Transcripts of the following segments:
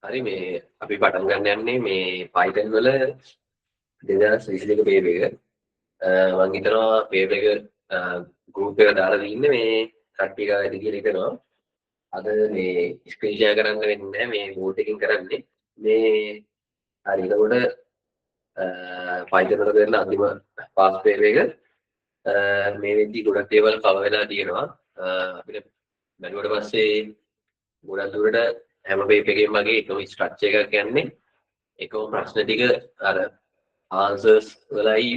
හරි මේ අපි පටන් ගන්න යන්නේ මේ Python වල 2022 පේපර් එක. මම හිතනවා පේපර් එක ගෲප් එක දාලා දෙන්න මේ කට්ටිය ගාව ඇති කියලා හිතනවා. අද මේ ස්ක්‍රීන් ෂෙයා කරන්න වෙන්නේ නැහැ මේ බෝඩ් එකකින් කරන්නේ. මේ හරි එතකොට Python වල කරන අන්තිම පාස් පේපර් එක මේ වෙද්දි ගොඩක් දේවල් කව වෙලා තියෙනවා. අපිට බැලුවට පස්සේ ගොඩක් දුරට හැම පේපර් එකකින් වගේ එකම ස්ට්‍රක්චර් එකක් යන්නේ. එකම ප්‍රශ්න ටික අර ආන්සර්ස් වලයි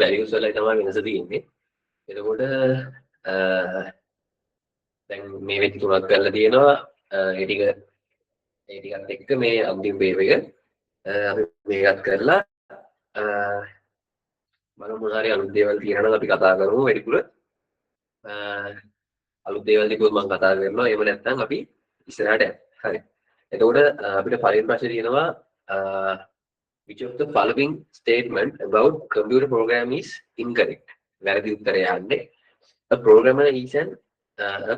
වැලියුස් වලයි තමයි වෙනස තියෙන්නේ. එතකොට දැන් මේ වෙද්දි තුනක් කරලා තියෙනවා. ඒ ටිකත් එක්ක මේ අන්තිම පේපර් එක අපි මේකත් කරලා බලමු මොනවා හරි අලුත් දේවල් තියෙනවා නම් අපි කතා කරමු වැඩිපුර. අලුත් දේවල් ටිකුත් මම කතා කරනවා. එහෙම නැත්නම් අපි ඉස්සරහට යන්න. හරි. එතකොට අපිට පළවෙනි ප්‍රශ්නේ තියෙනවා which of the following statement about computer program is incorrect? වැරදි උත්තරය යන්නේ. A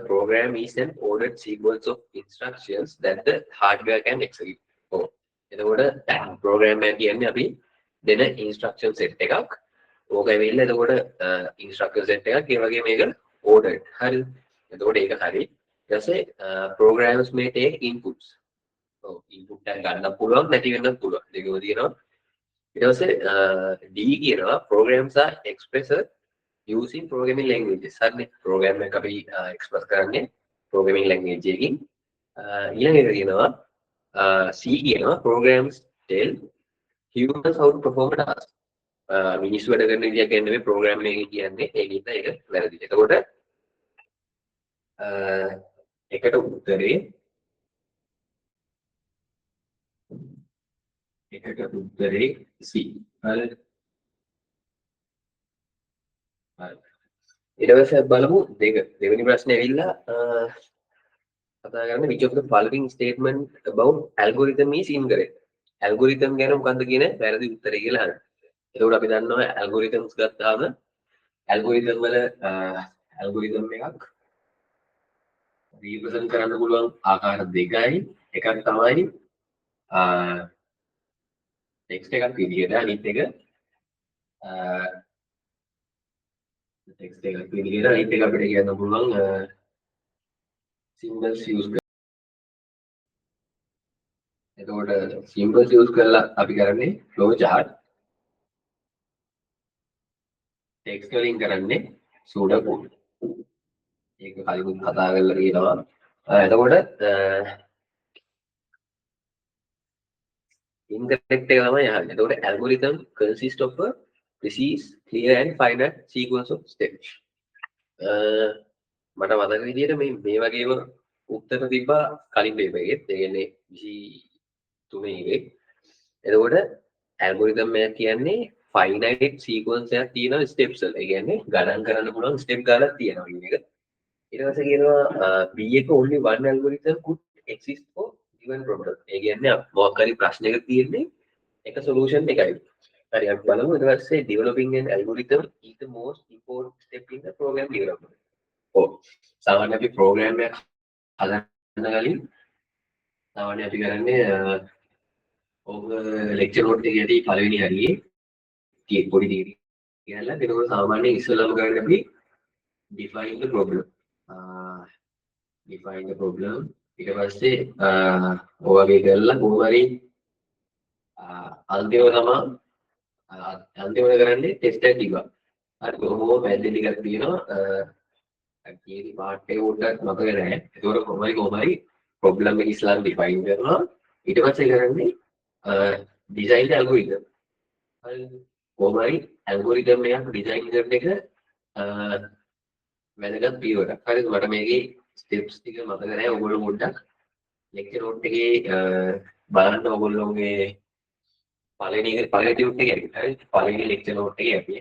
program is an ordered sequence of instructions that the hardware can execute. ඔව්. එතකොට program එක කියන්නේ අපි දෙන instruction set එකක්. ඕක ඇවිල්ලා එතකොට instruction set එකක් ඒ වගේ මේක ordered. හරිද? එතකොට ඒක හරි. ඊට පස්සේ programs may take inputs. ඔව් input එක ගන්න පුළුවන් නැති වෙන්නත් පුළුවන්. දෙකම තියෙනවා. ඊට පස්සේ D කියනවා programs are expressed using programming languages. හරිනේ. program එක අපි express කරන්නේ programming language එකකින්. ඊළඟ එක කියනවා C කියනවා programs tell humans how to perform a task. මිනිස්සු වැඩ කරන විදියක් කියන්නේ මේ ප්‍රෝග්‍රෑම් එකේ කියන්නේ ඒකින්ද ඒක වැරදි. එතකොට එකට උත්තරේ C. හරි. ඊට පස්සේ බලමු දෙවෙනි ප්‍රශ්නේ ඇවිල්ලා කතා කරන්නේ which of the following statement about algorithm is incorrect. algorithm ගැන මොකද්ද කියන වැරදි උත්තරය කියලා අහනවා. එතකොට අපි දන්නවා algorithms ගත්තාම algorithm වල algorithm එකක් represent කරන්න පුළුවන් ආකාර දෙකයි. එකක් තමයි text එකක් විදියට අනිත් එක text එකක් විදියට අනිත් එක අපිට කියන්න පුළුවන් symbols use කරලා. එතකොට symbols use කරලා අපි කරන්නේ flow chart. text වලින් කරන්නේ pseudocode. ඒක කලින් කතා කරලා තියෙනවා. එතකොට incorrect එක තමයි යහන්නේ. එතකොට algorithm consist of a precise, clear and finite sequence of steps. මට මතක විදිහට මේ වගේම උත්තර තිබ්බා කලින් පේපර් එකෙත්. ඒ කියන්නේ 23 එකේ. එතකොට algorithm එක කියන්නේ finite sequence එකක් තියෙනවා steps වල. ඒ කියන්නේ ගණන් කරන්න පුළුවන් step ගානක් තියෙනවා කියන එක. ඊට පස්සේ කියනවා B එක only one algorithm could exist for given problem. ඒ කියන්නේ මොකක් හරි ප්‍රශ්නයක තියෙන්නේ එක solution එකයි. හරි අපි බලමු ඊට පස්සේ developing an algorithm is the most important step in the program development. ඔව්. සාමාන්‍ය අපි program එකක් හදන්න කලින් සාමාන්‍ය අපි කරන්නේ ඔබ lecture note එකේදී පළවෙනි හරියේ පොඩි theory කියලා එතකොට සාමාන්‍යයෙන් ඉස්සෙල්ලාම කරන්නේ අපි define the problem. define the problem ඊට පස්සේ ඔය වගේ කරලා කොහොම හරි අන්තිමට කරන්නේ ටෙස්ට් එකක් ටිකක්. හරි කොහොමද මැද්දේ ටිකක් තියෙනවා theory part එක උඩට මතක නැහැ. ඒකෝර කොහොම හරි problem එක ඉස්සෙල්ලාම define කරනවා. ඊට පස්සේ කරන්නේ design the algorithm. හරි කොහොම හරි algorithm එකක් design කරන එක වැදගත් පියවරක්. හරිද? මට මේකේ steps ටික මතක නැහැ. ඔයගොල්ලෝ පොඩ්ඩක් lecture note එකේ බලන්න ඔයගොල්ලෝගේ පළවෙනි ටියුට් එකේ හරි. පළවෙනි lecture note එකේ අපි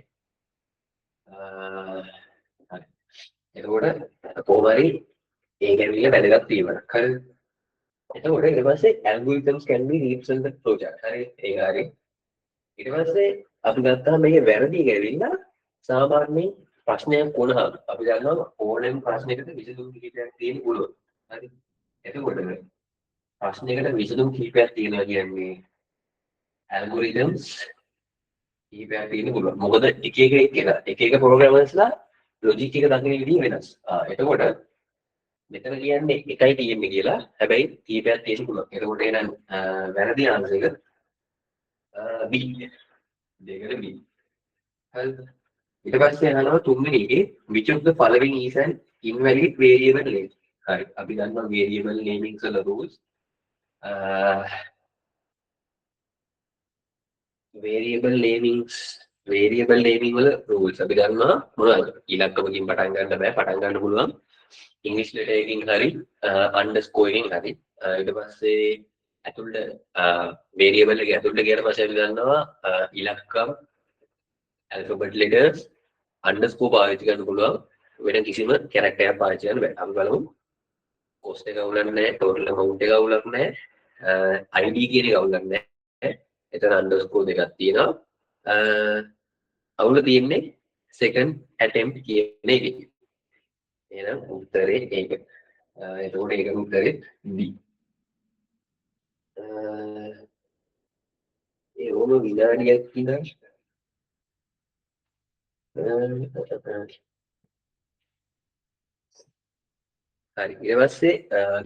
හරි. එතකොට කොහොම හරි ඒක ඇවිල්ලා වැදගත් පියවරක්. හරිද? එතකොට ඊට පස්සේ algorithms can be represented flow chart. හරි. ඒක හරි. ඊට පස්සේ අපි ගත්තාම මේකේ වැරදි එක ඇවිල්ලා සාමාන්‍යයෙන් ප්‍රශ්නයක් වුණාම අපි දන්නවා ඕනෑම ප්‍රශ්නයකට විසඳුම් කිහිපයක් තියෙන්න පුළුවන්. හරි. එතකොට ප්‍රශ්නයකට විසඳුම් කිහිපයක් තියෙනවා කියන්නේ ඇල්ගොරිතම්ස් කිහිපයක් තියෙන්න පුළුවන්. මොකද එක එක ප්‍රෝග්‍රෑමර්ස්ලා ලොජික් එක දකින විදිහ වෙනස්. එතකොට මෙතන කියන්නේ එකයි තියෙන්නේ කියලා. හැබැයි කිහිපයක් තියෙන්න පුළුවන්. එතකොට එහෙනම් වැරදි ආන්සර් එක B. දෙකට B. හරිද? ඊට පස්සේ අහනවා තුන්වෙනි එකේ which of the following is an invalid variable name. හරි. අපි දන්නවා variable naming වල rules. variable naming වල rules අපි දන්නවා මොනවද? ඉලක්කමකින් පටන් ගන්න බෑ. පටන් ගන්න පුළුවන් ඉංග්‍රීසි ලෙටර් එකකින් හරි අන්ඩර්ස්කෝර් එකකින් හරි. ඊට පස්සේ ඇතුළට variable එක ඇතුළට ගියට පස්සේ අපි දන්නවා ඉලක්කම් alphabet letters අන්ඩර්ස්කෝර් පාවිච්චි කරන්න පුළුවන්. වෙන කිසිම කැරක්ටර් එකක් පාවිච්චි කරන්න බෑ. අපි බලමු cost එක අවුලක් නැහැ, total amount එක අවුලක් නැහැ, id කියන එක අවුලක් නැහැ. එතන අන්ඩර්ස්කෝර් දෙකක් තියෙනවා. අවුල තියෙන්නේ second attempt කියන එකේ. එහෙනම් උත්තරේ ඒක. එතකොට ඒක උත්තරේ B. ඒ ඕම විනාඩියක් ඉඳන් හරි ඊට පස්සේ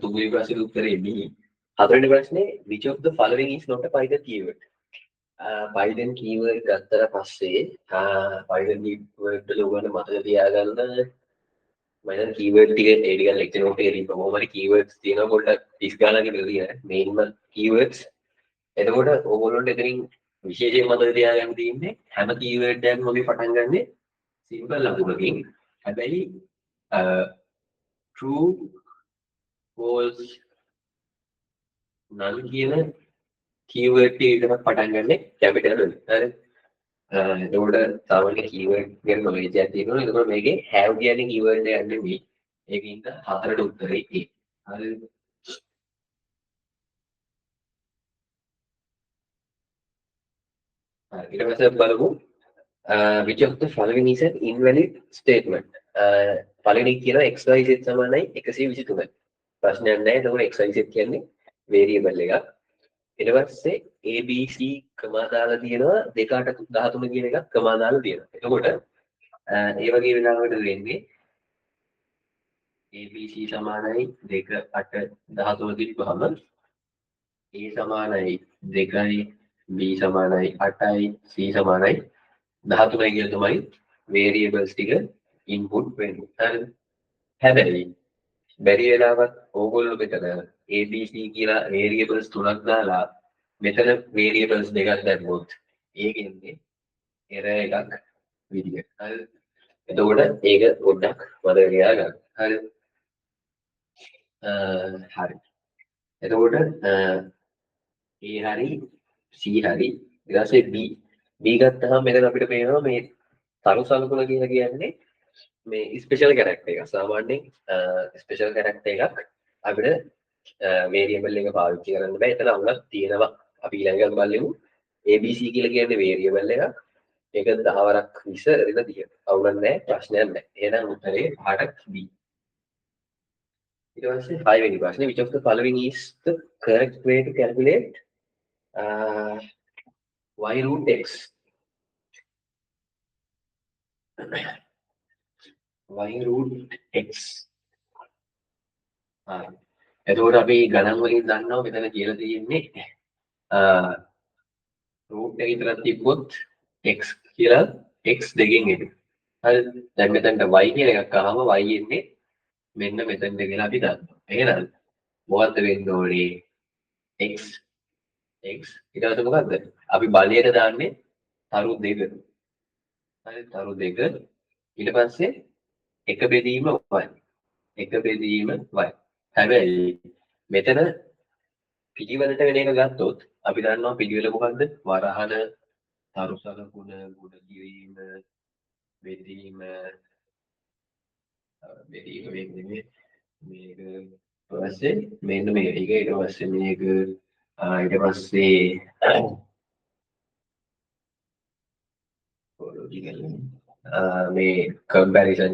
තුන්වෙනි ප්‍රශ්නේ උත්තරේ B. හතරවෙනි ප්‍රශ්නේ which of the following is not a Python keyword? Python keyword ගත්තට පස්සේ Python keyword වල උගන්න මතක තියාගන්න මම keyword ටික ඒ ටික ලෙක්චර් නෝට් එකේ දීපුවා. මොකද keywords තියෙනවා පොඩ්ඩක් 30 ගානක් විතර තියෙනවා. මේන්ම keywords. එතකොට ඕගොල්ලන්ට එතනින් විශේෂයෙන් මතක තියාගන්න තියෙන්නේ හැම keyword එකක්ම අපි පටන් ගන්නෙ simple ලකුණකින්. හැබැයි true false null කියන keyword ටික විතරක් පටන් ගන්නෙ capital වලින්. හරි. එතකොට සාමාන්‍ය keyword ගැන knowledge එකක් තියෙනවා. එතකොට මේකේ have කියන්නේ keyword එකක් නෙමෙයි. ඒකින්ද හතරට උත්තරේ A. හරිද? ඊට පස්සේ බලමු which of the following is an invalid statement. පළවෙනි කියන xyz සමානයි 123යි. ප්‍රශ්නයක් නැහැ. එතකොට xyz කියන්නේ variable එකක්. ඊට පස්සේ abc කමා දාලා තියෙනවා 2.8 13 කියන එකක් කමා දාලා තියෙනවා. එතකොට ඒ වගේ වෙලාවකට වෙන්නේ abc සමානයි 2 8 13 කිව්වහම a සමානයි 2යි b සමානයි 8යි c සමානයි 13යි කියලා තමයි variables ටික input වෙන්නේ. හරිද? හැබැයි බැරි වෙලාවත් ඕගොල්ලෝ මෙතන abc කියලා variables තුනක් දාලා මෙතන variables දෙකක් දැම්මොත් ඒකෙන්නේ error එකක් විදියට. හරිද? එතකොට ඒක පොඩ්ඩක් මතක තියාගන්න. හරිද? හරි. එතකොට A හරි C හරි ඊට පස්සේ B ගත්තාම මෙතන අපිට පේනවා මේ තරු සලකුණ කියලා කියන්නේ මේ ස්පෙෂල් කැරක්ටර් එකක්. සාමාන්‍යයෙන් ස්පෙෂල් කැරක්ටර් එකක් අපිට වේරියබල් එක පාවිච්චි කරන්න බෑ. එතන අවුලක් තියෙනවා. අපි ඊළඟට බලමු ABC කියලා කියන්නේ වේරියබල් එකක්. ඒක 10 වරක් 20 රිද 30. අවුලක් නැහැ, ප්‍රශ්නයක් නැහැ. එහෙනම් උත්තරේ පාඩක් B. ඊට පස්සේ 5 වෙනි ප්‍රශ්නේ which of the following is the correct way to calculate y root x? y root x. එතකොට අපි ගණන් වලින් දන්නවා මෙතන කියලා තියෙන්නේ root එක විතරක් තිබ්බොත් x කියලා x දෙකෙන් එන්නේ. හරි. දැන් මෙතනට y කියන එකක් ආවම y එන්නේ මෙන්න මෙතනට කියලා අපි දන්නවා. එහෙනම් මොකද්ද වෙන්න ඕනේ? x ඊට පස්සේ මොකද්ද? අපි බලයට දාන්නේ තරු දෙක. හරි තරු දෙක. ඊට පස්සේ එක බෙදීම y. එක බෙදීම y. හැබැයි මෙතන පිළිවෙලට වෙන එක ගත්තොත් අපි දන්නවා පිළිවෙල මොකද්ද? වරහන තරු සලකුණ ගුණ කිරීම බෙදීම වෙන්නේ මේක පස්සේ මෙන්න මේක ඊට පස්සේ මේක ඊට පස්සේ මේ comparison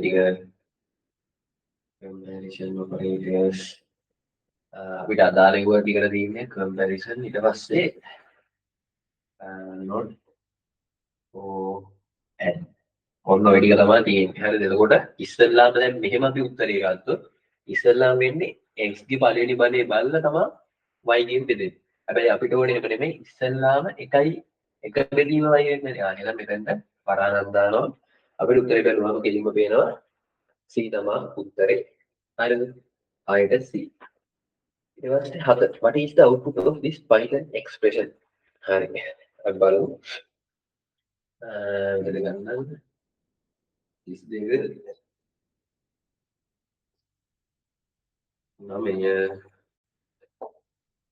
operators අපිට අදාළ ඒවා ටිකට තියෙන්නේ කම්පැරිසන් ඊට පස්සේ not or and ඔන්න ඔය ටික තමයි තියෙන්නේ. හරිද? එතකොට ඉස්සෙල්ලාම දැන් මෙහෙම අපි උත්තරේ ගත්තොත් ඉස්සෙල්ලාම වෙන්නේ x ගේ පළවෙනි බලය බලලා තමයි y ගෙන් බෙදෙන්නේ. හැබැයි අපිට ඕනේ ඒක නෙමෙයි ඉස්සෙල්ලාම එකයි එක බෙදීම y වෙන්නේ නැහැ. එහෙනම් මෙතෙන්ට පරාණක් දානවා. අපිට උත්තරේ බලුවම කෙලින්ම පේනවා c තමයි උත්තරේ. හරිද? ආයෙත් c. ඊට පස්සේ 7 what is the output of this Python expression? හරි. අපි බලමු. මෙතන ගන්න 32 9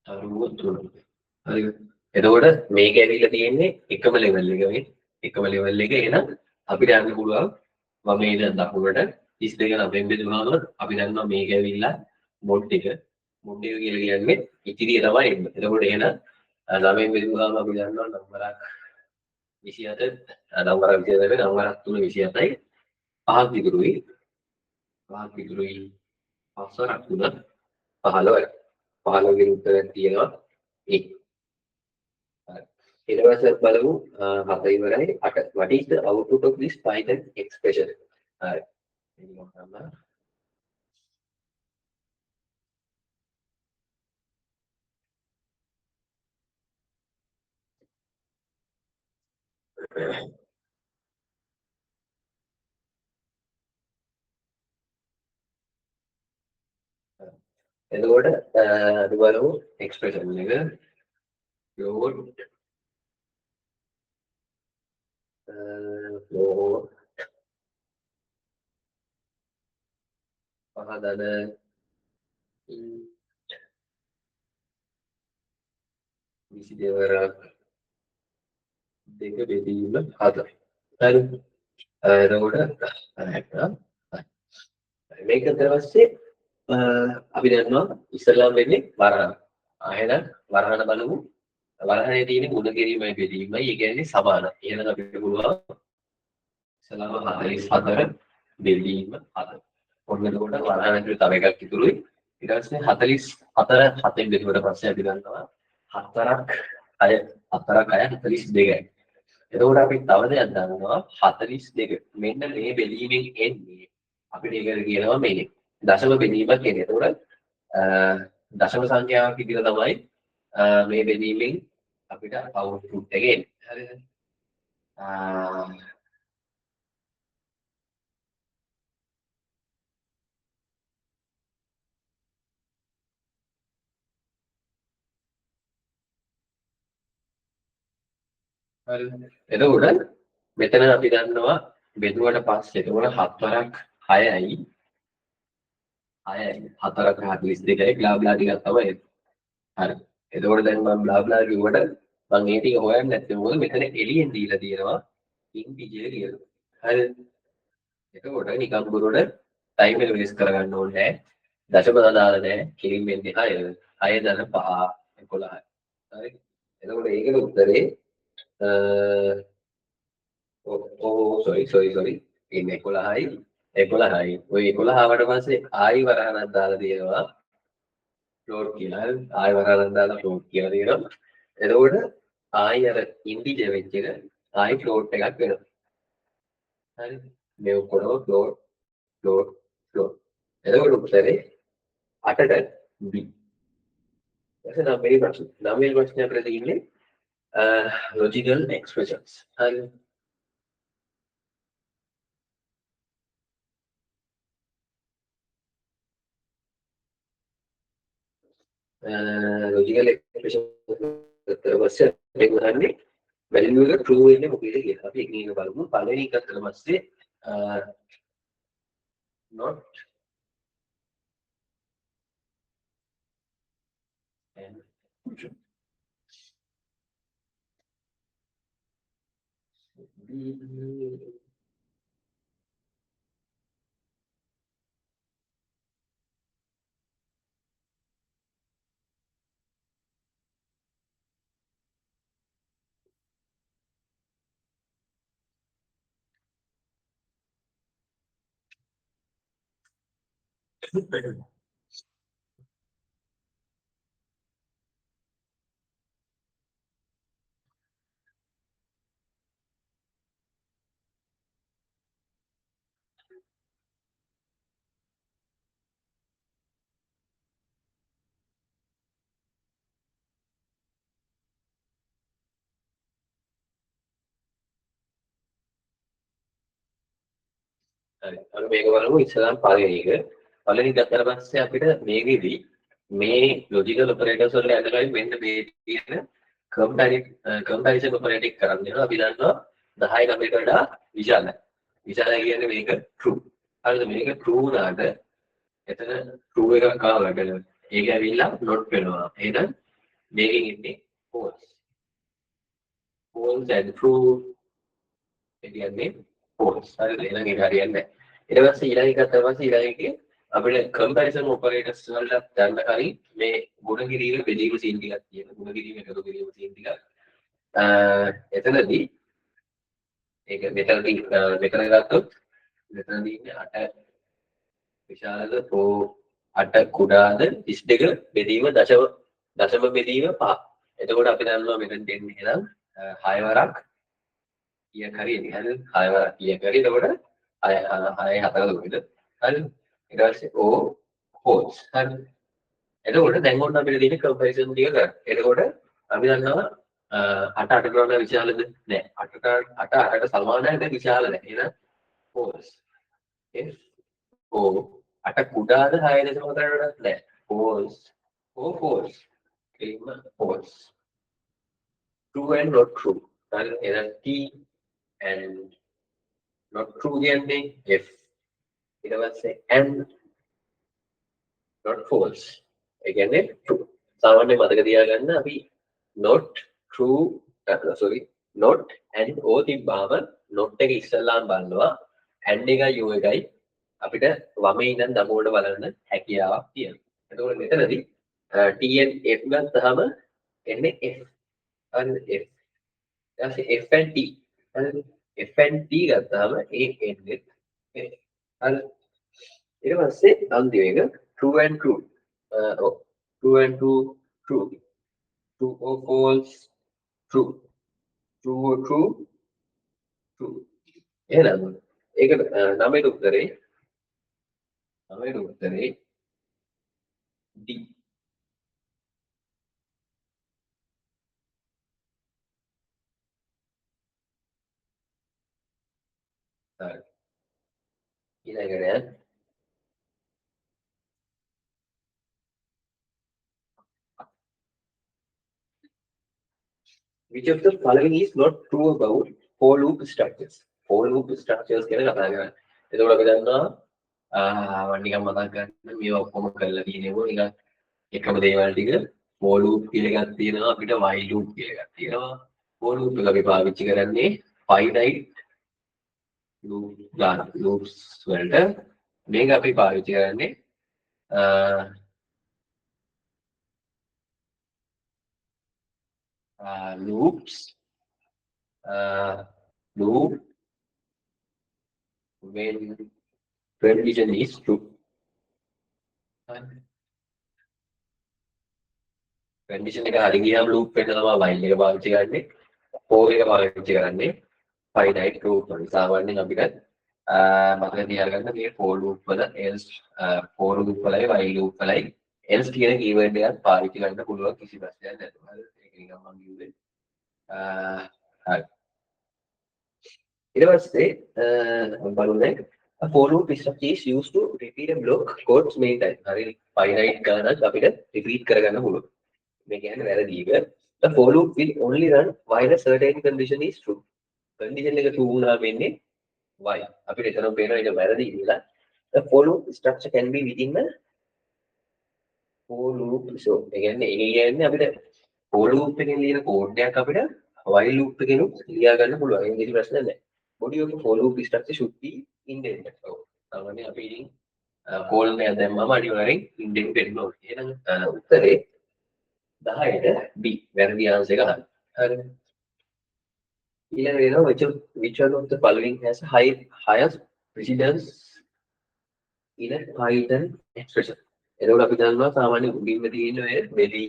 63 හරි. එතකොට මේක ඇවිල්ලා තියෙන්නේ එකම ලෙවල් එක මේ එකම ලෙවල් එක. එහෙනම් අපිට යන්න පුළුවන් වමේ ඉඳන් දකුණට 32 9ෙන් බෙදුනහම අපි දන්නවා මේක ඇවිල්ලා මොඩ් එක කියලා කියන්නේ ඉතිරිය තමයි එන්නේ. එතකොට එහෙනම් 9ෙන් බෙදුනහම අපි දන්නවා නම්බරක් 27 නම්බරක් 27 නම්බරක් 3 27යි පහක් ඉතුරුයි. පහක් ඉතුරුයි. පස්සක් තුන 15යි. 15 ගේ උත්තරයක් තියෙනවා A. ඊට පස්සේ බලමු 7 ඉවරයි 8. What is the output of this Python expression? හරි. එතකොට අපි බලමු එක්ස්ප්‍රෙෂන් එක float float පහදන විසි දෙවරක් දෙක බෙදීම 7. හරි. එතකොට මේක ඊට පස්සේ අපි දන්නවා ඉස්සෙල්ලාම වෙන්නේ වරහන. එහෙනම් වරහන බලමු. වරහනේ තියෙන ගුණ කිරීමයි බෙදීමයි ඒ කියන්නේ සමානයි. එහෙනම් අපිට පුළුවන් ඉස්සෙල්ලාම 44 බෙදීම 7. ඔන්න එතකොට වරහන ඇතුලේ තව එකක් ඉතුරුයි. ඊට පස්සේ 44 7ෙන් බෙදුවට පස්සේ අපි ගන්නවා 4ක් 6 4ක් 6 42යි. එතකොට අපි තව දෙයක් දන්නවා 42. මෙන්න මේ බෙදීමෙන් එන්නේ අපිට ඒකට කියනවා මේ දශම බෙදීමක් කියන්නේ. එතකොට දශම සංඛ්‍යාවක් විදිහට තමයි මේ බෙදීමෙන් අපිට අවුට්පුට් එක එන්නේ. හරිද? හරිද? එතකොට මෙතන අපි දන්නවා බෙදුවට පස්සේ එතකොට 7 වරක් 6යි 6යි 4ක් 42යි බ්ලා බ්ලා ටිකක් තමයි එන්නේ. හරි. එතකොට දැන් මම බ්ලා බ්ලා කිව්වට මම ඒ ටික හොයන්නේ නැත්තේ මොකද මෙතන එළියෙන් දීලා තියෙනවා ඉන්ටිජර් කියලා. හරිද? එතකොට නිකන් බොරුවට ටයිම් එක වෙස් කරගන්න ඕනේ නැහැ. දශම අදාළ නැහැ. කිලින් වෙන්නේ 6. 6 දන 5 11. හරි. එතකොට ඒකේ උත්තරේ සෝරි ඉන්නේ 11යි 11යි. ඔය 11වට පස්සේ ආයි වරහනක් දාලා තියෙනවා ෆ්ලෝට් කියලා. හරි. ආයි වරහනක් දාලා ෆ්ලෝට් කියලා තියෙනවා. එතකොට ආයි අර ඉන්ටිජර් වෙච්ච එක ආයි ෆ්ලෝට් එකක් වෙනවා. හරි. මේ ඔක්කොම ෆ්ලෝට් ෆ්ලෝට් ෆ්ලෝට්. එතකොට උත්තරේ 8ට B. ඊට පස්සේ 9 වෙනි ප්‍රශ්නේ. 9 වෙනි ප්‍රශ්නේ අපිට තියෙන්නේ logical expressions. හරි. logical expression ඊට පස්සේ අපි ගන්නේ value එක true වෙන්නේ මොකේද කියලා. අපි එකින් එක බලමු. පළවෙනි එක ඊට පස්සේ not and හරි. අපි මේක බලමු ඉස්සරහට පළවෙනි එක. පළවෙනි එක ගත්තට පස්සේ අපිට මේකෙදි මේ ලොජිකල් ඔපරේටර්ස් වල ඇදලා මෙන්න මේ තියෙන කම්පැරිසන් ඔපරේටික් කරන්න වෙනවා. අපි දන්නවා 10 9කට වඩා විශාලයි. විශාලයි කියන්නේ මේක true. හරිද? මේක true වුණාට එතන true එකක් ආවට ඒක ඇවිල්ලා not වෙනවා. එහෙනම් මේකෙන් ඉන්නේ false. false and true කියන්නේ false. හරිද? එහෙනම් ඒක හරියන්නේ නැහැ. ඊට පස්සේ ඊළඟ එක තමයි ඊළඟ එකේ අපිට කම්පැරිසන් ඔපරේටර්ස් වලට ගන්න කලින් මේ ගුණ කිරීම බෙදීම සීන් ටිකක් තියෙනවා. ගුණ කිරීම එකතු කිරීම සීන් ටිකක්. එතනදී ඒක මෙතන ගත්තොත් මෙතනදී ඉන්නේ 8 විශාලද හෝ 8 කුඩාද 32 බෙදීම දශම බෙදීම 5. එතකොට අපි දන්නවා මෙතන දෙන්නේ නම් 6 වරක් කීයක් හරි එන්නේ. හරිද? 6 වරක් කීයක් හරි. එතකොට 6 4 දුකද? හරිද? ඊට පස්සේ O false. හරිද? එතකොට දැන් ඔන්න අපිට තියෙන කම්පැරිසන් ටික කරන්න. එතකොට අපි දන්නවා 8 8කට වඩා විශාලද? නෑ. 8 8ට සමානයි නැත්නම් විශාල නෑ. එහෙනම් false. F O 8 කුඩාද 6.4කට වඩා නෑ. false. O false. එහෙම false. True and not true. හරිද? එහෙනම් T and not true කියන්නේ F. ඊට පස්සේ and not false. ඒ කියන්නේ true. සාමාන්‍යයෙන් මතක තියාගන්න අපි not true sorry not and o තිබ්බාම not එක ඉස්සල්ලාම බලනවා and එකයි o එකයි අපිට වමේ ඉඳන් දකුණට බලන්න හැකියාවක් තියෙනවා. එතකොට මෙතනදී t and f ගත්තාම එන්නේ f. හරිද? f. ඊට f and t. හරිද? f and t ගත්තාම ඒ එන්නේ f. හරිද? ඊට පස්සේ අන්තිම එක true and true. True and true true. True or false true. True or true true. එහෙනම් ඒකට නමයට උත්තරේ D. හරි. ඊළඟට which of the following is not true about for loop structures? For loop structures කියලා කතා කරන්නේ. එතකොට අපි දන්නවා නිකන් මතක් ගන්න මේ ඔක්කොම කරලා තියෙනවා නිකන් එකම දේවල් ටික for loop කියලා එකක් තියෙනවා අපිට while loop කියලා එකක් තියෙනවා. for loop එක අපි පාවිච්චි කරන්නේ finite loops වලට. මේක අපි පාවිච්චි කරන්නේ loops loop when condition is true. condition එක හරි ගියාම loop වෙන්න තමයි while එක පාවිච්චි කරන්නේ. for එක පාවිච්චි කරන්නේ finite loop වල. සාමාන්‍යයෙන් අපිට මතක තියාගන්න මේ for loop වල else for loop වලයි while loop වලයි else කියන keyword එකක් පාවිච්චි කරන්න පුළුවන් කිසි ප්‍රශ්නයක් නැතුව. හරි. ඒක නිකන් මම කිව්වේ. හරි. ඊට පස්සේ බලමු දැන් a for loop structure is used to repeat a block codes many times. හරි. finite ගානක් අපිට repeat කරගන්න පුළුවන්. මේ කියන්නේ වැරදි එක. the for loop will only run while a certain condition is true. condition එක true වුණාම වෙන්නේ while. අපිට එතනම පේනවා ඒක වැරදි කියලා. the for loop structure can be within the for loop. so ඒ කියන්නේ අපිට for loop එකෙන් ලියන කෝඩ් එකක් අපිට while loop එකෙන් ලියා ගන්න පුළුවන්. ඒක කිසි ප්‍රශ්නයක් නැහැ. body of the for loop structure should be indented. so සාමාන්‍යයෙන් අපි ඉතින් කෝල් එකක් දැම්මම අනිවාර්යෙන් ඉන්ඩෙන්ට් වෙන්න ඕනේ. එහෙනම් උත්තරේ 10ට B වැරදි ආන්සර් එක අහන්න. හරිද? ඊළඟ වෙනවා which one of the following has highest precedence in a Python expression. එතකොට අපි දන්නවා සාමාන්‍ය උඩින්ම තියෙන ඔය බෙදී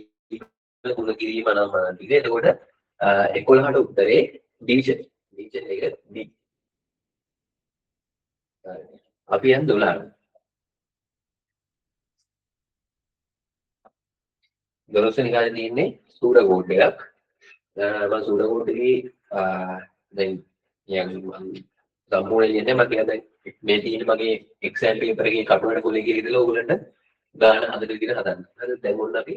ගුණ කිරීම නම් ටික. එතකොට 11ට උත්තරේ division එක D. අපි යන් 12ට. 12 වෙනි කාලේ තියෙන්නේ සූඩ කෝඩ් එකක්. මම සූඩ කෝඩ් එකේ දැන් යම් සම්පූර්ණ කියන්නේ මම කියන්නේ මේ තියෙන මගේ එක්සෑම් පේපර් එකේ කටුවට කොලේ කියලා ඉඳලා ඕගොල්ලන්ට ගාන හදන විදිහට හදන්න. හරි දැන් ඔන්න අපි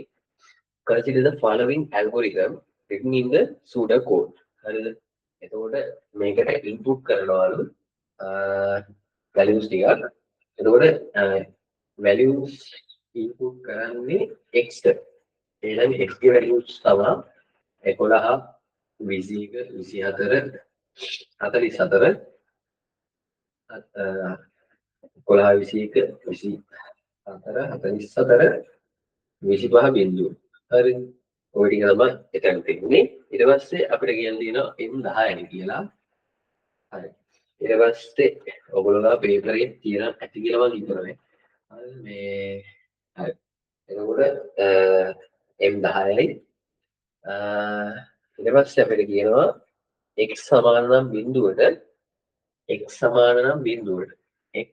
consider the following algorithm written in the pseudo code. හරිද? එතකොට මේකට input කරනවලු values ටිකක්. එතකොට values input කරන්නේ x ට. එහෙනම් x ගේ values තමයි 11 21 24 44 11 21 24 44 25 බිංදුව. හරි. ඔය ටික තමයි එතන තියෙන්නේ. ඊට පස්සේ අපිට කියන්න තියෙනවා M10 කියලා. හරි. ඊට පස්සේ ඔයගොල්ලෝ පේපරේ තියෙන ඇති කියලා මම හිතනවා. හරි මේ හරි. එතකොට M10යි ඊට පස්සේ අපිට කියනවා x සමාන නම් බිඳුවට x සමාන නම් බිඳුවට x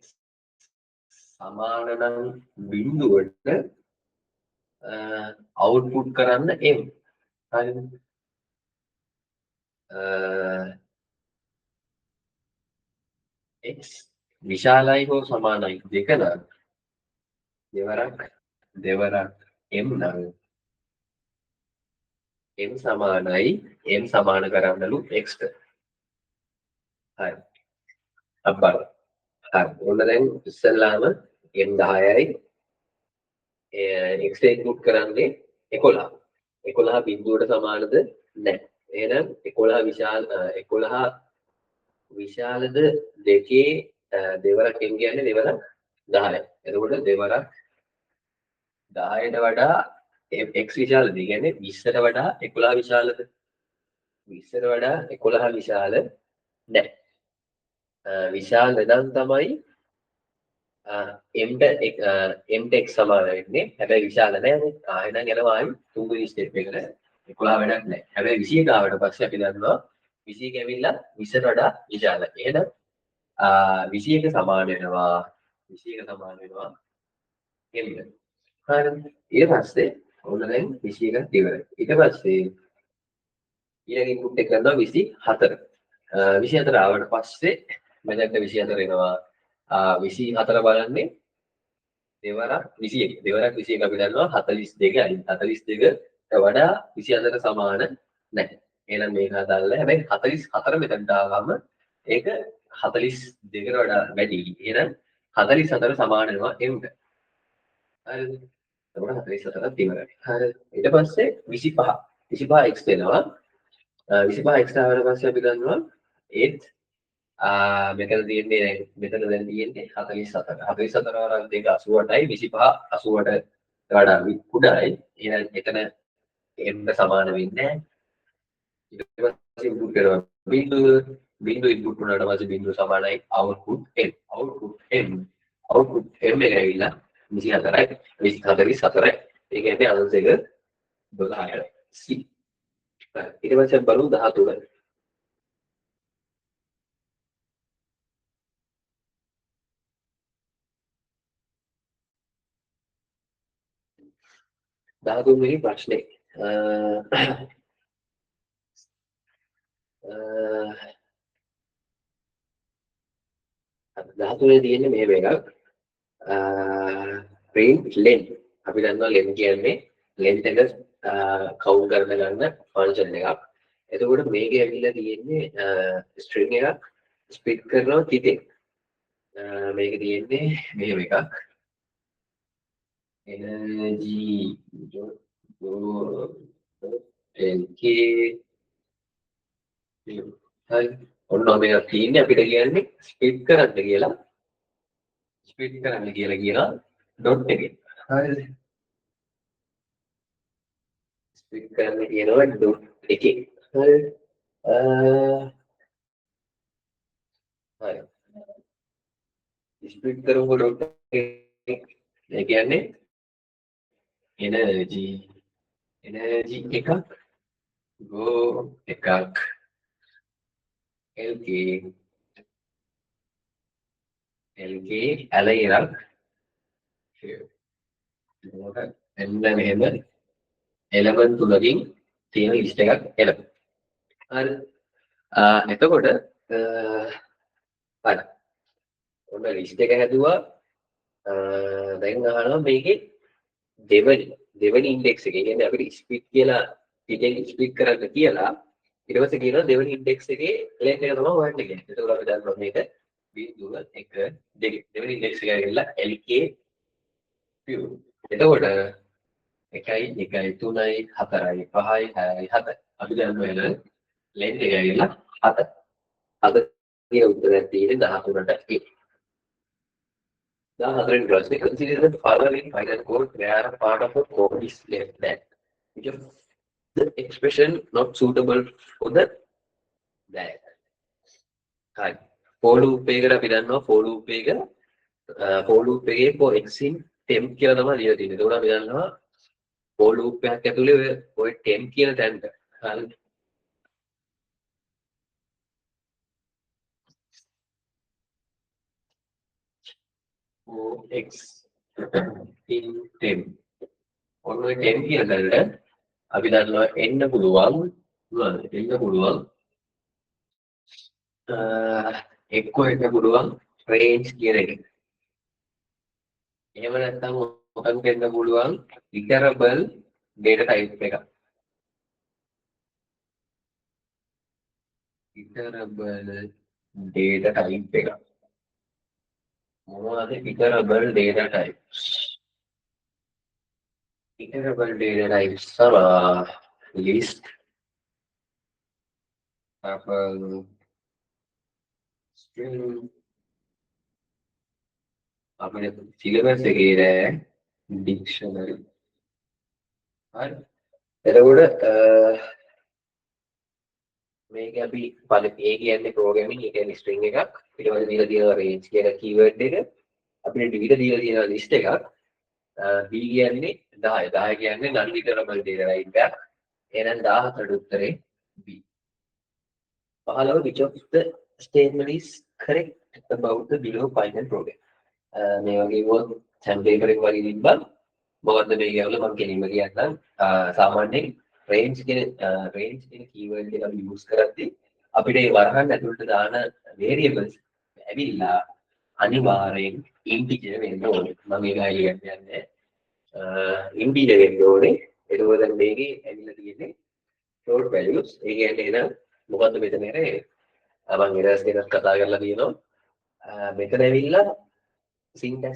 සමාන නම් බිඳුවට අවුට්පුට් කරන්න m. හරිද? x විශාලයි හෝ සමානයි දෙක නම් දෙවරක් m නම් m සමානයි m සමාන කරන්නලු x ට. හරි. අප්පා. හරි. ඔන්න දැන් ඉස්සෙල්ලාම m10යි x ඉන්පුට් කරන්නේ 11. 11 බිඳුවට සමානද නැහැ. එහෙනම් 11 විශාලද දෙකේ දෙවරක් m කියන්නේ දෙවරක් 10යි. එතකොට දෙවරක් 10ට වඩා x විශාලද? කියන්නේ 20ට වඩා 11 විශාලද? 20ට වඩා 11 විශාල නැහැ. විශාල නම් තමයි m x සමාන වෙන්නේ. හැබැයි විශාල නැහැ. එහෙනම් යනවා ආයි තුන්වෙනි ස්ටෙප් එකට 11 වැඩක් නැහැ. හැබැයි 21 ආවට පස්සේ අපි දන්නවා 21 ඇවිල්ලා 20ට වඩා විශාලයි. එහෙනම් 21 සමාන වෙනවා 21 සමාන වෙනවා m. හරිද? ඊට පස්සේ ඔන්න දැන් 21ක් ඉවරයි. ඊට පස්සේ ඊළඟ ඉන්පුට් එක කරනවා 24. 24 ආවට පස්සේ මෙතනට 24 එනවා. 24 බලන්නේ දෙවරක් 21. දෙවරක් 21 අපි දන්නවා 42 අයින් 42ට වඩා 24 සමාන නැහැ. එහෙනම් මේක හදාලා හැබැයි 44 මෙතනට ආවම ඒක 42කට වඩා වැඩි. එහෙනම් 44 සමාන වෙනවා m ට. හරිද? එතකොට 44ක් ඉවරයි. හරිද? ඊට පස්සේ 25. 25 x වෙනවා. 25 x ආවට පස්සේ අපි ගන්නවා ඒත් මෙතන තියෙන්නේ මෙතන දැන් තියෙන්නේ 44. 44 වරක් දෙක 88යි 25 80ට වඩා කුඩායි. එහෙනම් එතන m සමාන වෙන්නේ නැහැ. ඊට පස්සේ ඉන්පුට් කරනවා බිඳුව ඉන්පුට් වුණාට පස්සේ බිඳුව සමානයි output m. output m එක ඇවිල්ලා 24යි 44යි. ඒ කියන්නේ අන්සර් එක 12යි. C. ඊට පස්සේ බලමු 13. 13 වෙනි ප්‍රශ්නේ. 13 තියෙන්නේ මේ එකක්. print length. අපි දන්නවා length කියන්නේ length එක කවුන්ට් කරන ගන්න ෆන්ක්ෂන් එකක්. එතකොට මේකේ ඇවිල්ලා තියෙන්නේ string එකක් ස්ප්ලිට් කරනවා තිතෙන්. මේක තියෙන්නේ මෙහෙම එකක්. energy lk හරි ඔන්න මේක තියෙන්නේ අපිට කියන්නේ ස්ප්ලිට් කරන්න කියලා කියනවා ඩොට් එකෙන්. හරිද? ස්ප්ලිට් කරන්න කියනවා ඩොට් එකෙන්. හරිද? හරි. ස්ප්ලිට් කරමු ඩොට් එකෙන්. ඒ කියන්නේ energy එකක් go එකක් lk ඇලයිරක් එන්න මෙහෙම එලමන්ට් තුනකින් තියෙන ලිස්ට් එකක් එලමන්ට්. හරි. එතකොට හරි ඔන්න ලිස්ට් එක හැදුවා. දැන් අහනවා මේකේ දෙවනි ඉන්ඩෙක්ස් එක. ඒ කියන්නේ අපිට ස්ප්ලිට් කියලා පිටෙන් ස්ප්ලිට් කරන්න කියලා ඊට පස්සේ කියනවා දෙවනි ඉන්ඩෙක්ස් එකේ ලෙන්ත් එක තමයි හොයන්න කියන්නේ. එතකොට අපි දන්නවා මේක බිඳුව 1 2 දෙවනි ඉන්ඩෙක්ස් එක ඇවිල්ලා LK pure. එතකොට 1 2 3 4 5 6 7 අපි දන්නවා එන ලෙන්ත් එක ඇවිල්ලා 7. අද කියන උත්තරයක් තියෙන්නේ 13ට A. The other interesting consider the following final code where a part of a code is left that which of the expression not suitable for the that. Hi. For loop එකකට අපි දන්නවා for loop එක for loop එකේ for x in temp කියලා තමයි ලියලා තියෙන්නේ. ඒකෝට අපි දන්නවා for loop එකක් ඇතුලේ ඔය temp කියන තැනට හරි for x in temp ඔන්න ඔය temp කියන තැනට අපි දන්නවා එන්න පුළුවන් එක්කෝ එන්න පුළුවන් range කියන එක. එහෙම නැත්නම් මොකක්ද එන්න පුළුවන් iterable data type එකක්. iterable data type එකක්. මොනවද iterable data types? iterable data types තමයි list, tuple, string අපේ සිලබස් එකේ නෑ dictionary. හරි. එතකොට මේක අපි A කියන්නේ programming ඒ කියන්නේ string එකක්. ඊට පස්සේ දීලා තියෙනවා range කියන keyword එක. අපිට D ට දීලා තියෙනවා list එකක්. B කියන්නේ 10. 10 කියන්නේ non iterable data type එකක්. එහෙනම් 14ට උත්තරේ B. 15 which of the statement is correct about the below Python program? මේ වගේ වුණොත් සැම්පල් එකක් වගේ තිබ්බා. මොකද්ද මේ කියවල මම කෙලින්ම කියන්නම්. සාමාන්‍යයෙන් range කියන keyword එක අපි use කරද්දී අපිට ඒ වරහන් ඇතුළට දාන variables ඇවිල්ලා අනිවාර්යෙන් integer වෙන්න ඕනේ. මම ඒකයි කියන්නේ integer වෙන්න ඕනේ. එතකොට දැන් මේකේ ඇවිල්ලා තියෙන්නේ float values. ඒ කියන්නේ එන මොකද්ද මෙතන ඉරේ? මම errors එකක් කතා කරලා තියෙනවා. මෙතන ඇවිල්ලා syntax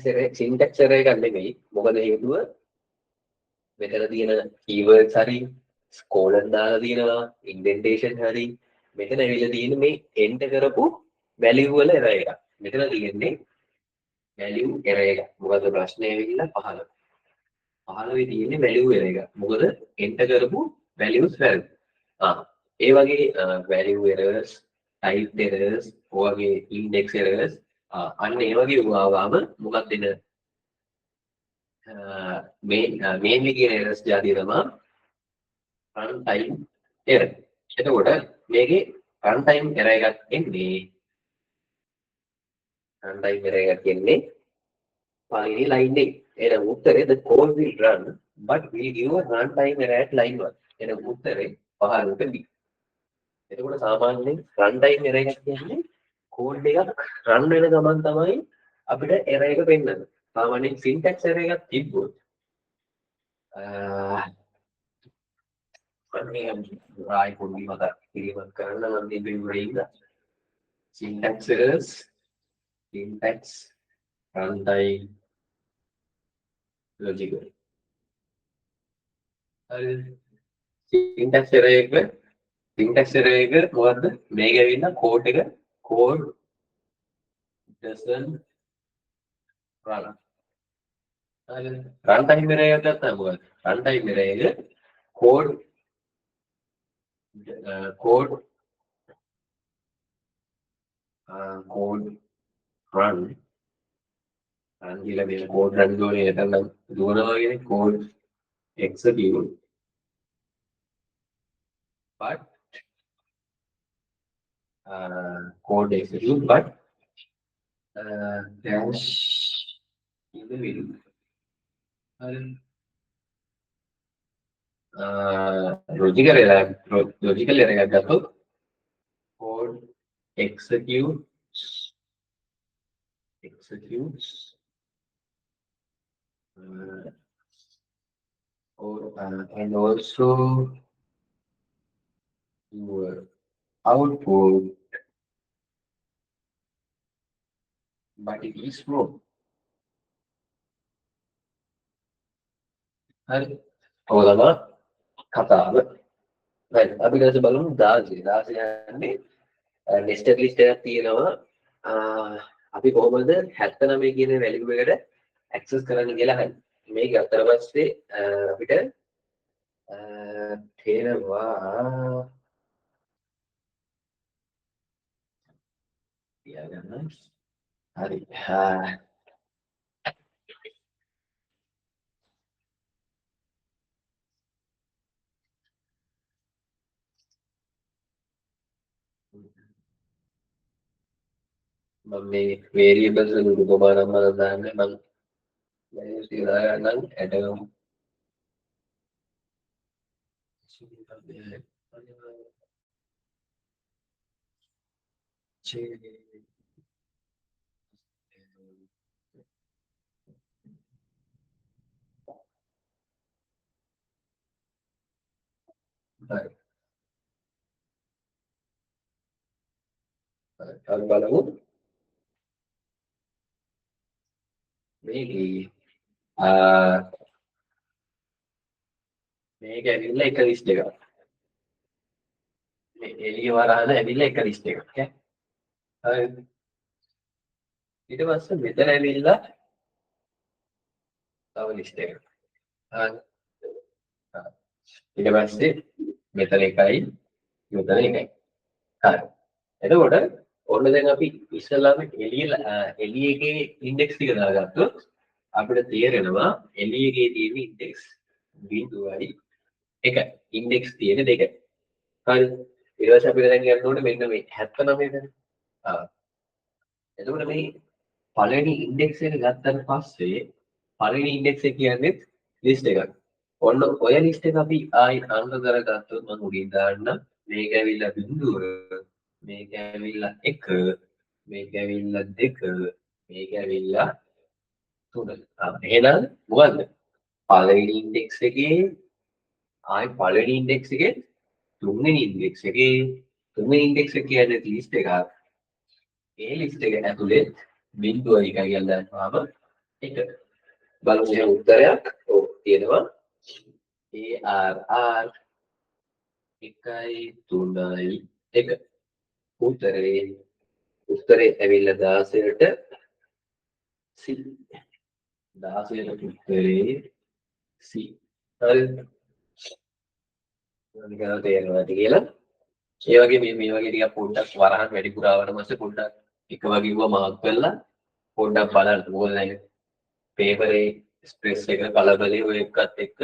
error එකක් නෙමෙයි. මොකද හේතුව මෙතන තියෙන keywords හරි colon දාලා තියෙනවා indentation හරි මෙතන ඇවිල්ලා තියෙන්නේ මේ enter කරපු value වල error එකක්. මෙතන තියෙන්නේ value error එකක්. මොකද ප්‍රශ්නේ ඇවිල්ලා 15. 15 තියෙන්නේ value error එකක්. මොකද enter කරපු values වැරදි. ඒ වගේ value errors, type errors, ඔයගේ index errors අන්න ඒ වගේ වුණාම මොකක්ද එන mainly කියන errors ජාතිය තමයි runtime error. එතකොට මේකේ runtime error එකක් එන්නේ පළවෙනි line එකේ. එහෙනම් උත්තරේ the code will run but will give a runtime error at line 1. එහෙනම් උත්තරේ 15ට B. එතකොට සාමාන්‍යයෙන් runtime error එකක් කියන්නේ code එකක් run වෙන ගමන් තමයි අපිට error එක පෙන්නන්නේ. සාමාන්‍යයෙන් syntax error එකක් තිබ්බොත් මේ රායි පොඩි මතක් කිරීමක් කරන්න මම මේ බෙන්වරේ syntax errors, syntax, runtime, logical. හරි. syntax error එක මොකද්ද? මේක ඇවිල්ලා code doesn't run. හරි. runtime error එකක් ගත්තා මොකද්ද? runtime error එක code run කියලා මේ code run දුවනේ නැත්නම් දුවනවා කියන්නේ code execute but code execute but dash in the middle. Logical error එකක් ගත්තොත් code execute executes and also your output, but it is slow. හරි. ඔය තමයි කතාව. right. අපි ඊට පස්සේ බලමු 16. 16 යන්නේ nested list එකක් තියෙනවා. අපි කොහොමද 79 කියන වැලියු එකට ඇක්සස් කරන්න කියලා හරි. මේක ගත්තට පස්සේ අපිට තේරෙනවා තියාගන්න. හරි. මම මේ variables වල උපමානම් වල දාන්නේ මම දැන් ඉතිලා ගන්න ඇඩම් හරි බලමු මේකේ මේක ඇවිල්ලා එක ලිස්ට් එකක් මේ එළිය වරහන ඇවිල්ලා එක ලිස්ට් එකක් ඈ හරි ඊට පස්සේ මෙතන ඇවිල්ලා තව ලිස්ට් එකක් හරි ඊට පස්සේ මෙතන එකයි මෙතන එකයි හරි එතකොට ඔන්න දැන් අපි ඉස්සෙල්ලාම එළියේ ඉන්ඩෙක්ස් ටික දාගත්තොත් අපිට තේරෙනවා එළියේ තියෙන ඉන්ඩෙක්ස් 0.1 ඉන්ඩෙක්ස් තියෙන දෙක හරි ඊට පස්සේ අපිට දැන් යන්න ඕනේ මෙන්න මේ 79 දැන් එතකොට මේ පළවෙනි ඉන්ඩෙක්ස් එක ගත්තට පස්සේ පළවෙනි ඉන්ඩෙක්ස් එක කියන්නේ ලිස්ට් එකක් ඔන්න ඔය ලිස්ට් එක අපි ආයි අංක කරගත්තොත් මම උඩින් දාන්න මේක ඇවිල්ලා බිඳුව මේක ඇවිල්ලා 1 මේක ඇවිල්ලා 2 මේක ඇවිල්ලා 3 එහෙනම් මොකද්ද පළවෙනි ඉන්ඩෙක්ස් එකේ ආයි පළවෙනි ඉන්ඩෙක්ස් එකේ තුන්වෙනි ඉන්ඩෙක්ස් එකේ තුන්වෙනි ඉන්ඩෙක්ස් එක කියන්නේ ලිස්ට් එකක් ඒ ලිස්ට් එක ඇතුලේ බිඳුව එකයි කියලා දානවාම 1 බලමු එහෙනම් උත්තරයක් ඔව් තියෙනවා ARR 1.3.1 උත්තරේ ඇවිල්ලා 16ට C 16ට උත්තරේ C හරි නිකන් තේරෙනවද කියලා ඒ වගේ මේ වගේ ටිකක් පොඩ්ඩක් වරහන් වැඩිපුර ආවට පස්සේ පොඩ්ඩක් එක වගේ වුණා මාක් කරලා පොඩ්ඩක් බලන්න ඕන දැන් පේපරේ ස්ට්‍රෙස් එක කලබලේ ඔය එකත් එක්ක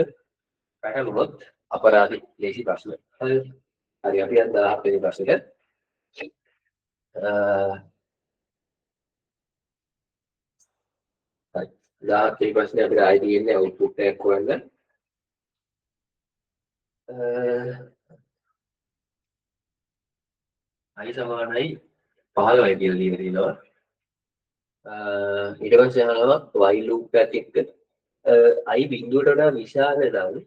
පැහැළුනොත් අපරාධි ලේසි ප්‍රශ්න හරි හරි අපි අද 17 වෙනි ප්‍රශ්නෙට 17 ප්‍රශ්නේ අපිට ආයි තියෙන්නේ අවුට්පුට් එකක් හොයන්න. i සමානයි 15යි කියලා දීලා තිනවා. ඊට පස්සේ අහනවා while loop එකක් එක්ක i බිඳුවට වඩා විශාල නම්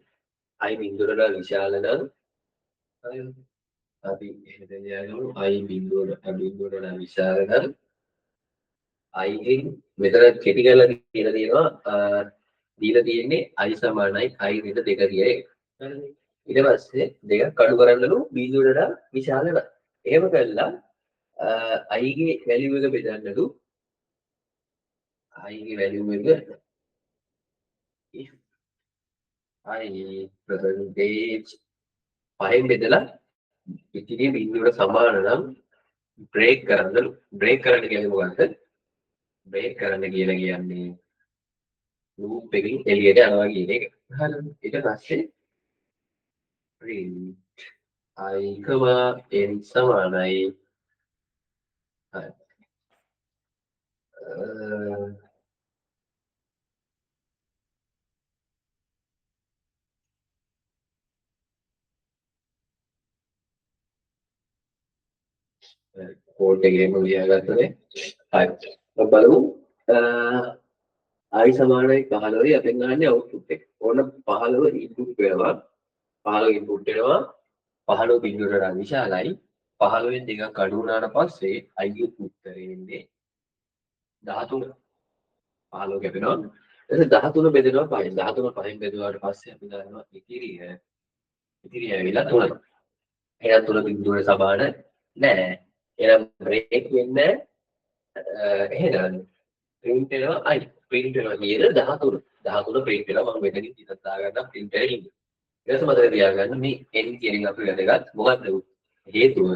i බිඳුවට වඩා විශාල නම් අපි එහෙම යනු i බිඳුවට වඩා විශාල නම් i ගෙන් මෙතන කෙටි කරලා කියලා තියෙනවා දීලා තියෙන්නේ i සමානයි i ඍණ 2 කියන එක. ඊට පස්සේ දෙක කඩු කරන්නලු බිඳුවට වඩා විශාල නම්. එහෙම කළා i ගේ වැලියු එක බෙදන්නලු i ගේ වැලියු එක if i percentage 5 බෙදලා ඉතිරි බිඳුවට සමාන නම් බ්‍රේක් කරන්නලු. බ්‍රේක් කරන්න කියන්නේ මොකක්ද? බ්‍රේක් කරන්න කියලා කියන්නේ ලූප් එකකින් එළියට යනවා කියන එක. හරිද? ඊට පස්සේ print i, n සමානයි කෝඩ් එකේම ලියාගත්තනේ. හරි. බලමු i සමානයි 15යි අපෙන් ගන්න අවුට්පුට් එක. ඕන 15 ඉන්පුට් වෙනවා. 15 ඉන්පුට් වෙනවා. 15 බිඳුවට වඩා විශාලයි. 15න් දෙකක් අඩු වුණාට පස්සේ i උත්තරේ එන්නේ 13. 15 කැපෙනවා. ඊට 13 බෙදෙනවා 5න්. 13 5න් බෙදුවාට පස්සේ අපි ගන්නවා ඉතිරි ඇවිල්ලා 3. එහෙනම් 3 බිඳුවට සමාන නෑ. එහෙනම් බ්‍රේක් වෙන්නේ එහෙනම් print වෙනවා i print වෙනවා කියන 13. 13 print වෙනවා මම මෙතනින් හිතත් දාගන්න print එකේ ඉන්නේ. ඊට පස්සේ මතක තියාගන්න මේ n කියන එක අපි වැදගත්. මොකක්ද හේතුව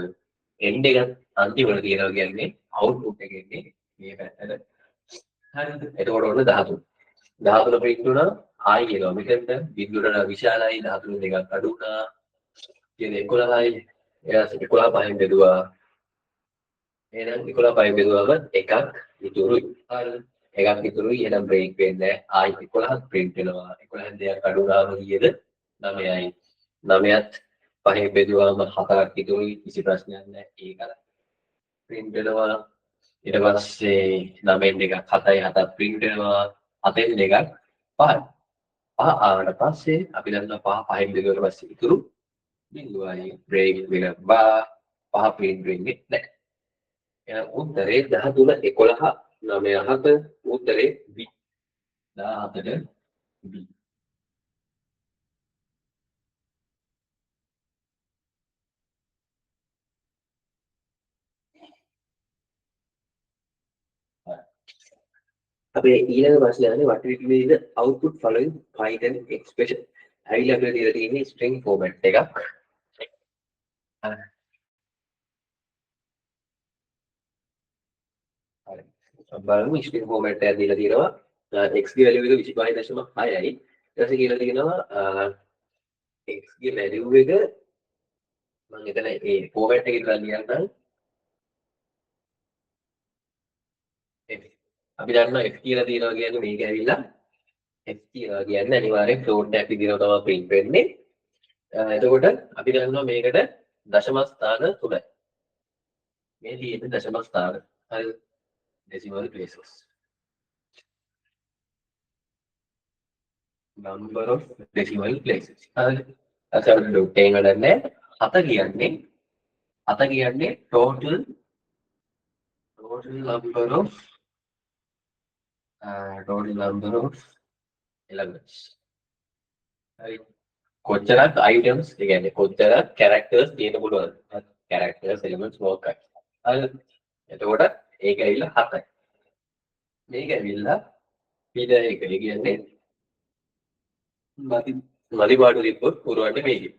n එක අන්තිමට තියනවා කියන්නේ output එක එන්නේ මේ පැත්තට. හරිද? එතකොට ඔන්න 13. 13 print වුණා ආයි එනවා මෙතෙන්ට බිඳුවට විශාලයි 13 දෙකක් අඩු වුණා කියන්නේ 11යි. එයාට 11 පහෙන් බෙදුවා. එහෙනම් 11 පහෙන් බෙදුවම එකක් ඉතුරුයි. හරිද? එකක් ඉතුරුයි. එහෙනම් බ්‍රේක් වෙන්නේ ආයි 11ක් print වෙනවා. 11න් දෙකක් අඩු වුණාම කීයද? 9යි. 9ත් පහෙන් බෙදුවාම 4ක් ඉතුරුයි. කිසි ප්‍රශ්නයක් නැහැ. ඒකත් print වෙනවා. ඊට පස්සේ 9න් දෙකක් 7යි 7ක් print වෙනවා. 7න් දෙකක් 5යි. 5 ආවට පස්සේ අපි දන්නවා 5 පහෙන් බෙදුවට පස්සේ ඉතුරු බිඳුවයි බ්‍රේක් වෙන බා 5 print වෙන්නේ නැහැ. එහෙනම් උත්තරේ 13 11 9 7 උත්තරේ B 17ට B. අපේ ඊළඟ ප්‍රශ්නේ අහන්නේ what will be the output following Python expression. ඇවිල්ලා අපිට දීලා තියෙන්නේ string format එකක්. හරි. බලමු string format එකක් දීලා තියෙනවා. x ගේ value එක 25.6යි. ඊට පස්සේ කියලා තියෙනවා x ගේ value එක මම එතන ඒ format එකේ දාලා ලියන්නම්. අපි දන්නවා f කියලා තියෙනවා කියන්නේ මේක ඇවිල්ලා f කියලා කියන්නේ අනිවාර්යෙන් float එකක් විදිහට තමයි print වෙන්නේ. එතකොට අපි දන්නවා මේකට දශම ස්ථාන 3යි. මේ තියෙන්නේ දශම ස්ථාන. හරි decimal places. Number of decimal places. හරි. අසරණ ඩොට් එකෙන් ගන්නෑ 7 කියන්නේ total number of elements. හරි. කොච්චරක් items ඒ කියන්නේ කොච්චරක් characters තියෙන්න පුළුවන්ද? characters elements මොකක්ද? හරි. එතකොට ඒක ඇවිල්ලා 7යි. මේක ඇවිල්ලා ඊට ඒක කියන්නේ මදි පාඩු රිපෝට් පුරවන්නේ මේකේ.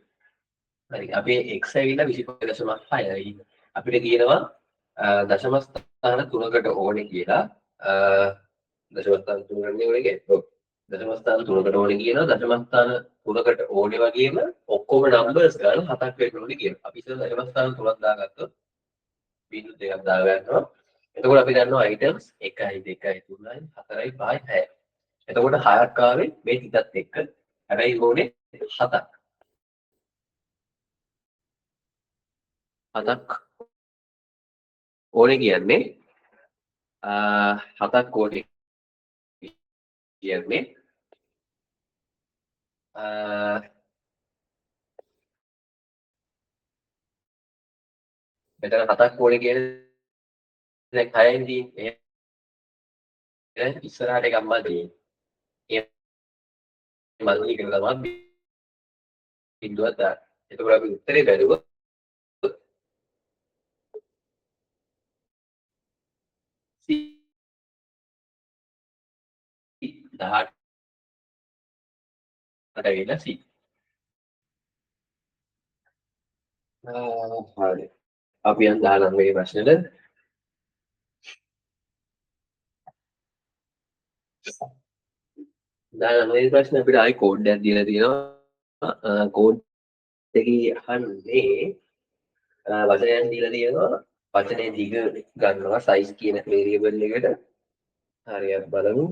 හරි. අපේ x ඇවිල්ලා 25.6යි. අපිට කියනවා දශම ස්ථාන 3කට ඕනේ කියලා. දශම ස්ථාන 3කට ඕනේ කියන්නේ. දශම ස්ථාන 3කට ඕනේ කියනවා. දශම ස්ථාන 3කට ඕනේ වගේම ඔක්කොම numbers ගන්න 7ක් වෙන්න ඕනේ කියනවා. අපි ඉතින් දශම ස්ථාන 3ක් දාගත්තොත් බිඳු දෙකක් දාගන්නවා. එතකොට අපි දන්නවා items 1යි 2යි 3යි 4යි 5යි 6යි. එතකොට 6ක් ආවේ මේ තිතත් එක්ක. හැබැයි ඕනේ 7ක්. 7ක් ඕනේ කියන්නේ 7ක් ඕනේ කියන්නේ මෙතන 7ක් ඕනේ කියන්නේ දැන් 6න් තියෙන්නේ ඉස්සරහට එකක් මදි. ඒ මදි කියලා තමයි බිඳුවක් දාන්න. එතකොට අපි උත්තරේ බැලුවොත් C 18ට ඇවිල්ලා C. හරි. අපි යන් 19 වෙනි ප්‍රශ්නෙට. 19 වෙනි ප්‍රශ්නේ අපිට ආයි කෝඩ් එකක් දීලා තියෙනවා. කෝඩ් එකේ අහන්නේ වචනයක් දීලා තියෙනවා. වචනේ දිග ගන්නවා size කියන variable එකට. හරි අපි බලමු.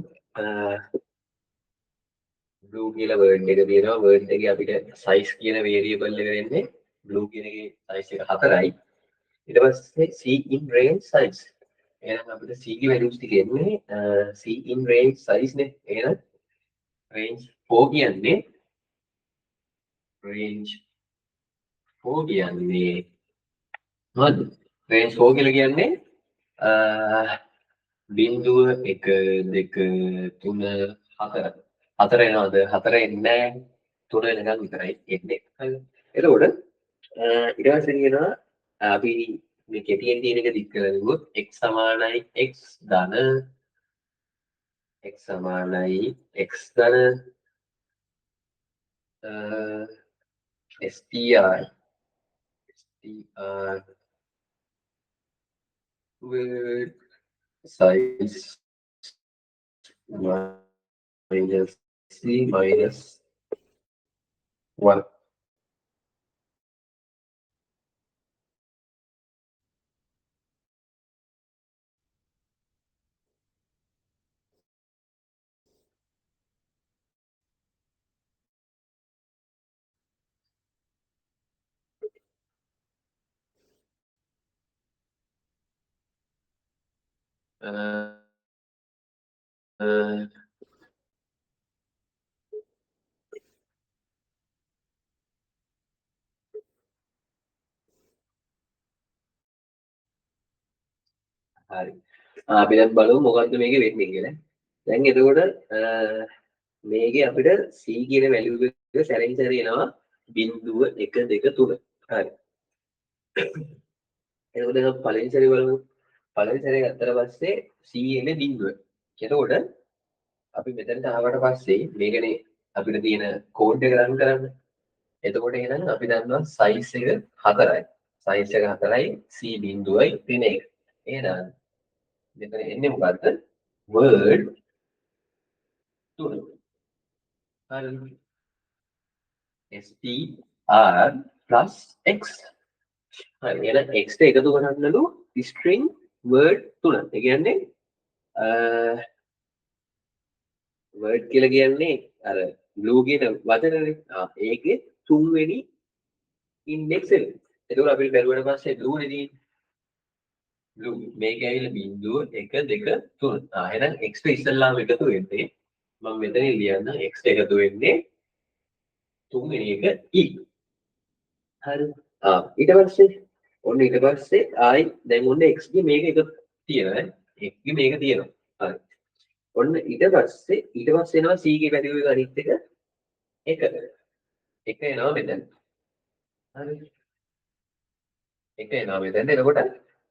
blue කියලා word එක තියෙනවා. word එකේ අපිට size කියන variable එක වෙන්නේ blue කියන එකේ size එක 4යි. ඊට පස්සේ c in range size. එහෙනම් අපිට C ගේ values ටික එන්නේ C in range size නේ. එහෙනම් range 4 කියන්නේ range 4 කියන්නේ මොකද්ද? range 4 කියලා කියන්නේ බිංදුව 1 2 3 4 4 එනවාද? 4 එන්නේ නැහැ. 3 වෙනකන් විතරයි එන්නේ. හරිද? එතකොට ඊට පස්සේ කියනවා අපි මේ කෙටියෙන් තියෙන එක දික් කරලා දුවොත් x සමානයි x ධන x සමානයි x ධන str with size minus c minus 1. හරි. අපි දැන් බලමු මොකද්ද මේකේ වෙන්නේ කියලා. දැන් එතකොට මේකේ අපිට c කියන වැලියු එක සැරෙන් සැර එනවා 0.1 2 3. හරි. එතකොට දැන් පළවෙනි සැරේ බලමු. පළවෙනි සැරේ ගත්තට පස්සේ c එන්නේ 0. එතකොට අපි මෙතනට ආවට පස්සේ මේකනේ අපිට තියෙන කෝඩ් එක රන් කරන්න. එතකොට එහෙනම් අපි දන්නවා සයිස් එක 4යි. සයිස් එක 4යි c බිංදුවයි වෙන එක. එහෙනම් මෙතන එන්නේ මොකද්ද? word 3. හරි. str plus x. හරි. එහෙනම් x ට එකතු කරන්නලු string word 3. ඒ කියන්නේ word කියලා කියන්නේ අර blue කියන වචනනේ. ඒකේ තුන්වෙනි ඉන්ඩෙක්ස් එක. එතකොට අපිට බැලුවට පස්සේ blue නේ තියෙන්නේ. blue මේක ඇවිල්ලා බිංදුව 1 2 3. එහෙනම් x ට ඉස්සෙල්ලාම එකතු වෙන්නේ මම මෙතන ලියන්න x ට එකතු වෙන්නේ තුන්වෙනි එක e. හරි. ඊට පස්සේ ඔන්න ඊට පස්සේ ආයි දැන් ඔන්න x ගේ මේක එක තියෙනවා නේ. x ගේ මේක තියෙනවා. හරි. ඔන්න ඊට පස්සේ එනවා c ගේ වැලියු එක අනිත් එක 1. 1 එනවා මෙතන. හරි. 1 එනවා මෙතන. එතකොට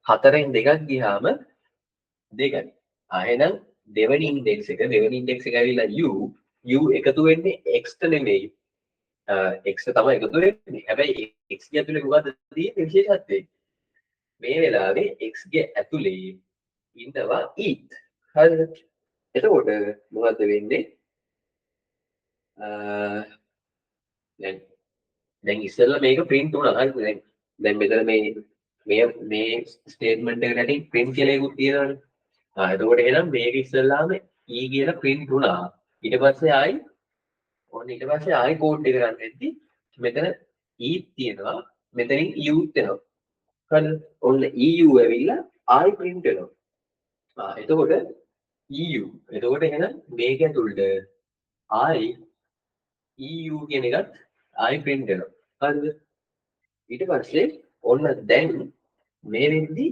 4න් 2ක් ගියාම 2යි. එහෙනම් දෙවෙනි ඉන්ඩෙක්ස් එක ඇවිල්ලා u එකතු වෙන්නේ x ට නෙමෙයි. x තමයි එකතු වෙන්නේ. හැබැයි x ගේ ඇතුලේ මොකද්ද තියෙන්නේ විශේෂත්වය? මේ වෙලාවේ x ගේ ඇතුලේ ඉන්නවා e. හරිද? එතකොට මොකද්ද වෙන්නේ? දැන් ඉස්සෙල්ලා මේක print වුණා. හරිද? දැන් මෙතන මේ ස්ටේට්මන්ට් එකට යටින් print කියලා එකක් තියෙනවානේ. එතකොට එහෙනම් මේක ඉස්සෙල්ලාම e කියලා print වුණා. ඊට පස්සේ ආයි කෝඩ් එක රන් වෙද්දි මෙතන e තියෙනවා. මෙතනින් u එනවා. හරිද? ඔන්න eu ඇවිල්ලා ආයි print වෙනවා. එතකොට eu. එතකොට එහෙනම් මේක ඇතුළට ආයි eu කියන එකත් ආයි print වෙනවා. හරිද? ඊට පස්සේ ඔන්න දැන් මේ වෙද්දි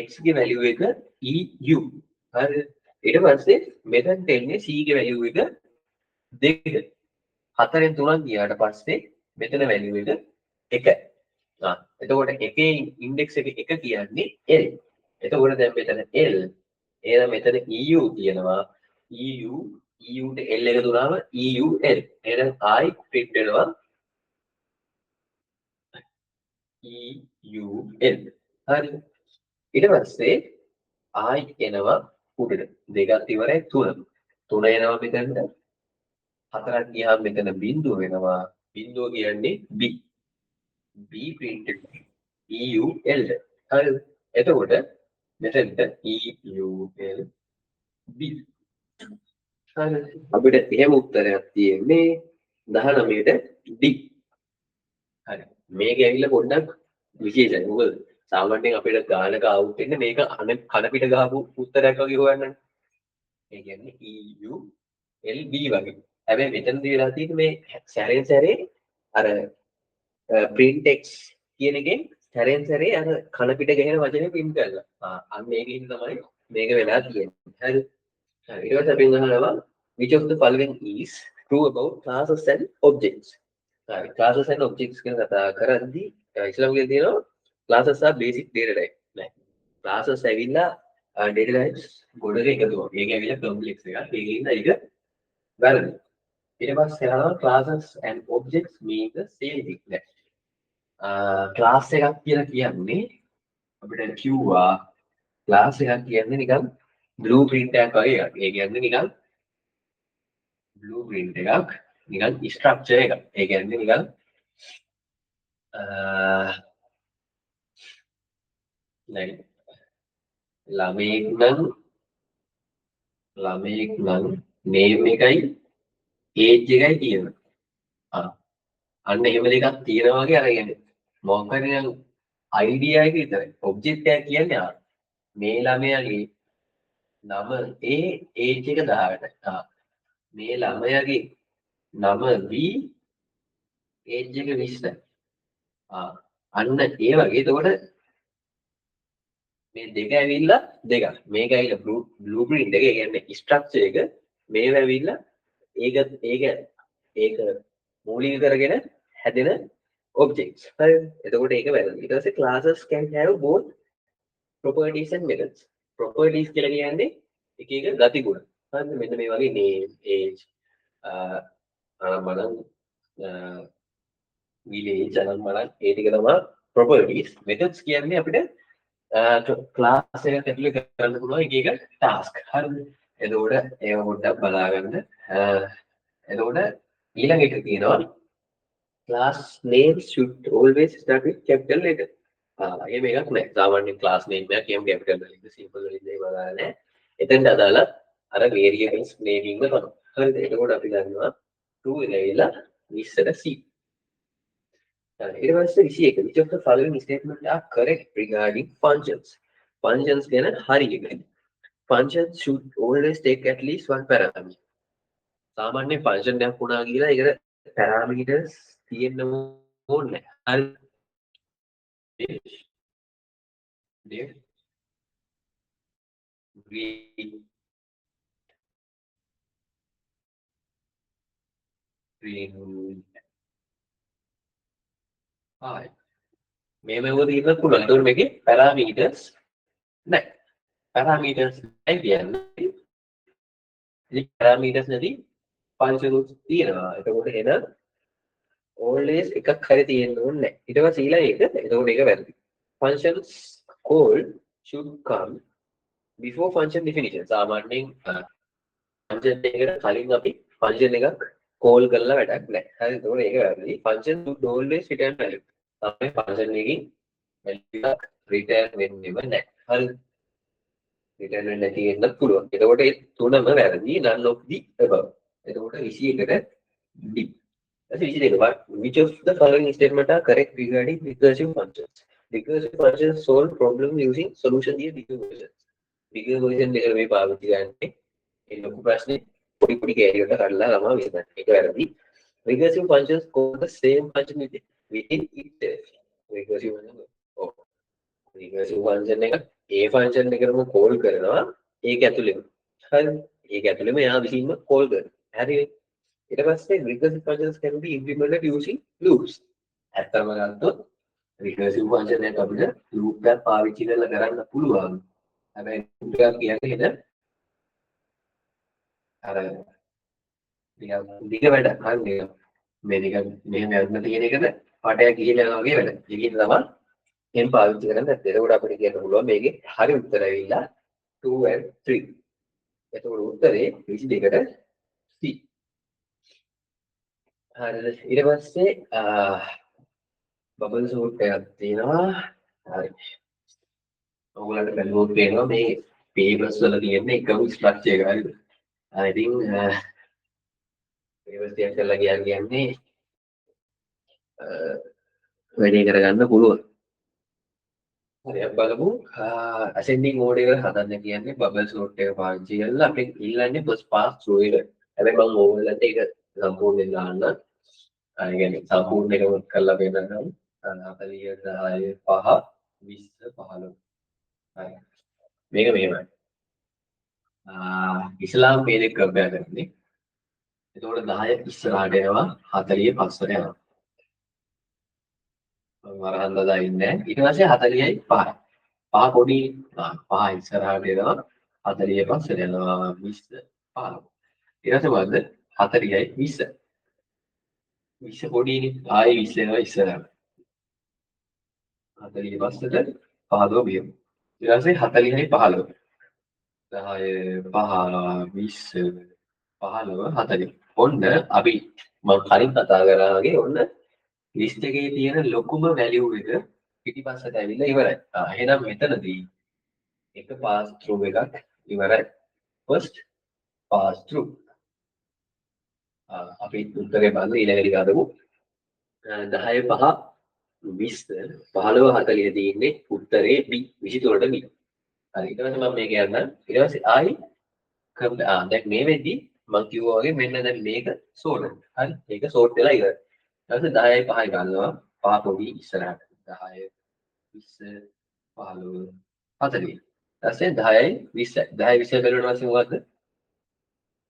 x ගේ වැලියු එක eu. හරිද? ඊට පස්සේ මෙතනට එන්නේ c ගේ වැලියු එක 2. 4න් 3ක් ගියාට පස්සේ මෙතන වැලියු එක 1. එතකොට එකේ ඉන්ඩෙක්ස් එක 1 කියන්නේ l. එතකොට දැන් මෙතන l. එහෙනම් මෙතන eu තියෙනවා. eu ට l එක දුනාම eul. එහෙනම් ආයි print වෙනවා eul. හරිද? ඊට පස්සේ ආයි එනවා උඩට. 2ක් ඉවරයි 3. 3 එනවා මෙතනට. 4ක් ගියාම මෙතන බිංදුව වෙනවා. බිංදුව කියන්නේ b. b print eul. හරිද? එතකොට මෙතනට eul b. හරිද? අපිට එහෙම උත්තරයක් තියෙන්නේ 19ට d. හරි. මේක ඇවිල්ලා පොඩ්ඩක් විශේෂයි. මොකද සාමාන්‍යයෙන් අපිට ගානක අවුට් වෙන්නේ මේක කන පිට ගහපු උත්තරයක් වගේ හොයන්න. ඒ කියන්නේ EULB වගේ. හැබැයි මෙතනදී වෙලා තියෙන්නේ මේ සැරෙන් සැරේ අර print x කියන එකෙන් සැරෙන් සැරේ අර කන පිට ගහන වචනේ print කරලා. අන්න ඒකෙන් තමයි මේක වෙලා තියෙන්නේ. හරි. ඊට පස්සේ අපි අහනවා which of the following is true about classes and objects. හරි. classes and objects කියන කතා කරද්දී ඉස්ලාම් කියලා තියෙනවා classes are basic data type. නෑ. classes ඇවිල්ලා data types ගොඩක එකතුවක්. ඒක ඇවිල්ලා complex එකක්. ඒකින්ද ඒක වැරදි. ඊට පස්සේ අහනවා classes and objects mean the same thing. නෑ. ක්ලාස් එකක් කියලා කියන්නේ අපිට කිව්වා ක්ලාස් එකක් කියන්නේ නිකන් බ්ලූ ප්‍රින්ට් එකක් වගේ එකක්. ඒ කියන්නේ නිකන් බ්ලූ ප්‍රින්ට් එකක් නිකන් ස්ට්‍රක්චර් එකක්. ඒ කියන්නේ නිකන් නෑ ළමයෙක් නම් නේම් එකයි ඒජ් එකයි තියෙනවා. අන්න එහෙම දෙකක් තියෙනවා වගේ අර කියන්නේ මොකක් හරි නම් අයිඩියා එක විතරයි. ඔබ්ජෙක්ට් එක කියන්නේ මේ ළමයාගේ නම ඒජ් එක 18. මේ ළමයාගේ නම ඒජ් එක 20යි. අන්න ඒ වගේ. එතකොට මේ දෙක ඇවිල්ලා දෙකක්. මේක ඇවිල්ලා බ්ලූ ප්‍රින්ට් එක. ඒ කියන්නේ ස්ට්‍රක්චර් එක. මේව ඇවිල්ලා ඒක මූලික කරගෙන හැදෙන objects. හරිද? එතකොට ඒක වැරදි. ඊට පස්සේ classes can have both properties and methods. properties කියලා කියන්නේ එක එක ගති ගුණ. හරිද? මෙන්න මේ වගේ name, age, මනම් village අනම් මනම් ඒ ටික තමයි properties. methods කියන්නේ අපිට ක්ලාස් එකක් ඇතුලේ කරන්න පුළුවන් එක එක ටාස්ක්. හරිද? එතකොට ඒව පොඩ්ඩක් බලාගන්න. එතකොට ඊළඟට තියෙනවා class names should always start with capital letter. එහෙම එකක් නෑ. සාමාන්‍යයෙන් class name එකක් එහෙම capital වලින් simple වලින් එහෙම දාලා නෑ. එතෙන්ට අදාළ අර variables naming එක තමයි. හරිද? එතකොට අපි ගන්නවා true එනවිලා 20ට C. ඊට පස්සේ 21 which of the following statement are correct regarding functions. functions ගැන හරි එකයි. functions should always take at least one parameter. සාමාන්‍ය function එකක් වුණා කියලා ඒකට parameters තියෙන්න ඕනේ. හරි. Def green හරි. මේ මෙව තියෙන්න පුළුවන්. ඒතකොට මේකේ parameters නැහැ. parameters නැහැ කියන්නේ ඉතින් parameters නැති functions තියෙනවා. එතකොට එන always එකක් හරි තියෙන්න ඕනේ නැහැ. ඊට පස්සේ ඊළඟ එක එතකොට ඒක වැරදි. functions call should come before function definition. සාමාන්‍යයෙන් function එකකට කලින් අපි function එකක් call කරලා වැඩක් නැහැ. හරි. එතකොට ඒක වැරදි. function should always return value. තමයි function එකකින් value එකක් return වෙන්නේම නැහැ. හරි. return වෙන්නේ නැති වෙන්නත් පුළුවන්. එතකොට ඒ තුනම වැරදි. none of the above. එතකොට 21ට D. That's easy. Which of the following statement are correct regarding recursive functions? Recursive functions solve problems using solution near bigger versions. Bigger version දෙක මේ පාවිච්චි කරන්නේ ඒ ලොකු ප්‍රශ්නේ පොඩි පොඩි කැරියට කඩලා ළමා විසඳන්න. ඒක වැරදි. Recursive functions call the same function within itself. Recursive function. ඔව්. Recursive function එක ඒ function එකටම call කරනවා ඒක ඇතුළේම. හරි. ඒක ඇතුළේම එයා විසින්ම call කරනවා. හරි. ඊට පස්සේ recursive functions can be implemented using loops. ඇත්තම ගත්තොත් recursive function එක අපිට loop එකක් පාවිච්චි කරලා කරන්න පුළුවන්. හැබැයි loop එකක් කියන්නේ නේද? අර නිකන් දිග වැඩක් හරිය. මේ නිකන් මෙහෙම යන්න තියෙන එකද පාටයක් ගිහිල්ලා යනවා වගේ වැඩ. ඒකෙන් තමයි එහෙම පාවිච්චි කරන්නේ නැත්නම්. එතකොට අපිට කියන්න පුළුවන් මේකේ හරි උත්තර ඇවිල්ලා 2 and 3. එතකොට උත්තරේ 22ට C. හරිද? ඊට පස්සේ බබල් සූට් එකක් තියෙනවා. හරි. ඔයගොල්ලන්ට බැලුවොත් පේනවා මේ papers වල තියෙන එකම ස්ට්‍රක්චර් එක හරිද? ඉතින් papers ටික කරලා කියන්නේ වැඩේ කරගන්න පුළුවන්. හරි අපි බලමු ascending order එක හදන්න කියන්නේ bubble sort එක පාවිච්චි කරලා අපි ඉල්ලන්නේ first pass through එක. හැබැයි මම ඕගොල්ලන්ට ඒක සම්පූර්ණයෙන් දාන්න. ඒ කියන්නේ සම්පූර්ණයෙන්ම කරලා පෙන්නන්නම්. 40 10 5 20 15. හරි. මේක මෙහෙමයි. ඉස්ලාම් වේදේ ක්‍රමයක් කරන්නේ. එතකොට 10 ඉස්සරහට යනවා 40 පස්සට යනවා. වරහන් දාලා ඉන්නේ. ඊට පස්සේ 40යි 5යි. 5 පොඩි 5 ඉස්සරහට එනවා 40 පස්සට යනවා 20 15. ඊට පස්සේ මොකද්ද 40යි 20. 20 පොඩිනේ ආයේ 20 එනවා ඉස්සරහට. 40 පස්සට 15 බියමු. ඊට පස්සේ 40යි 15. 10 5 20 15 40. ඔන්න අපි මම කලින් කතා කරා වගේ ඔන්න ලිස්ට් එකේ තියෙන ලොකුම වැලියු එක පිටිපස්සට ඇවිල්ලා ඉවරයි. එහෙනම් මෙතනදී එක පාස් through එකක් ඉවරයි. first pass through. අපි උත්තරේ බලන්න ඊළඟට ගාදමු. 10 5 20 15 40 තියෙන්නේ උත්තරේ B 23ට B. හරි ඊට පස්සේ මම මේක යන්න ඊට පස්සේ ආයි දැන් මේ වෙද්දි මම කිව්වා වගේ මෙන්න දැන් මේක සෝට්. හරි ඒක සෝට් වෙලා ඉවරයි. ඊට පස්සේ 10යි 5යි ගන්නවා. පහ පොඩි ඉස්සරහට 10 20 15 40. ඊපස්සේ 10යි 20යි 10යි 20යි බැලුවට පස්සේ මොකද්ද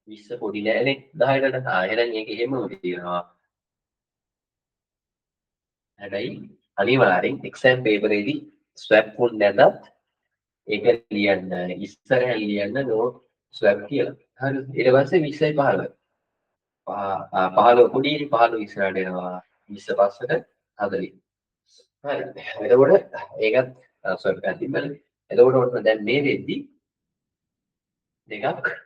20 පොඩි නෑනේ 10කට එහෙනම් ඒක එහෙමම තියෙනවා හැබැයි අනිවාර්යෙන් එක්සෑම් පේපර් එකේදී ස්වැප් වුන් නැතත් ඒක ලියන්න ඉස්සරහ ලියන්න නෝට් ස්වැප් කියලා හරි ඊට පස්සේ 20යි 15 15 පොඩි 15 ඉස්සරහට එනවා 20 පස්සට 40 හරි එතකොට ඒකත් ස්වැප් එකක් තිබ්බනේ එතකොට ඔන්න දැන් මේ වෙද්දි දෙකක්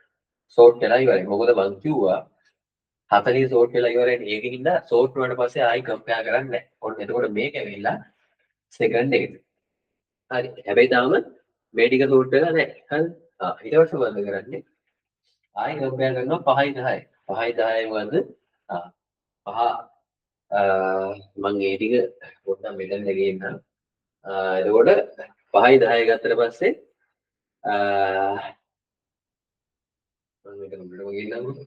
සෝට් වෙලා ඉවරයි. මොකද මං කිව්වා 40 සෝට් වෙලා ඉවරයි. ඒකින්ද සෝට් වුණාට පස්සේ ආයි කම්පෙයාර් කරන්නේ නැහැ. ඔන්න එතකොට මේක ඇවිල්ලා සෙකන්ඩ් එකට. හරි. හැබැයි තාම මේ ටික සෝට් වෙලා නැහැ. හරි. ඊට පස්සේ මොකද කරන්නේ? ආයි කම්පෙයාර් කරනවා 5යි 10යි. 5යි 10යි මොකද? පහ මං ඒ ටික පොඩ්ඩක් මෙතන ගේන්නම්. එතකොට 5යි 10යි ගත්තට පස්සේ මම මේක නම්බරම ගේන්නම්කෝ.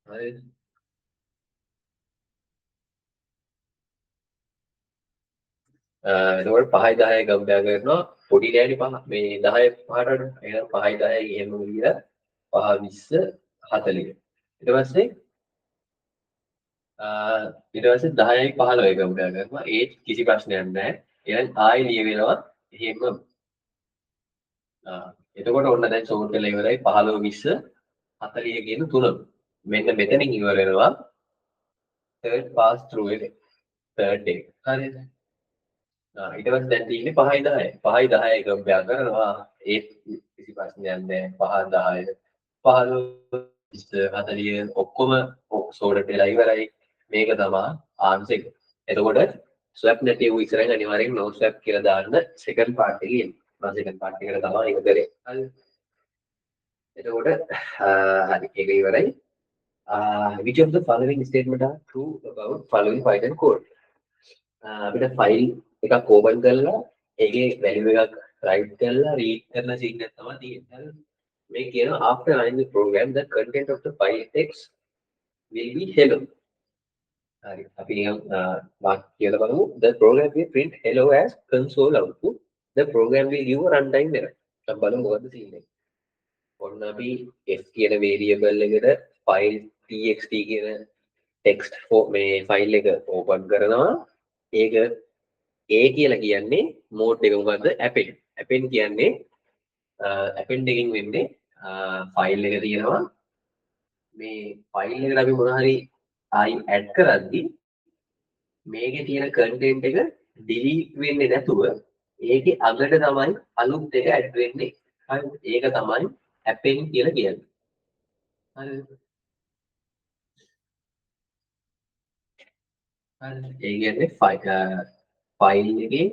හරි. එතකොට 5යි 10යි කම්පෙයාර් කරනවා පොඩි නෑනේ 5 මේ 10 5ට එහෙනම් 5යි 10යි එහෙම ගිහලා 5 20 40 ඊට පස්සේ ඊට පස්සේ 10යි 15යි කම්පෙයාර් කරනවා ඒ කිසි ප්‍රශ්නයක් නෑ එහෙනම් ආයෙ ලියවෙනවා එහෙම එතකොට ඔන්න දැන් සෝට් වෙලා ඉවරයි 15 20 40 කියන තුනම මෙන්න මෙතනින් ඉවර වෙනවා third pass through එක third එක හරිද ඊට පස්සේ දැන් තියෙන්නේ 5යි 10යි. 5යි 10යි කම්පෙයාර් කරනවා. ඒත් කිසි ප්‍රශ්නයක් නැහැ. 5 10 15 40 ඔක්කොම සෝඩර් වෙලා ඉවරයි. මේක තමයි ආන්සර් එක. එතකොට ස්වැප් නැති වූ ඉස්සරහින් අනිවාර්යෙන් නෝ ස්වැප් කියලා දාන්න සෙකන්ඩ් පාර්ට් එකේ එන්නේ. මම සෙකන්ඩ් පාර්ට් එකට තමයි ඒක කරේ. හරි. එතකොට හරි ඒක ඉවරයි. Which of the following statement are true about following Python code? අපිට ෆයිල් එකක් ඕපන් කරලා ඒකේ වැලියු එකක් රයිට් කරලා රීඩ් කරන සිග්නල් තමයි තියෙන්නේ. මේ කියනවා after running the program the content of the file text will be hello. හරි අපි නිකන් වාක්‍ය කියලා බලමු the program will print hello as console output. The program will give a runtime error. අපි බලමු මොකද්ද තියෙන්නේ. ඔන්න අපි f කියන variable එකට file txt කියන text මේ ෆයිල් එක ඕපන් කරනවා. ඒක ඒ කියලා කියන්නේ මෝඩ් එක මොකද්ද append. append කියන්නේ append එකකින් වෙන්නේ ෆයිල් එක තියෙනවා මේ ෆයිල් එකට අපි මොනවා හරි ආයි ඇඩ් කරද්දි මේකේ තියෙන කන්ටෙන්ට් එක ඩිලීට් වෙන්නේ නැතුව ඒකේ අගට තමයි අලුත් එක ඇඩ් වෙන්නේ. හරිද? ඒක තමයි append කියලා කියන්නේ. හරිද? හරිද? ඒ කියන්නේ ෆයිල් එකේ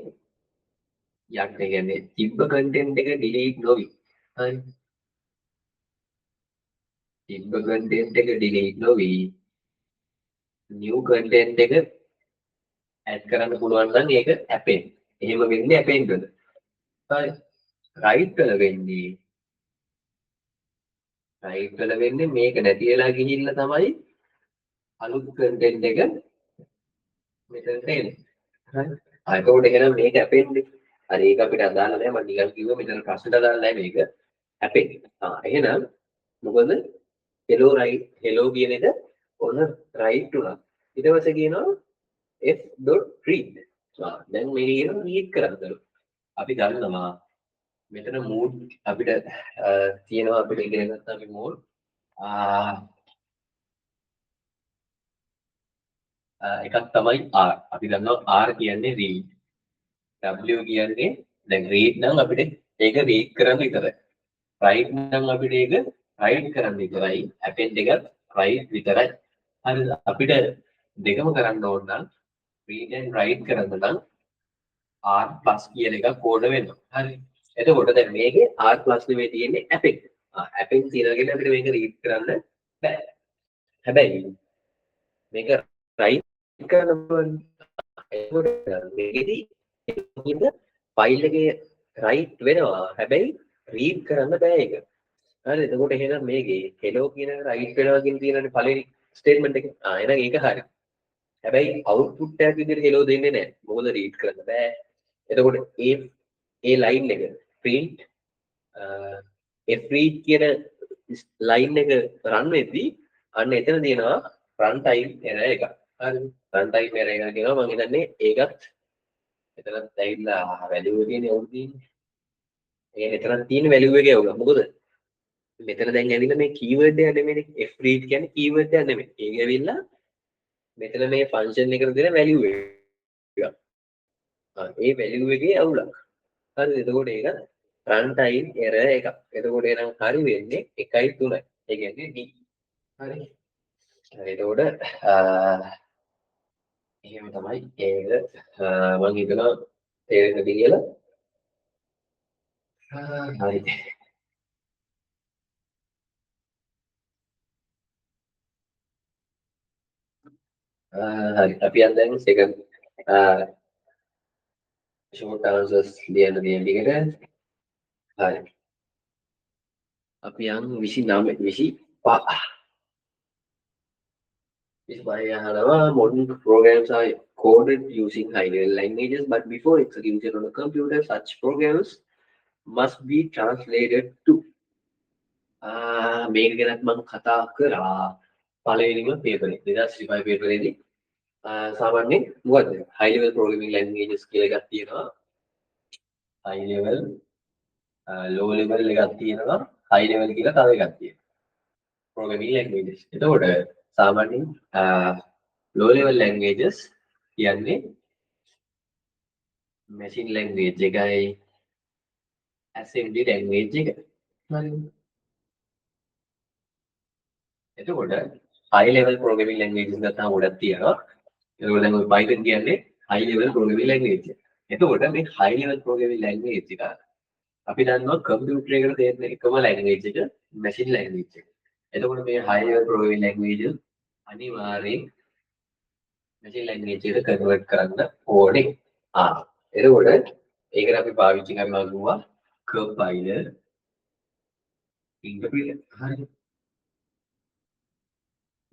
යට කියන්නේ තිබ්බ කන්ටෙන්ට් එක ඩිලීට් නොවි. හරි. තිබ්බ කන්ටෙන්ට් එක ඩිලීට් නොවි new content එක ඇඩ් කරන්න පුළුවන් නම් ඒක ඇපෙන්. එහෙම වෙන්නේ ඇපෙන්ද? හරි. රයිට් වල වෙන්නේ මේක නැති වෙලා ගිහිල්ලා තමයි අලුත් කන්ටෙන්ට් එක මෙතනට එන්නේ. හරි. එතකොට එහෙනම් මේක ඇපෙන්නේ. හරි ඒක අපිට අදාළ නැහැ. මම නිකන් කිව්වා මෙතන ප්‍රශ්නට අදාළ නැහැ මේක. ඇපෙන්නේ. එහෙනම් මොකද හෙලෝ කියන එක ඔන්න රයිට් උනා. ඊට පස්සේ කියනවා f.read. දැන් මේක කියනවා read කරන්නලු. අපි ගන්නවා මෙතන මූඩ් අපිට තියෙනවා අපිට ඉගෙන ගත්ත අපි මූඩ් එකක් තමයි R. අපි දන්නවා R කියන්නේ read. W කියන්නේ දැන් read නම් අපිට ඒක read කරන්න විතරයි. write නම් අපිට ඒක write කරන්න විතරයි. append එකත් write විතරයි. හරිද? අපිට දෙකම කරන්න ඕන නම් read and write කරන්න නම් R+ කියන එකක් ඕන වෙනවා. හරි. එතකොට දැන් මේකේ R+ නෙමෙයි තියෙන්නේ append. append තියනගෙන අපිට මේක read කරන්න බෑ. හැබැයි මේක write කරන්න පුළුවන්. එතකොට මේකෙදි ෆයිල් එකේ write වෙනවා. හැබැයි read කරන්න බෑ ඒක. හරි. එතකොට එහෙනම් මේකේ hello කියන එක write වෙනවා කියන තියෙනනේ පළවෙනි ස්ටේට්මන්ට් එක. එහෙනම් ඒක හරි. හැබැයි අවුට්පුට් එකක් විදිහට hello දෙන්නේ නැහැ. මොකද read කරන්න බෑ. එතකොට ඒ ලයින් එක print f-read කියන ලයින් එක රන් වෙද්දී අන්න එතන තියෙනවා run time error එකක්. හරි. run time error එක කියනවා මම හිතන්නේ ඒකත් එතනත් ඇවිල්ලා value එකේනේ අවුල් තියෙන්නේ. ඒ එතනත් තියෙන value එකේ අවුල. මොකද මෙතන දැන් ඇවිල්ලා මේ keyword එක නෙමෙයිනේ f-read කියන්නේ keyword එක නෙමෙයි. ඒක ඇවිල්ලා මෙතන මේ function එකට දෙන value එක. ඒ value එකේ අවුලක්. හරි. එතකොට ඒක run time error එකක්. එතකොට එහෙනම් හරි වෙන්නේ 1.3. ඒ කියන්නේ D. හරි. එතකොට එහෙම තමයි ඒක මම හිතනවා තේරෙන්නද කියලා. හරි. හරි. අපි යන් දැන් second short answers ලියන්න තියෙන ටිකට. හරි. අපි යන් 29 25. Modern programs are coded using high-level languages, but before execution on a computer, such programs must be translated to. මේක ගැනත් මම කතා කරා පළවෙනිම පේපරේ 2025 පේපරේදී. සාමාන්‍යයෙන් මොකද්ද high level programming languages කියලා එකක් තියෙනවා. high level low level එකක් තියෙනවා. high level කියලා තව එකක් තියෙනවා. programming languages. එතකොට සාමාන්‍යයෙන් low level languages කියන්නේ machine language එකයි assembly language එක. හරිද? එතකොට high level programming languages ගත්තාම ගොඩක් තියෙනවා. ඒකෝ දැන් ඔය Python කියන්නේ high level programming language එක. එතකොට මේ high level programming language එක අපි දන්නවා කම්පියුටර් එකට තියෙන එකම language එක machine language එක. එතකොට මේ high level programming language අනිවාර්යෙන් machine language එකට convert කරන්න ඕනේ. එතකොට ඒකට අපි පාවිච්චි කරනවා කිව්වා compiler interpreter. හරි.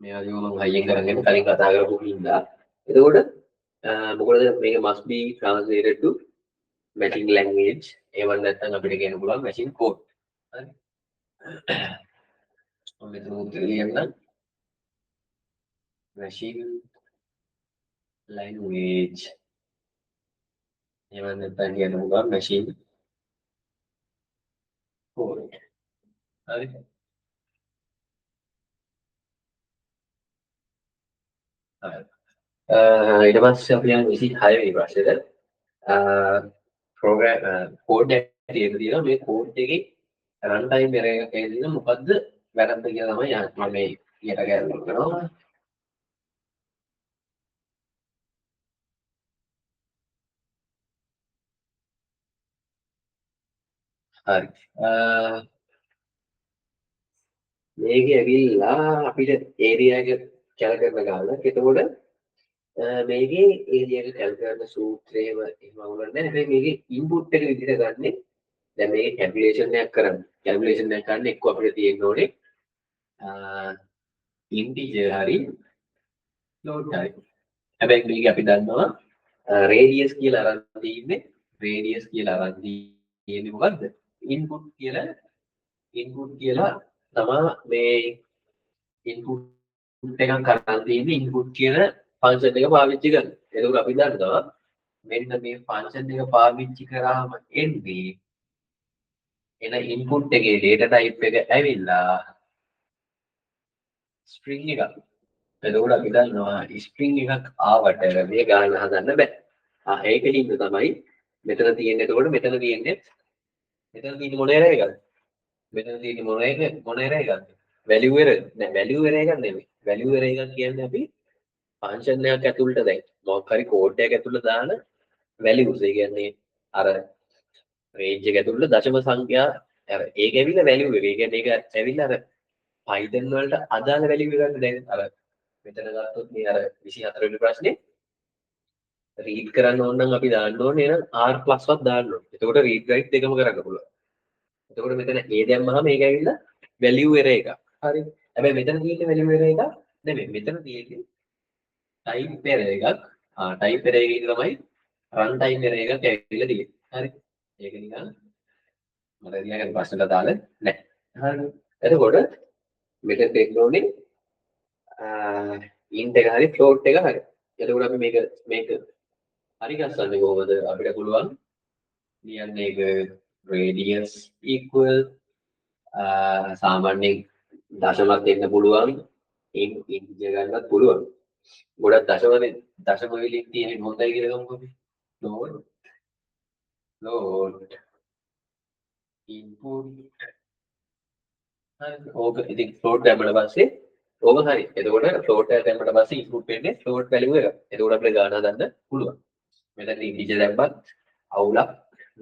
මේ වගේ මම හයියෙන් කරගෙන කලින් කතා කරපු හින්දා. එතකොට මොකද මේක must be translated to machine language. ඒව නැත්නම් අපිට කියන්න පුළුවන් machine code. හරි. මම මෙතන උත්තර ලියන්න machine language. ඒව නැත්නම් කියන්න පුළුවන් machine code. හරි. ඊට පස්සේ අපි යන 26 වෙනි ප්‍රශ්නෙට program code එක තියෙනවා. මේ code එකේ run time error එකක් ඇවිල්ලා මොකද්ද වැරද්ද කියලා තමයි මම මේ ඊට ගැලපෙන්න කරනවා. හරි. මේක ඇවිල්ලා අපිට ඒරියා එක කැලකරන ගානක්. එතකොට මේකේ ඒ විදිහට කැල්කුලේටර් සූත්‍රයේම එහෙම වුණා නැහැ. හැබැයි මේකේ ඉන්පුට් එක විදිහට ගන්නෙ දැන් මේකේ කැල්කුලේෂන් එකක් කරන්න. කැල්කුලේෂන් එකක් කරන්න එක්ක අපිට තියෙන්න ඕනේ ඉන්ටිජර් හරි ෆ්ලෝට් හරි. හැබැයි මේක අපි දන්නවා රේඩියස් කියලා අරන් තියෙන්නේ රේඩියස් කියලා අරන් තියෙන්නේ මොකද්ද? ඉන්පුට් කියලා තමා මේ ඉන්පුට් එකක් කරන් තියෙන්නේ ඉන්පුට් කියන ෆන්ක්ෂන් එක පාවිච්චි කරන. ඒක අපි දන්නවා මෙන්න මේ ෆන්ක්ෂන් එක පාවිච්චි කරාම එන්නේ එන ඉන්පුට් එකේ data type එක ඇවිල්ලා string එකක්. එතකොට අපි දන්නවා string එකක් ආවට මේ ගාන හදන්න බෑ. ඒකෙදිම තමයි මෙතන තියෙන්නේ. එතකොට මෙතන තියෙන්නේ මොන error එකක්ද? මෙතන තියෙන්නේ මොන error එකක්ද? value error. නෑ value error එකක් නෙමෙයි. value error එකක් කියන්නේ අපි ෆන්ක්ෂන් එකක් ඇතුළට දැන් මොකක් හරි කෝඩ් එකක් ඇතුළට දාන values. ඒ කියන්නේ අර රේන්ජ් එක ඇතුළට දශම සංඛ්‍යා අර ඒක ඇවිල්ලා value එක. ඒ කියන්නේ ඒක ඇවිල්ලා අර Python වලට අදාළ value එකක් දැන් අර මෙතන ගත්තොත් මේ අර 24 වෙනි ප්‍රශ්නේ රීඩ් කරන්න ඕන නම් අපි දාන්න ඕනේ එහෙනම් r+ වත් දාන්න ඕනේ. එතකොට රීඩ් රයිට් දෙකම කරන්න පුළුවන්. එතකොට මෙතන a දැම්මහම මේක ඇවිල්ලා value error එකක්. හරි. හැබැයි මෙතන තියෙන්නේ value error එකක් නෙමෙයි. මෙතන තියෙන්නේ type error එකක්. type error එකකින් තමයි run time error එකක් ඇවිල්ලා තියෙන්නේ. හරි. ඒක නිකන් මට ඊළඟ ප්‍රශ්නට දාලා නැහැ. හරි. එතකොට මෙතන දෙන්න ඕනේ int එක හරි float එක හරි. එතකොට අපි මේක හරි ගස්සන්නේ කොහොමද? අපිට පුළුවන් ලියන්නේ ඒක radius equal සාමාන්‍යයෙන් දශමක් දෙන්න පුළුවන්. integer ගන්නත් පුළුවන්. ගොඩක් දශම වලින් තියෙන හොඳයි කියලා ගමුකෝ අපි. float input හරි. ඕක ඉතින් float දැම්මම පස්සේ ඕක හරි. එතකොට float එක දැම්මම පස්සේ input වෙන්නේ float value එක. එතකොට අපිට ගාන හදන්න පුළුවන්. මෙතන integer දැම්මත් අවුලක්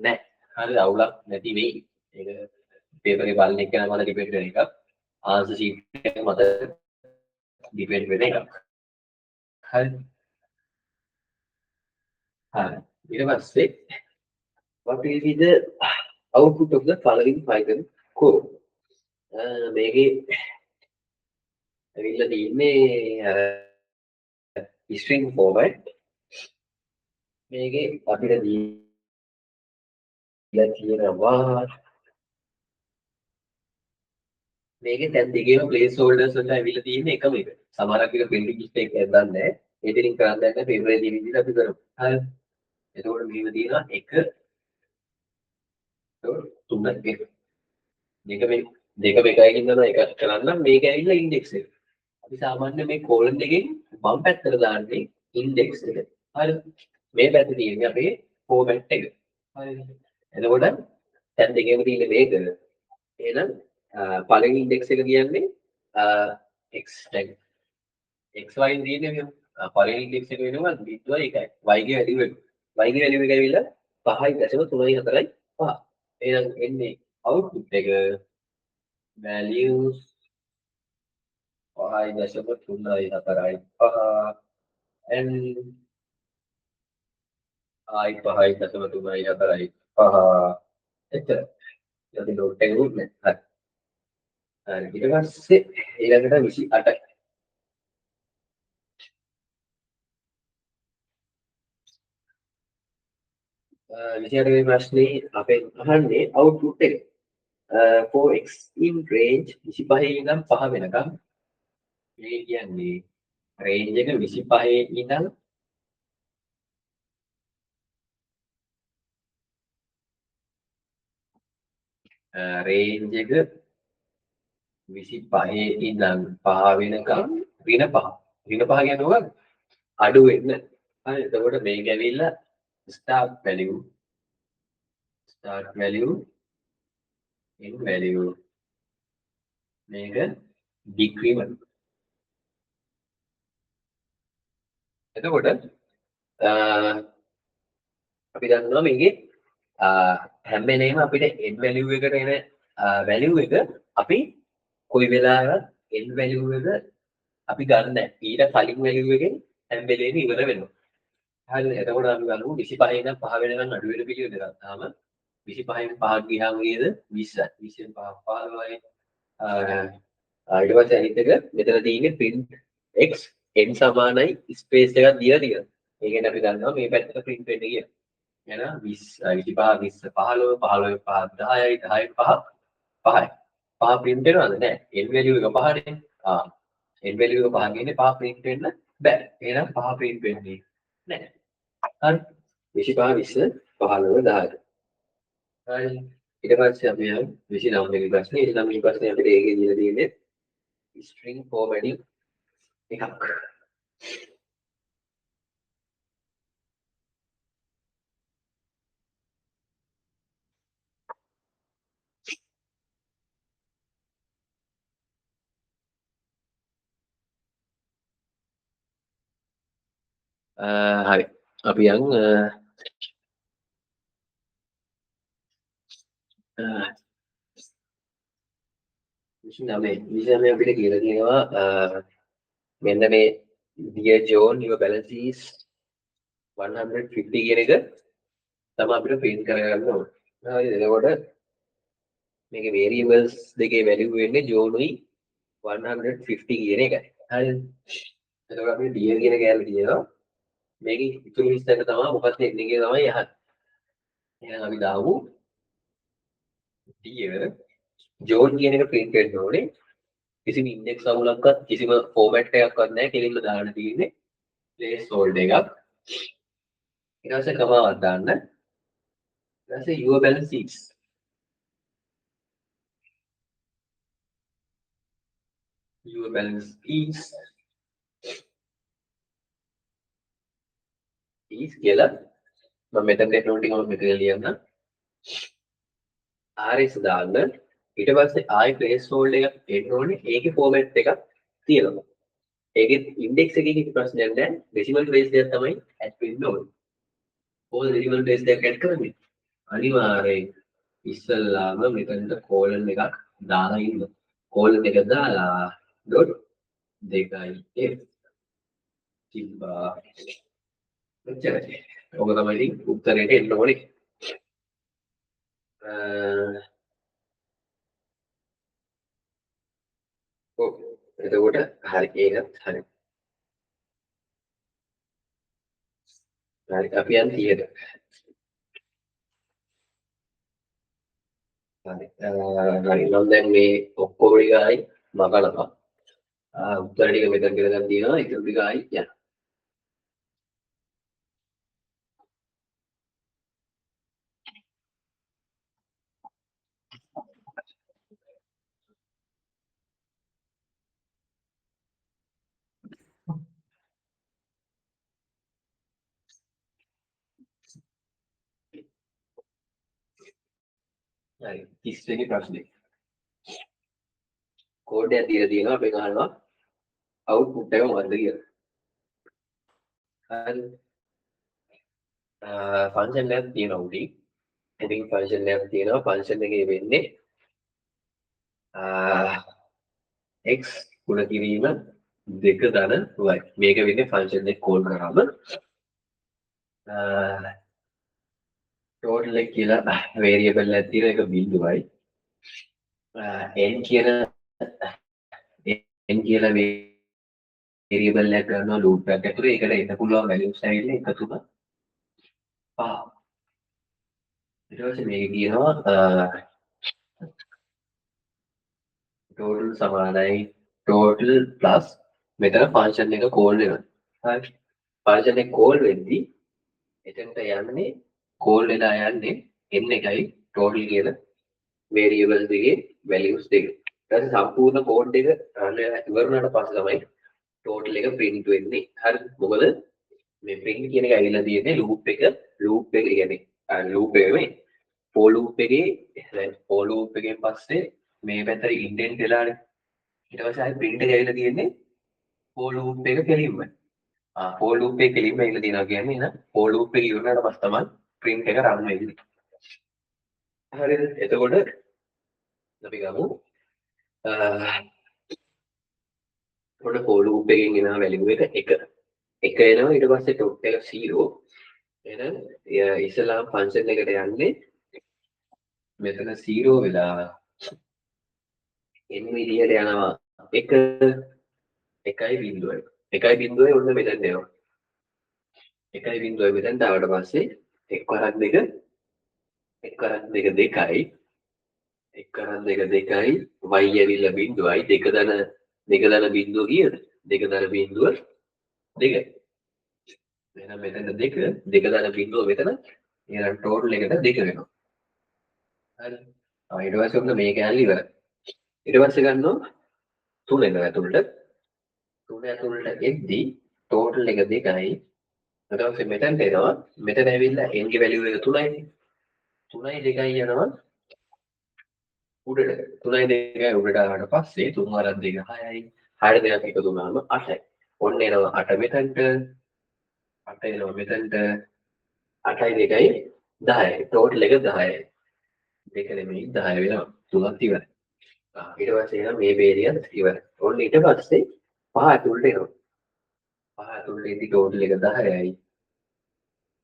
නැහැ. හරි අවුලක් නැති වෙයි. ඒක පේපර් එකේ බලන එක මත ඩිපෙන්ඩ් වෙන එකක්. ආන්සර් ෂීට් එක මත ඩිපෙන්ඩ් වෙන එකක්. හරි. හරි. ඊට පස්සේ what will be the output of the following Python code? මේකේ ඇවිල්ලා තියෙන්නේ string format. මේකේ අපිට දීලා තියෙනවා මේකේ දැන් දෙකේම place holders වලට ඇවිල්ලා තියෙන්නේ එකම එක. සමහරක් එක printing mistake එකක් දන්නේ නැහැ. එතනින් කරන්න දැන් paper එකේ තියෙන විදිහට අපි කරමු. හරි. එතකොට මෙහෙම තියෙනවා 1 3 1 දෙක එකකින් තමයි එක කරන්න මේක ඇවිල්ලා ඉන්ඩෙක්ස් එක. අපි සාමාන්‍ය මේ කෝලන් එකෙන් වම් පැත්තට දාන්නේ ඉන්ඩෙක්ස් එක. හරි. මේ පැත්තේ තියෙන්නේ අපේ ෆෝමැට් එක. හරි. එතකොට දැන් දෙකේම තියෙන්නේ මේක. එහෙනම් පළවෙනි ඉන්ඩෙක්ස් එක කියන්නේ x tag x y තියෙන්නේ මෙහෙම. පළවෙනි ඉන්ඩෙක්ස් එක වෙනවා බිට් y එකයි. y ගේ වැලියු වෙනවා. y ගේ වැලියු එක ඇවිල්ලා 5.34 5. එහෙනම් එන්නේ output එක values 5.34 5 and I 5.34 5 එච්චර. ඊට ඩොට් එක උත් නැහැ. හරි. ඊට පස්සේ ඊළඟට 28යි. 28 වෙනි ප්‍රශ්නේ අපෙන් අහන්නේ output එක. for x in range 25 ඉඳන් 5 වෙනකම් මේ කියන්නේ range එක 25 ඉඳන් range එක 25 ඉඳන් 5 වෙනකම් ඍණ 5. ඍණ 5 කියන්නේ මොකක්ද? අඩු වෙන්න. හරි. එතකොට මේක ඇවිල්ලා start value in value මේක decrement. එතකොට අපි දන්නවා මේකේ හැම වෙලේම අපිට n value එකට එන value එක අපි කොයි වෙලාවක n value එක අපි ගන්න නැහැ. ඊට කලින් value එකෙන් හැම වෙලේම ඉවර වෙනවා. හරිද? එතකොට අපි බලමු 25 ඉඳන් 5 වෙනකන් අඩු වෙන පිළිවෙල ගත්තාම 25න් 5ක් ගියාම කීයද? 20යි. 20න් 5ක් 15යි. ඊට පස්සේ අනිත් එක මෙතන තියෙන්නේ print x n සමානයි ස්පේස් එකක් දීලා තියෙනවා. ඒ කියන්නේ අපි දන්නවා මේ පැත්තට print වෙන්න කියලා. එහෙනම් 20 25 20 15 15 5 10යි 10න් 5 5යි. 5 print වෙනවද? නැහැ. n value එක 5නේ. n value එක 5 කියන්නේ 5 print වෙන්න බෑ. එහෙනම් 5 print වෙන්නේ නැහැ. හරි. 25 20 15 10. හරි. ඊට පස්සේ අපි යමු 29 වෙනි ප්‍රශ්නේ. 29 වෙනි ප්‍රශ්නේ අපිට ඒකේ දීලා තියෙන්නේ string formatting එකක්. හරි. අපි යන් 29 අපිට කියලා තියෙනවා මෙන්න මේ dear John your balance is 150 කියන එක තමයි අපිට print කරගන්න ඕනේ. හරිද? එතකොට මේකේ variables දෙකේ value වෙන්නේ John උයි 150 කියන එකයි. හරිද? එතකොට අපිට dear කියන කැලේ තියෙනවා. මේකේ ඉතුරු හිස්සක තමයි මොකක්ද එන්නේ කියලා තමයි අහන්නේ. එහෙනම් අපි දාමු dear John කියන එක print වෙන්න ඕනේ. කිසිම ඉන්ඩෙක්ස් අවුලක්වත් කිසිම ෆෝමැට් එකක්වත් නැහැ. කෙලින්ම දාන්න තියෙන්නේ ප්ලේස් හෝල්ඩර් එකක්. ඊට පස්සේ කමාවක් දාන්න. ඊට පස්සේ your balance is කියලා මම මෙතන ටෙක්නොලොජි ටික මම මෙතන ලියන්න. rs දාන්න. ඊට පස්සේ ආයි ප්ලේස් හෝල්ඩර් එකක් එන්න ඕනේ. ඒකේ ෆෝමැට් එකක් තියෙනවා. ඒකේ ඉන්ඩෙක්ස් එකේ කිසි ප්‍රශ්නයක් නැහැ. ඩෙසිමල් ප්ලේස් එකක් තමයි ඇඩ් වෙන්න ඕනේ. කොහොමද ඩෙසිමල් ප්ලේස් එකක් ඇඩ් කරන්නේ? අනිවාර්යයෙන් ඉස්සල්ලාම මෙතනට කෝලන් එකක් දාලා ඉන්න. කෝලන් එක දාලා ඩොට් 2යි f තිබ්බා. එච්චරයි. ඔක තමයි ඉතින් උත්තරේට එන්න ඕනේ. ඔව්. එතකොට හරි ඒකත් හරි. හරි අපි යන් 30ට. හරි. හරි මම දැන් මේ ඔක්කොම ටිකයි මකනවා. උත්තර ටික මෙතන කියලා ගන්න තියෙනවා. ඒක ටික ආයි යන්න. හරි 30 වෙනි ප්‍රශ්නේ. කෝඩ් එක දීලා තියෙනවා අපි ගන්නවා අවුට්පුට් එක මොකද්ද කියලා. හරි. ෆන්ක්ෂන් එකක් තියෙනවා උඩින්. ඉතින් ෆන්ක්ෂන් එකක් තියෙනවා. ෆන්ක්ෂන් එකේ වෙන්නේ x ගුණ කිරීම 2 ධන y. මේක වෙන්නේ ෆන්ක්ෂන් එක කෝල් කරාම ටෝටල් එක කියලා වේරියබල් එකක් තියෙන එක බිඳුවයි. n කියලා වේරියබල් එකක් ගන්නවා ලූප් එකක් ඇතුලේ. ඒකට එන්න පුළුවන් වැලියුස් ඇවිල්ලා 1 3 5. ඊට පස්සේ මේක කියනවා ටෝටල් සමානයි ටෝටල් ප්ලස් මෙතන ෆන්ක්ෂන් එක කෝල් වෙනවා. හරි. ෆන්ක්ෂන් එක කෝල් වෙද්දී එතනට යන්නේ කෝල් වෙලා යන්නේ n එකයි ටෝටල් කියන වේරියබල් දෙකේ වැලියුස් දෙක. ඊට පස්සේ සම්පූර්ණ කෝඩ් එක ඉවර වුණාට පස්සේ තමයි ටෝටල් එක print වෙන්නේ. හරි. මොකද මේ print කියන එක ඇවිල්ලා තියෙන්නේ ලූප් එක කියන්නේ ලූප් එක මේ for loop එකේ දැන් for loop එකෙන් පස්සේ මේ පැත්තට indent වෙලානේ. ඊට පස්සේ ආයෙ print එක ඇවිල්ලා තියෙන්නේ for loop එක කෙලින්ම. for loop එක කෙලින්ම ඇවිල්ලා තියෙනවා කියන්නේ නේද? for loop එක ඉවර වුණාට පස්සේ තමයි print එක run වෙන්නේ. හරිද? එතකොට අපි ගමු ඔන්න for loop එකෙන් එන value එක 1. එක එනවා ඊට පස්සේ ටොප් එක 0 එහෙනම් ඉස්සලාම ෆන්ක්ෂන් එකට යන්නේ මෙතන 0 වෙලා n විදියට යනවා 1 1.0 ඔන්න මෙතන එනවා 1.0 මෙතෙන්ට ආවට පස්සේ එක් වරක් දෙක එක් වරක් දෙක 2යි එක් වරක් දෙක 2යි y ඇවිල්ලා බිඳුවයි දෙක දන බිඳුව කීයද දෙක දන බිඳුව 2යි එහෙනම් මෙතන දෙක දන බිඳුව මෙතන එහෙනම් ටෝටල් එකට 2 වෙනවා හරි ඊට පස්සේ ඔන්න මේ කෑල්ල ඉවරයි ඊට පස්සේ ගන්නවා 3 එනවා ඇතුළට 3 ඇතුළට එද්දි ටෝටල් එක 2යි ඊට පස්සේ මෙතනට එනවා මෙතන ඇවිල්ලා n ගේ වැලියු එක 3යි 3යි 2යි යනවා උඩට 3යි 2යි උඩට ආවට පස්සේ 3 වරක් 2 6යි 6 දෙකක් එකතු වුණාම 8යි ඔන්න එනවා 8 මෙතනට 8 එනවා මෙතනට 8යි 2යි 10යි ටෝටල් එක 10යි දෙක නෙමෙයි 10 වෙනවා තුනක් ඉවරයි ඊට පස්සේ එනවා මේ බේරියත් ඉවරයි ඔන්න ඊට පස්සේ පහ ඇතුළට එනවා පහ ඇතුළට ඉදි ටෝටල් එක 10යි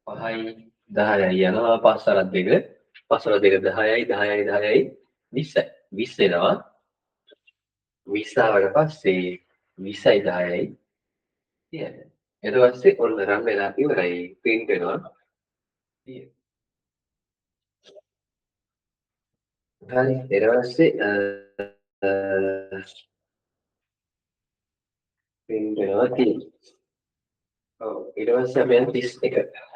5යි 10යි යනවා 5 වරක් 2 5 වරක් 2 10යි 10යි 10යි 20යි 20 එනවා 20 ආවට පස්සේ 20යි 10යි 30යි ඊට පස්සේ ඔන්න රන් වෙලා ඉවරයි ප්‍රින්ට් වෙනවා 30 හරි ඊට පස්සේ ප්‍රින්ට් වෙනවා 30 ඔව් ඊට පස්සේ අපි යන 31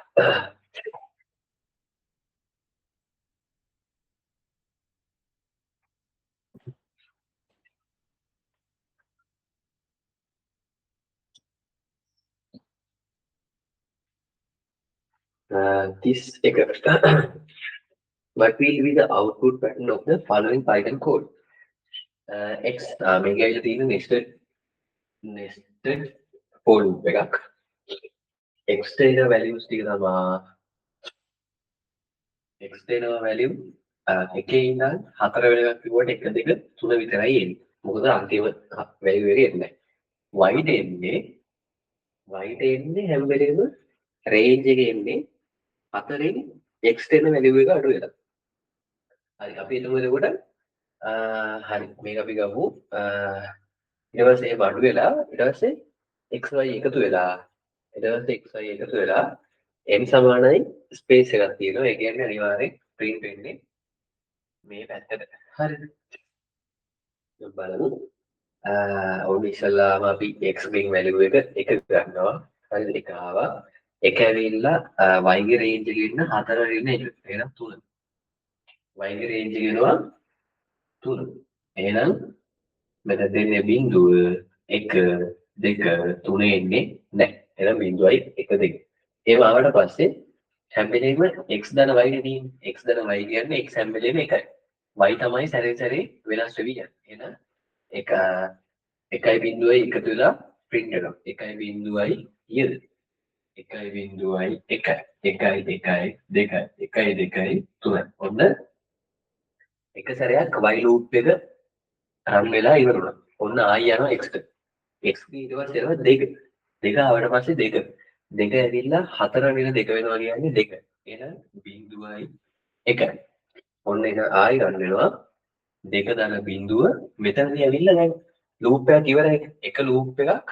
31 what will be the output pattern of the following Python code x මේක ඇවිල්ලා තියෙන nested for loop එකක් x එන values ටික තමයි x එන value එකේ ඉඳන් 4 වෙනකන් කිව්වට 1 2 3 විතරයි එන්නේ මොකද අන්තිම value එක එන්නේ නැහැ y එන්නේ හැම වෙලේම range එකේ එන්නේ 4න් x එන value එක අඩු වෙලා හරි අපි හිතමු එතකොට හරි මේක අපි ගමු ඊට පස්සේ ඒ අඩු වෙලා ඊට පස්සේ xy එකතු වෙලා ඊට පස්සේ xy එකතු වෙලා n සමානයි ස්පේස් එකක් තියෙනවා ඒ කියන්නේ අනිවාර්යෙන් print වෙන්නේ මේ පැත්තට හරිද බලමු ඔන්න ඉස්සල්ලාම අපි x ගෙන් value එක ගන්නවා හරිද එක ආවා එක ඇවිල්ලා y ගේ range එකේ ඉන්න 4 වෙන එක එහෙනම් 3 y ගේ range එක එනවා 3 එහෙනම් මෙතන දෙන්නේ බිංදුව 1 2 3 එන්නේ නැහැ එහෙනම් බිංදුවයි 1 2 එහෙම ආවට පස්සේ හැම වෙලේම x ධන y නේ තියෙන්නේ x ධන y කියන්නේ x හැම වෙලේම එකයි y තමයි සැරේ සැරේ වෙනස් වෙවි යන්නේ එහෙනම් එක 1.1 එකතු වෙලා print වෙනවා 1.1යි ඊයද 1.1යි 1 1යි 2යි 2යි 1යි 2යි 3යි ඔන්න එක සැරයක් y loop එක රන් වෙලා ඉවර වුණා. ඔන්න ආයි යනවා x ට. x ඊට පස්සේ යනවා 2. 2 ආවට පස්සේ 2. 2 ඇවිල්ලා 4 වෙන 2 වෙනවා කියන්නේ 2. එහෙනම් බිංදුවයි 1යි. ඔන්න ඒක ආයි රන් වෙනවා 2 දන බිංදුව මෙතනදී ඇවිල්ලා දැන් ලූප් එකක් ඉවරයි. එක ලූප් එකක්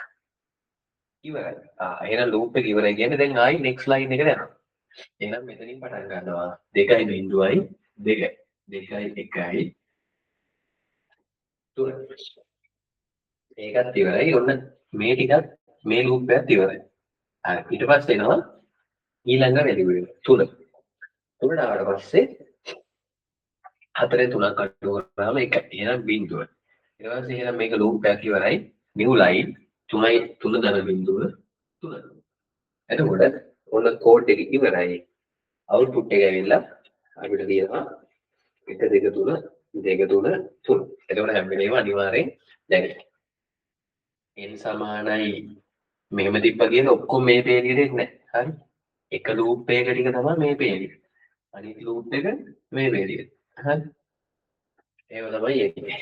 ඉවරයි. එහෙනම් ලූප් එක ඉවරයි කියන්නේ දැන් ආයි next line එකට යනවා. එහෙනම් මෙතනින් පටන් ගන්නවා 2යි බිංදුවයි 2යි 2යි 1යි 3. ඒකත් ඉවරයි. ඔන්න මේ ටිකත් මේ ලූප් එකත් ඉවරයි. හරි. ඊට පස්සේ එනවා ඊළඟ වැලියු එක 3. 3ට ආවට පස්සේ 4 3ක් අඩු කරාම 1. එහෙනම් බිංදුව. ඊට පස්සේ එහෙනම් මේක ලූප් එකක් ඉවරයි. new line 3යි 3 දන බිංදුව 3. එතකොට ඔන්න කෝඩ් එක ඉවරයි. output එක ඇවිල්ලා අපිට තියෙනවා 1 2 3 2 3 3. එතකොට හැම වෙලේම අනිවාර්යෙන් දැන් n සමානයි මෙහෙම තිබ්බ කියන ඔක්කොම මේ පේරියට එන්නේ නැහැ. හරි. එක ලූප් එකක ටික තමයි මේ පේරිය. අනිත් ලූප් එක මේ පේරිය. හරි. ඒව තමයි එන්නේ.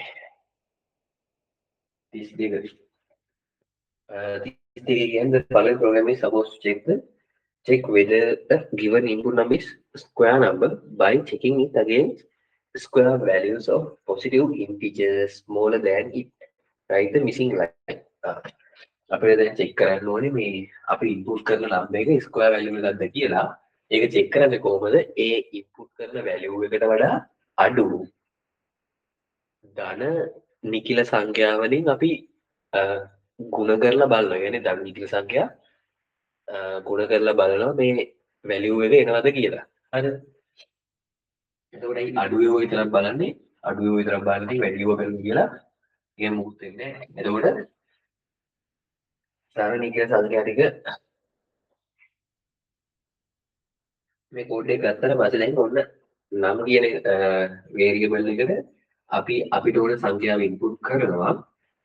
32. again, the following program is supposed to check whether the given input number is square number by checking it against square values of positive integers smaller than it. Write the missing line. අපිට දැන් check කරන්න ඕනේ මේ අපි input කරන number එක square value එකක්ද කියලා. ඒක චෙක් කරන්නේ කොහොමද? ඒ ඉන්පුට් කරන වැලියු එකට වඩා අඩු ධන නිකිල සංඛ්‍යාවලින් අපි ගුණ කරලා බලනවා. يعني ධන නිකිල සංඛ්‍යා ගුණ කරලා බලනවා මේ වැලියු එක එනවද කියලා. හරිද? එතකොට ඒ අඩුවේ හොය විතරක් බලන්නේ අඩුවේ හොය විතරක් බලන්නේ වැලියු එක කියලා එහෙම මුකුත් වෙන්නේ නැහැ. එතකොට ධන නිකිල සංඛ්‍යා ටික මේ කෝඩ් එක ගත්තට පස්සේ දැන් ඔන්න නම් කියන වේරියබල් එකට අපිට ඕන සංඛ්‍යාව ඉන්පුට් කරනවා.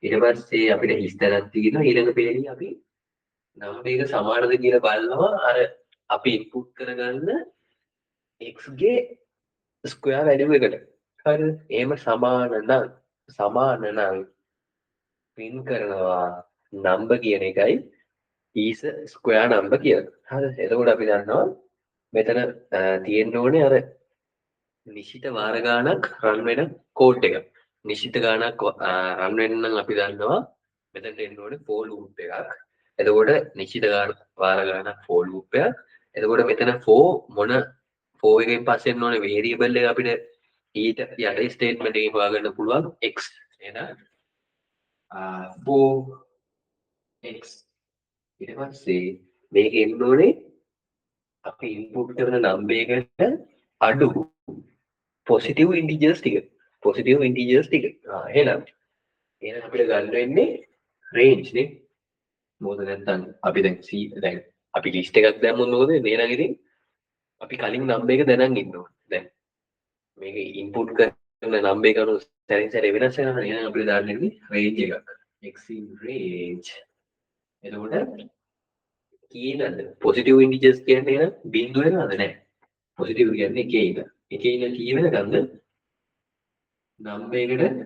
ඊට පස්සේ අපිට හිස්තැනක් තියෙනවා. ඊළඟ පේළිය අපි නම් එක සමානද කියලා බලනවා. අර අපි ඉන්පුට් කරගන්න x ගේ ස්ක්වයර් වැලියු එකට. හරිද? එහෙම සමාන නම් print කරනවා number කියන එකයි is square number කියලා. හරිද? එතකොට අපි දන්නවා මෙතන තියෙන්න ඕනේ අර නිශ්චිත වාර ගානක් රන් වෙන කෝඩ් එක. නිශ්චිත ගානක් රන් වෙන්න නම් අපි දන්නවා මෙතනට එන්න ඕනේ for loop එකක්. එතකොට නිශ්චිත වාර ගානක් for loop එකක්. එතකොට මෙතන for මොන for එකෙන් පස්සේ එන්න ඕනේ variable එක අපිට ඊට යට ස්ටේට්මන්ට් එකකින් හොයාගන්න පුළුවන් x. එහෙනම් for x ඊට පස්සේ මේක එන්න ඕනේ අපි ඉන්පුට් කරන නම්බර් එකට අඩු positive integers ටික. එහෙනම් අපිට ගන්න වෙන්නේ range නේ. මොකද නැත්තම් අපි දැන් අපි list එකක් දැම්මොත් මොකද වෙන්නේ? එහෙනම් ඉතින් අපි කලින් නම්බර් එක දැනන් ඉන්න ඕනේ. දැන් මේක ඉන්පුට් කරන නම්බර් එක අනුව සැරින් සැරේ වෙනස් වෙනවා. එහෙනම් අපිට දාන්න වෙන්නේ range එකක්. x in range. එතකොට කීයද? positive integers කියන්නේ එහෙනම් බිංදුව වෙනවද? නැහැ. positive කියන්නේ එකේ ඉඳන්. එකේ ඉඳන් කී වෙනකන්ද? නම්බර් එකට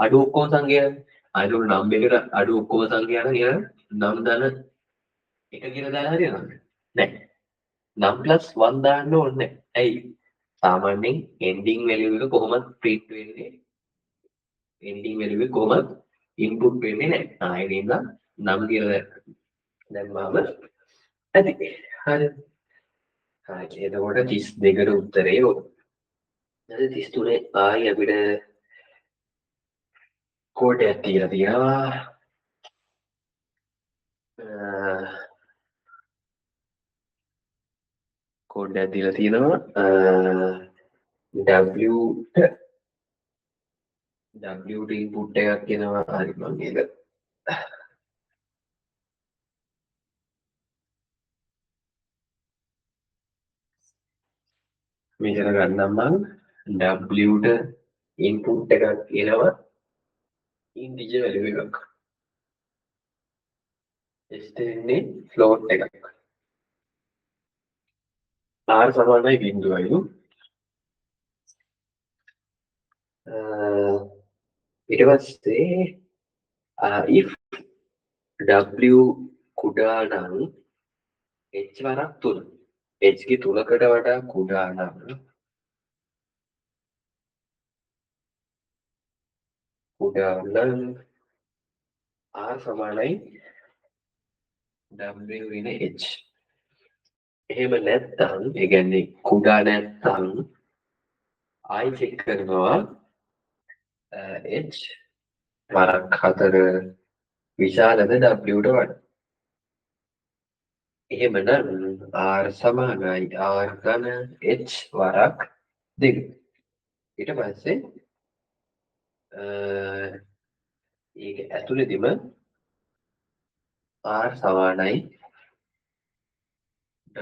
අඩු ඔක්කොම සංඛ්‍යාවනේ. අයිතොර නම්බර් එකට අඩු ඔක්කොම සංඛ්‍යාව කියන නම් ධන එක කියලා දාලා හරියනවද? නැහැ. නම් ප්ලස් 1 දාන්න ඕනේ නැහැ. ඇයි? සාමාන්‍යයෙන් ending value එක කොහොමද print වෙන්නේ? ending value එක කොහොමද input වෙන්නේ නැහැ. ඒ නිසා නම් කියලා දැම්මම ඇති. හරි. එතකොට 32ට උත්තරේ ඕක. ඊට 33 ආයි අපිට කෝඩයක් තියලා තියෙනවා. කෝඩයක් දීලා තියෙනවා w input එකක් එනවා. හරි මම ඒක මෙතන ගන්නම් මම w ට input එකක් එනවා integer value එකක්. s දෙන්නේ float එකක්. r සමානයි බිංදුවයි. ඊට පස්සේ if w කුඩා නම් h වරක් 3 h ගේ 3කට වඩා කුඩා නම් r සමානයි w වෙන h. එහෙම නැත්නම් ඒ කියන්නේ කුඩා නැත්නම් ආයි චෙක් කරනවා h වරක් 4 විශාලද w ට වඩා. එහෙමනම් r සමානයි r ධන h වරක් 2. ඊට පස්සේ ඒක ඇතුළේදීම r සමානයි w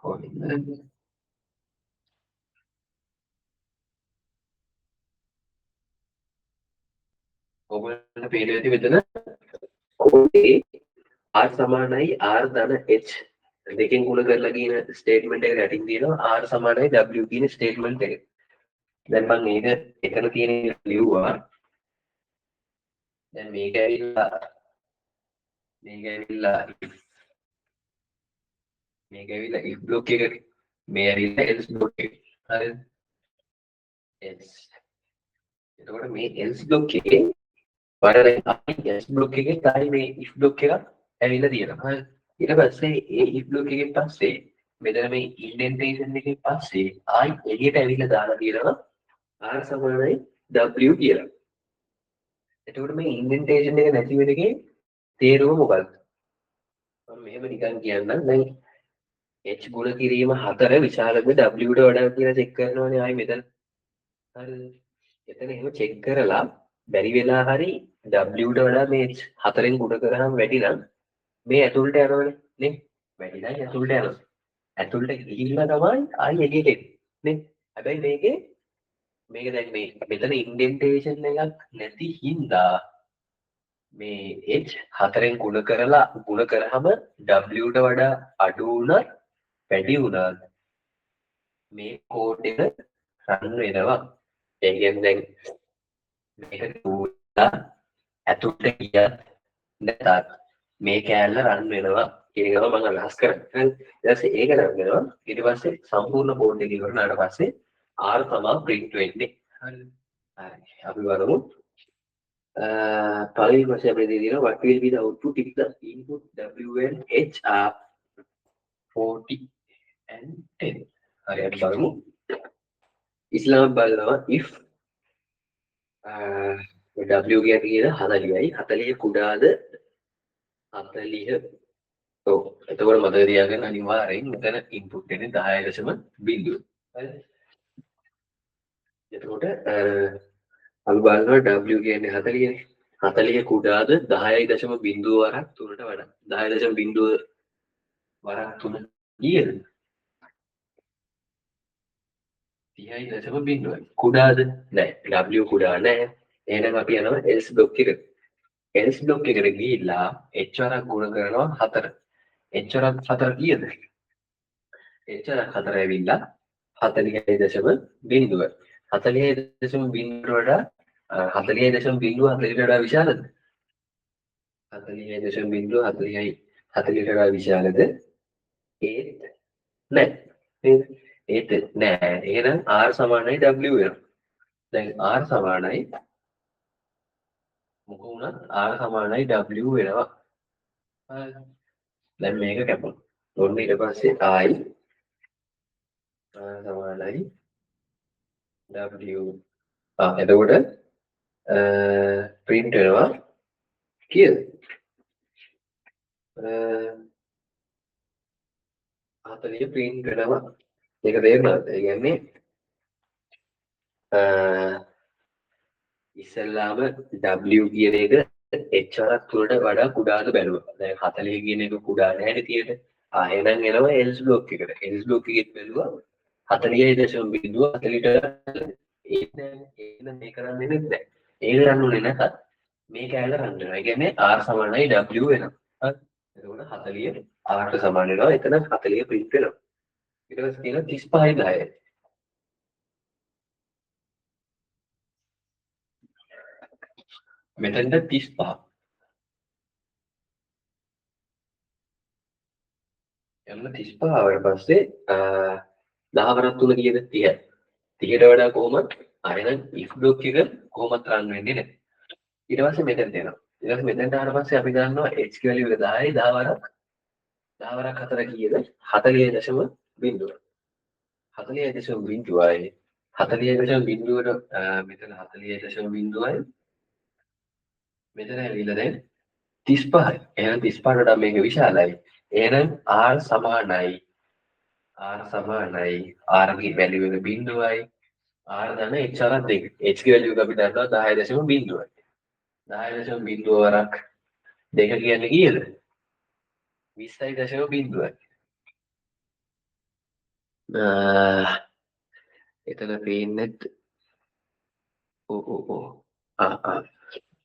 හොයන්න. ඔබට පේන ඇති මෙතන කෝඩේ r සමානයි r ධන h දෙකෙන් ගුණ කරලා කියන ස්ටේට්මන්ට් එක රැටින් තියෙනවා r සමානයි w කියන ස්ටේට්මන්ට් එක. දැන් මම මේක එතන තියෙන ලියුවා. දැන් මේක ඇවිල්ලා මේක ඇවිල්ලා මේක ඇවිල්ලා if block එක මේ ඇවිල්ලා else block එක හරිද else එතකොට මේ else block එකේ වඩා else block එකේ තායි මේ if block එකක් ඇවිල්ලා තියෙනවා හරිද ඊට පස්සේ ඒ if block එකෙන් පස්සේ මෙතන මේ indentation එකෙන් පස්සේ ආයි එළියට ඇවිල්ලා දාලා තියෙනවා r සමානයි w කියලා. එතකොට මේ indentation එක නැති වෙන එකේ තේරුම මොකක්ද? මම මෙහෙම නිකන් කියන්නම්. දැන් h ගුණ කිරීම 4 විශාලද w ට වඩා කියලා චෙක් කරනවානේ ආයි මෙතන. හරිද? එතන එහෙම චෙක් කරලා බැරි වෙලා හරි w ට වඩා මේ h 4ෙන් ගුණ කරාම වැඩි නම් මේ ඇතුළට යනවනේ නේ? වැඩි නම් ඇතුළට යනවා. ඇතුළට ගිහිල්ලා තමයි ආයි එළියට එන්නේ. නේ? හැබැයි මේක දැන් මේ මෙතන ඉන්ඩෙන්ටේෂන් එකක් නැති හින්දා මේ h 4ෙන් ගුණ කරාම w ට වඩා අඩු වුණත් වැඩි වුණත් මේ කෝඩ් එක රන් වෙනවා. ඒ කියන්නේ දැන් මේක දුවලා ඇතුළට ගියත් නැතත් මේ කෑල්ල රන් වෙනවා කියන එක මම අදහස් කරන්නේ. ඊට පස්සේ ඒක රන් වෙනවා. ඊට පස්සේ සම්පූර්ණ කෝඩ් එක ඉවරනාට පස්සේ R තමයි print වෙන්නේ. හරිද? හරි. අපි බලමු. පළවෙනි ප්‍රශ්නේ අපිට දෙනවා what will be the output if the input W and H are 40 and 10. හරි අපි බලමු. ඉස්ලාම බලනවා if W කියන්නේ 40යි 40 කුඩාද 40 ඔව් එතකොට මතක තියාගන්න අනිවාර්යෙන් මෙතන ඉන්පුට් වෙන්නේ 10.0 හරිද එතකොට අපි බලනවා W කියන්නේ 40නේ 40 කුඩාද 10.0 වරක් 3ට වඩා 10.0 වරක් 3 කීයද 30.0 කුඩාද නෑ W කුඩා නෑ එහෙනම් අපි යනවා else block එකට else block එකට ගිහිල්ලා h වරක් ගුණ කරනවා 4 h වරක් 4 කීයද h වරක් 4 ඇවිල්ලා 40.0 40.0 වඩා 40.0 40ට වඩා විශාලද 40.0 40ට වඩා විශාලද ඒත් නෑ නේද ඒත් නෑ එහෙනම් r සමානයි w වෙනවා දැන් r සමානයි මොක වුණත් r සමානයි w වෙනවා දැන් මේක කැපුණා ඔන්න ඊට පස්සේ i r සමානයි w එතකොට print වෙනවා කීයද 40 print වෙනවා ඒක තේරුණාද ඒ කියන්නේ ඉස්සෙල්ලාම W කියන එක h වරක් 3ට වඩා කුඩාද බැලුවා. දැන් 40 කියන එක කුඩා නැහැ තියෙන්නේ. එහෙනම් එනවා else block එකට. else block එකෙත් බැලුවා 40.0 40ට ඒක කරන්නේ නැහැ. ඒක රන්නුනේ නැතත් මේ කැලේ රන් වෙනවා. ඒ කියන්නේ R සමානයි W වෙනවා. හරි. එතකොට 40 R ට සමාන වෙනවා. එතන 40 print වෙනවා. ඊට පස්සේ තියෙනවා 35යි 10යි. මෙතනට 35 යන්න 35 ආවට පස්සේ 10 වරක් 3 කීයද 30යි 30ට වඩා කොහොමද ආයෙත් if block එක කොහොමද රන් වෙන්නේ නැහැ ඊට පස්සේ මෙතෙන්ට එනවා ඊට පස්සේ මෙතෙන්ට ආවට පස්සේ අපි ගන්නවා h value එක 10යි 10 වරක් 10 වරක් 4 කීයද 40.0 40.0යි 40.0ට මෙතන 40.0යි මෙතන ඇවිල්ලා දැන් 35යි. එහෙනම් 35ට වඩා මේක විශාලයි. එහෙනම් R සමානයි. R ගේ වැලියු එක බිංදුවයි. R දන්න h වරක් 2. h ගේ වැලියු එක අපි දන්නවා 10.0යි. 10.0 වරක් 2 කියන්නේ කීයද? 20.0යි. එතන පේන්නේ ඔව්.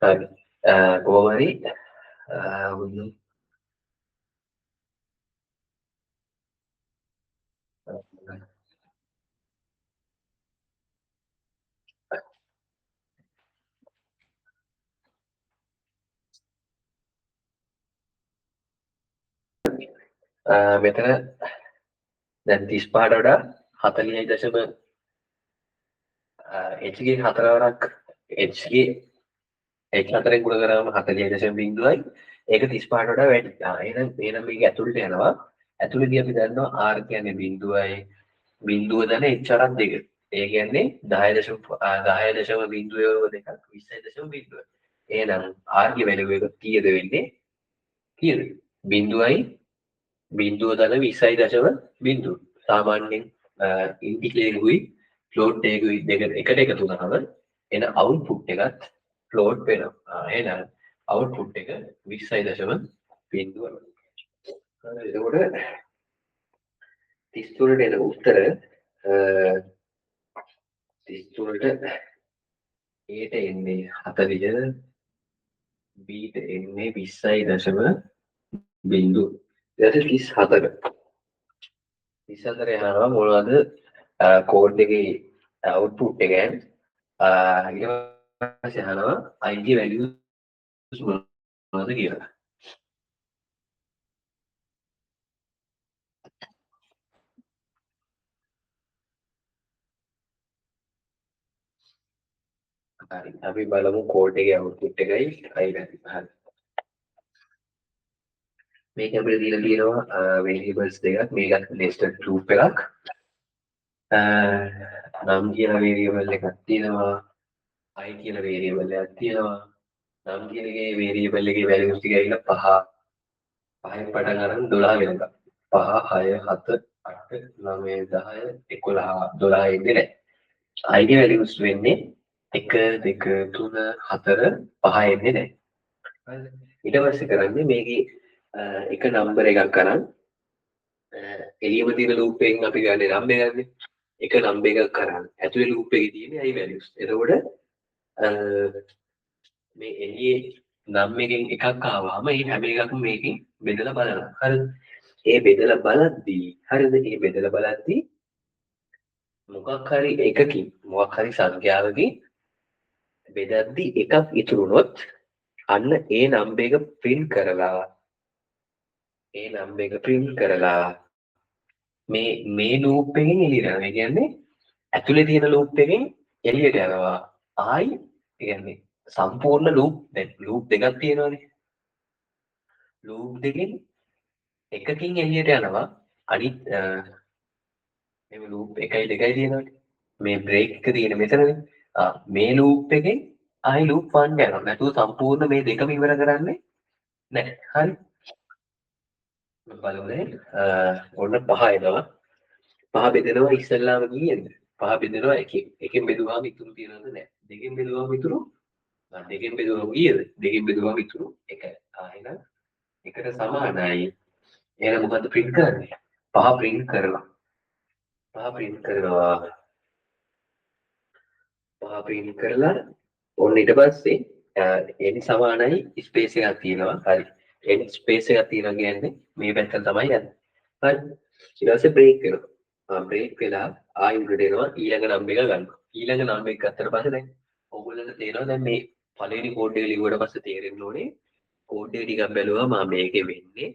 හරි. කොහොම හරි මෙතන දැන් 35ට වඩා 40.4ගේ හතරවරක් hගේ h4 ගුණ කරාම 40.0යි ඒක 35ට වඩා වැඩි. එහෙනම් මේක ඇතුළට යනවා. ඇතුළේදී අපි දන්නවා r කියන්නේ බිඳුවයි බිඳුව දන h4ක් දෙක. ඒ කියන්නේ 10.0.02 20.0. එහෙනම් r ගේ වැලියු එක කීයද වෙන්නේ? කීයද? බිඳුවයි බිඳුව දන 20.0. සාමාන්‍යයෙන් ඉන්ටිග්‍රේටරුයි ෆ්ලෝට් එකකුයි දෙක එකට එකතු වුණාම එන අවුට්පුට් එකත් ෆ්ලෝට් වෙනවා. එහෙනම් අවුට්පුට් එක 20.0. එතකොට 33ට එන උත්තර 33ට ඒට එන්නේ 40 බීට එන්නේ 20.0. ඊට 34 යනවා මොනවද කෝඩ් එකේ අවුට්පුට් එක ඊට පස්සේ අහනවා ig values මොනවද කියලා. හරි අපි බලමු කෝඩ් එකේ අවුට්පුට් එකයි ig value. හරි මේක අපිට දීලා තියෙනවා variables දෙකක් මේකත් nested loop එකක් නම් කියන variable එකක් තියෙනවා i කියන variable එකක් තියෙනවා නම් කියන එකේ variable එකේ values ටික ඇවිල්ලා 5න් පටන් අරන් 12 වෙනකම් 5 6 7 8 9 10 11 12 එන්නේ නැහැ i ගේ values වෙන්නේ 1 2 3 4 5 එන්නේ නැහැ ඊට පස්සේ කරන්නේ මේකේ එක නම්බර එකක් අරන් එළියම තියෙන ලූප් එකෙන් අපි ගන්නේ නම්බර ගන්න. එක නම්බර එකක් කරන් ඇතුලේ ලූප් එකේ තියෙන i values. එතකොට මේ එළියේ නම් එකෙන් එකක් ආවම ඒ හැම එකක්ම මේකෙන් බෙදලා බලනවා. හරිද? ඒ බෙදලා බලද්දී හරිද? ඒ බෙදලා බලද්දී මොකක් හරි එකකින් මොකක් හරි සංඛ්‍යාවකින් බෙදද්දී එකක් ඉතුරු වුණොත් අන්න ඒ නම්බර එක print කරලා මේ ලූප් එකෙන් එළියට යනවා. ඒ කියන්නේ ඇතුලේ තියෙන ලූප් එකෙන් එළියට යනවා. ආයි ඒ කියන්නේ සම්පූර්ණ ලූප් දැන් ලූප් දෙකක් තියෙනවානේ. ලූප් දෙකෙන් එකකින් එළියට යනවා. අනිත් මේ ලූප් 1යි 2යි තියෙනවානේ. මේ බ්‍රේක් එක තියෙන මෙතනනේ. මේ ලූප් එකෙන් ආයි ලූප් 1 යනවා. නැතුව සම්පූර්ණ මේ දෙකම ඉවර කරන්නේ නැහැ. හරි. බලමු දැන් ඔන්න 5 එනවා. 5 බෙදෙනවා ඉස්සෙල්ලාම කීයද? 5 බෙදෙනවා 1කින්. 1කින් බෙදුවාම ඉතුරු තියෙනවද නැහැ. 2කින් බෙදුවාම ඉතුරු 2කින් බෙදුවාම කීයද? 2කින් බෙදුවාම ඉතුරු 1යි. එහෙනම් 1ට සමානයි. එහෙනම් මොකද්ද print කරන්නේ? 5 print කරනවා. 5 print කරනවා. 5 print කරලා ඔන්න ඊට පස්සේ n සමානයි ස්පේස් එකක් තියෙනවා. හරි. n ස්පේස් එකක් තියෙනවා කියන්නේ මේ පැත්තට තමයි යන්නේ. හරි. ඊට පස්සේ break කරනවා. break වෙලා ආයෙ උඩට එනවා ඊළඟ නම්බර එක ගන්නවා. ඊළඟ නම්බර එක ගත්තට පස්සේ දැන් ඔයගොල්ලන්ට තේරෙනවා දැන් මේ පළවෙනි කෝඩ් එක ලිව්වට පස්සේ තේරෙන්න ඕනේ කෝඩ් එක ටිකක් බැලුවම මේකේ වෙන්නේ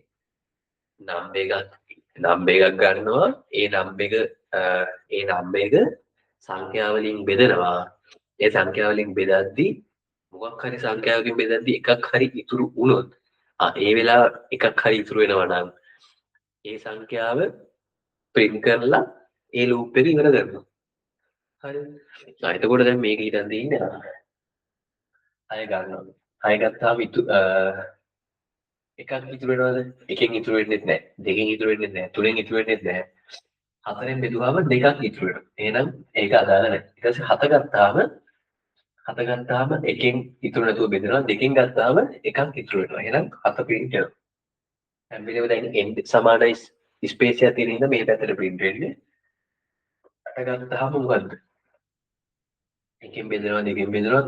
නම්බර එකක් ගන්නවා ඒ නම්බර එක සංඛ්‍යා වලින් බෙදනවා. ඒ සංඛ්‍යා වලින් බෙදද්දී මොකක් හරි සංඛ්‍යාවකින් බෙදද්දී එකක් හරි ඉතුරු වුණොත් ඒ වෙලාව එකක් හරි ඉතුරු වෙනවා නම් ඒ සංඛ්‍යාව print කරලා ඒ ලූප් එක ඉවර කරනවා. හරිද? එතකොට දැන් මේක හිතන් තියෙන්නේ 6 ගන්නවා. 6 ගත්තාම එකක් ඉතුරු වෙනවද? එකෙන් ඉතුරු වෙන්නේ නැහැ. දෙකෙන් ඉතුරු වෙන්නේ නැහැ. තුනෙන් ඉතුරු වෙන්නේ නැහැ. හතරෙන් බෙදුවාම දෙකක් ඉතුරු වෙනවා. එහෙනම් ඒක අදාළ නැහැ. ඊට පස්සේ හත ගත්තාම එකෙන් ඉතුරු නැතුව බෙදෙනවා. දෙකෙන් ගත්තාම එකක් ඉතුරු වෙනවා. එහෙනම් හත print වෙනවා. හැම වෙලේම දැන් n සමානයි ස්පේස් එකක් තියෙන හින්දා මේ පැත්තට print වෙන්නේ. අට ගත්තාම මොකද්ද? එකෙන් බෙදෙනවා දෙකෙන් බෙදෙනවා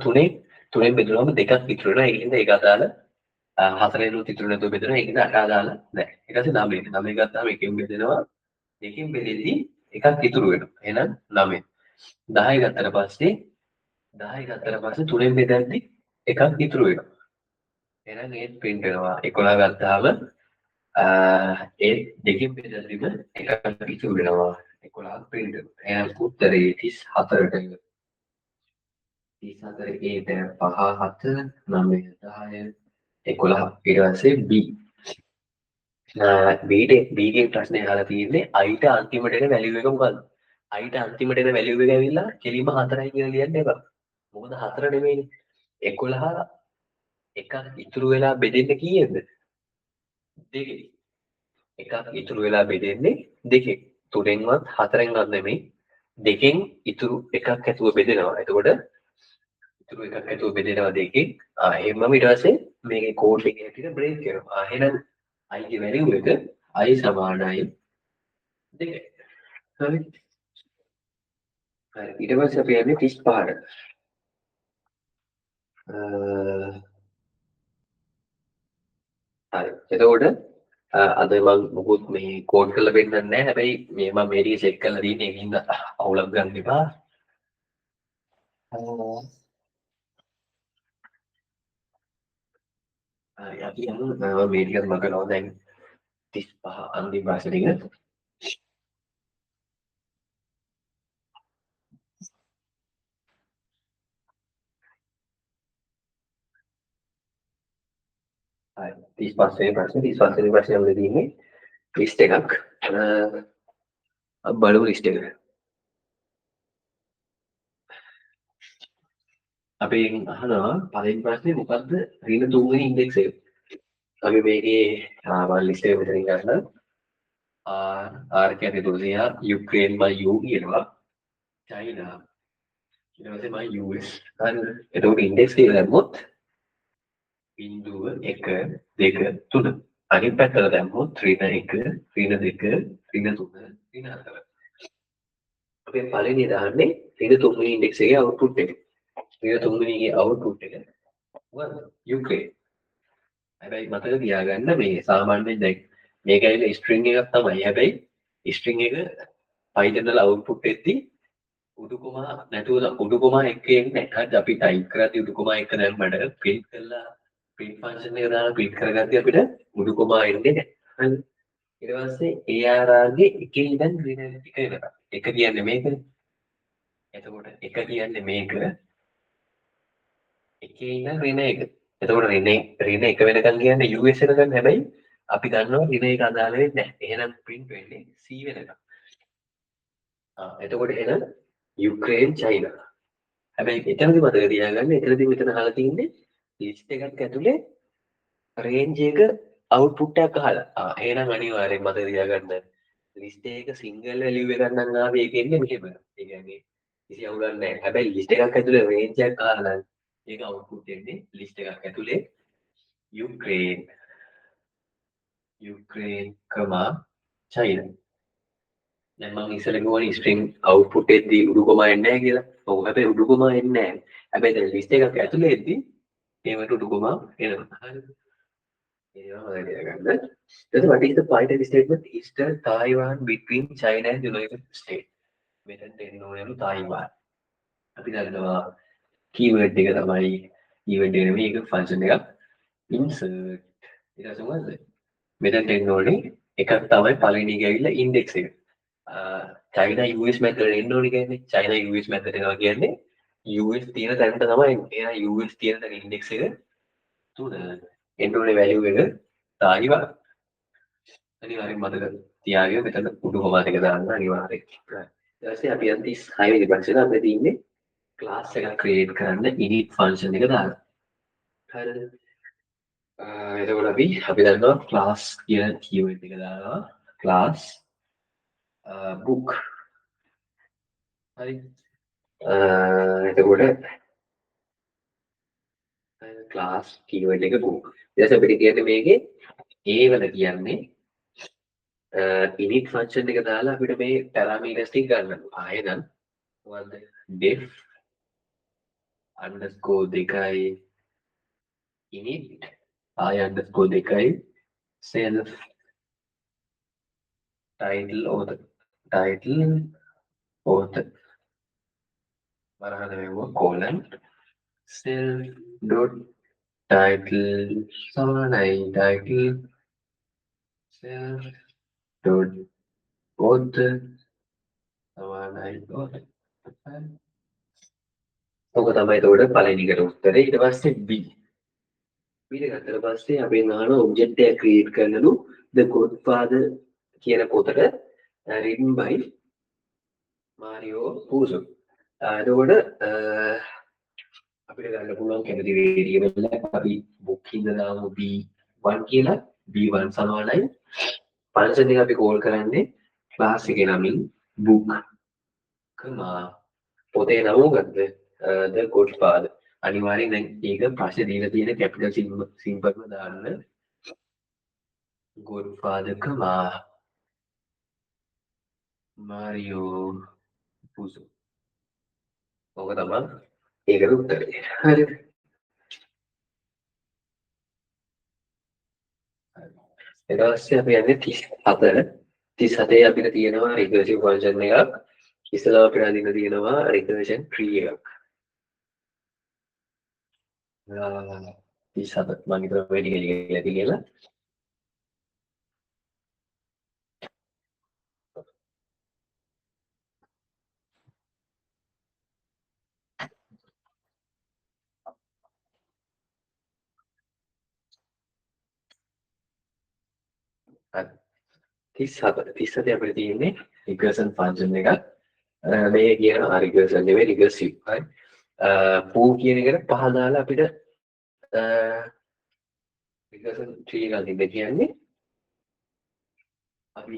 තුනෙන් බෙදුනම දෙකක් ඉතුරු වෙනවා. ඒ හින්දා ඒක අදාළ හතරෙන් උත් ඉතුරු නැතුව බෙදෙනවා. ඒක අට අදාළ නැහැ. ඊට පස්සේ 9. 9 ගත්තාම එකෙන් බෙදෙනවා. දෙකෙන් බෙදෙද්දී එකක් ඉතුරු වෙනවා. එහෙනම් 9. 10 ගත්තට පස්සේ තුනෙන් බෙදද්දී එකක් ඉතුරු වෙනවා. එහෙනම් ඒත් print වෙනවා. 11 ගත්තාම ඒ දෙකින් බෙදීම එකක් ඉතුරු වෙනවා 11ක් print වෙනවා. එහෙනම් උත්තරේ 34ට 34 ඒට 5 7 9 10 11 ඊට පස්සේ B බීගේ ප්‍රශ්නය අහලා තියෙන්නේ අයිට අන්තිමට එන වැලියු එක මොකද්ද? අයිට අන්තිමට එන වැලියු එක ඇවිල්ලා කෙලින්ම 4යි කියලා ලියන්න එපා. මොකද 4 නෙමෙයිනේ. 11 එකක් ඉතුරු වෙලා බෙදෙන්න කීයද? දෙකේ. එකක් ඉතුරු වෙලා බෙදෙන්නේ දෙකේ. තුනෙන්වත් හතරෙන්වත් නෙමෙයි. දෙකෙන් ඉතුරු එකක් ඇතුව බෙදෙනවා. එතකොට ඉතුරු එකක් ඇතුව බෙදෙනවා දෙකෙන්. එහෙමම ඊට පස්සේ මේකේ කෝඩ් එකේ හැටියට බ්‍රේක් කරනවා. එහෙනම් i ගේ වැලියු එක i සමානයි 2. හරි. හරි. ඊට පස්සේ අපි යන්නේ 35ට. හරි. එතකොට අද මම මොකුත් මේ කෝඩ් කරලා පෙන්නන්නේ නැහැ. හැබැයි මේ මම මේ ටික සෙට් කරලා තියෙන්නේ ඒකින්ද අවුලක් ගන්න එපා. හරි. අපි යමු මේ ටිකත් මගනවා දැන් 35 අන්තිම ප්‍රශ්න ටික. හරි. 35 වෙනි ප්‍රශ්නේ 35 වෙනි ප්‍රශ්නේ අපිට තියෙන්නේ ලිස්ට් එකක්. බලමු ලිස්ට් එක. අපි අහනවා පළවෙනි ප්‍රශ්නේ මොකද්ද ඍණ තුන්වෙනි ඉන්ඩෙක්ස් එක? අපි මේකේ මම ලිස්ට් එක මෙතනින් ගන්න. R කියන්නේ රුසියා, යුක්‍රේන් මම U කියනවා. චයිනා ඊට පස්සේ මම US. හරිද? එතකොට ඉන්ඩෙක්ස් එක දැම්මොත් 0 1 2 3. අනිත් පැත්තට දැම්මොත් ඍණ 1 ඍණ 2 ඍණ 3 ඍණ 4. අපි පළවෙනි දාන්නේ ඍණ තුන්වෙනි ඉන්ඩෙක්ස් එකේ අවුට්පුට් එක. ඍණ තුන්වෙනිගේ අවුට්පුට් එක මොකද්ද? යුක්‍රේන්. හැබැයි මතක තියාගන්න මේ සාමාන්‍යයෙන් දැන් මේක ඇවිල්ලා ස්ට්‍රින්ග් එකක් තමයි. හැබැයි ස්ට්‍රින්ග් එක Python වල අවුට්පුට් එද්දී උඩුකොමා නැතුව උඩුකොමා එක එන්නේ නැහැ. හරිද? අපි ටයිප් කරද්දී උඩුකොමා එක දැම්මට print කරලා print function එක දාලා print කරගද්දී අපිට උඩුකොමා එන්නේ නැහැ. හරිද? ඊට පස්සේ ARR ගේ එකේ ඉඳන් ඍණ එක වෙනකම්. එක කියන්නේ මේකනේ. එතකොට එක කියන්නේ මේක. එකේ ඉඳන් ඍණ එක. එතකොට ඍණ එක වෙනකන් කියන්නේ US වෙනකන්. හැබැයි අපි දන්නවා ඍණ එක අදාළ වෙන්නේ නැහැ. එහෙනම් print වෙන්නේ C වෙනකන්. එතකොට එහෙනම් යුක්‍රේන් චයිනා. හැබැයි එතනදි මතක තියාගන්න එතනදි මෙතන අහලා තියෙන්නේ ලිස්ට් එකක් ඇතුලේ රේන්ජ් එක අවුට්පුට් එකක් අහලා. එහෙනම් අනිවාර්යෙන් මතක තියාගන්න ලිස්ට් එක සිංගල් වැලියු එකක් නම් ආවේ ඒකෙන්නේ මෙහෙම. ඒ කියන්නේ කිසි අවුලක් නැහැ. හැබැයි ලිස්ට් එකක් ඇතුලේ රේන්ජ් එකක් අහලා ඒක අවුට්පුට් එන්නේ ලිස්ට් එකක් ඇතුලේ යුක්‍රේන් චයිනා. දැන් මම ඉස්සෙල්ලා කිව්වනේ ස්ට්‍රින්ග් අවුට්පුට් එකදී උඩුකොමා එන්නේ නැහැ කියලා. ඔව් හැබැයි උඩුකොමා එන්නේ නැහැ. හැබැයි දැන් ලිස්ට් එකක් ඇතුලේ එද්දී ඒවට උඩුකොමා එනවා. හරිද? ඒවා මතක තියාගන්න. Then what is the final statement? Eastern Taiwan between China and United States. මෙතන එන්න ඕනෙලු තායිවාන්. අපි දන්නවා කීවර්ඩ් එක තමයි කීවර්ඩ් එක නෙමෙයි ඒක ෆන්ක්ෂන් එකක්. insert ඊට පස්සේ මොකද? මෙතන එන්න ඕනේ එකක් තමයි පළවෙනි එක ඇවිල්ලා ඉන්ඩෙක්ස් එක. චයිනා US මැද්දට එන්න ඕනේ කියන්නේ චයිනා US මැද්දට එනවා කියන්නේ US තියෙන තැනට තමයි එයා US තියෙන තැන ඉන්ඩෙක්ස් එක 3 එන්න ඕනේ වැලියු එක තායිවාන් අනිවාර්යෙන් මතක තියාගන්න මෙතන උඩු කොමා එක දාන්න අනිවාර්යෙන් ඊට පස්සේ අපි යන් 36 වෙනි ප්‍රශ්නෙට අපිට තියෙන්නේ ක්ලාස් එකක් ක්‍රියේට් කරන්න init ෆන්ක්ෂන් එක දාලා හරිද එතකොට අපි දන්නවා ක්ලාස් කියන කීවර්ඩ් එක දානවා ක්ලාස් book හරි එතකොට ක්ලාස් කීවර්ඩ් එක book ඊට පස්සේ අපිට කියන්නේ මේකේ A වල කියන්නේ init ෆන්ක්ෂන් එක දාලා අපිට මේ පැරාමීටර්ස් ටික ගන්න ආයෙනම් මොකද්ද def underscore 2යි init ආය underscore 2යි self title author වරහද මෙවුව colon self dot title සමානයි title ඩොට් ඔත් සමානයි ඔත්. ඕක තමයි එතකොට පළවෙනිකට උත්තරේ. ඊට පස්සේ B. B එක ගත්තට පස්සේ අපි නාන ඔබ්ජෙක්ට් එකක් ක්‍රියේට් කරනලු The Godfather කියන පොතට written by Mario Puzo. එතකොට අපිට ගන්න පුළුවන් කැමති වේරියබල් එකක් අපි book ඉඳලා දාමු B1 කියලා. B1 සමානයි ෆන්ක්ෂන් එක අපි කෝල් කරන්නේ ක්ලාස් එකේ නමින් book කමා පොතේ නම මොකද්ද? The Godfather. අනිවාර්යෙන් දැන් ඒක ප්‍රශ්නේ දීලා තියෙන කැපිටල් සිම්පල්ම දාන්න. Godfather කමා Mario Puzo. ඕක තමයි ඒකට උත්තරේ. හරිද? ඊට පස්සේ අපි යන්නේ 37. 37 අපිට තියෙනවා රිකර්සිව් ෆන්ක්ෂන් එකක්. ඉස්සෙල්ලා අපිට අදින්න තියෙනවා රිකර්ෂන් ට්‍රී එකක්. 37 මම හිතුවා වැඩි කියලා කියලා. හරි. 37 අපිට තියෙන්නේ රිකර්ෂන් ෆන්ක්ෂන් එකක්. මේ කියන රිකර්ෂන් නෙවෙයි රිකර්සිව්. හරි. පූ කියන එකට පහ දාලා අපිට රිකර්ෂන් ට්‍රී එකක් දෙන්න කියන්නේ අපි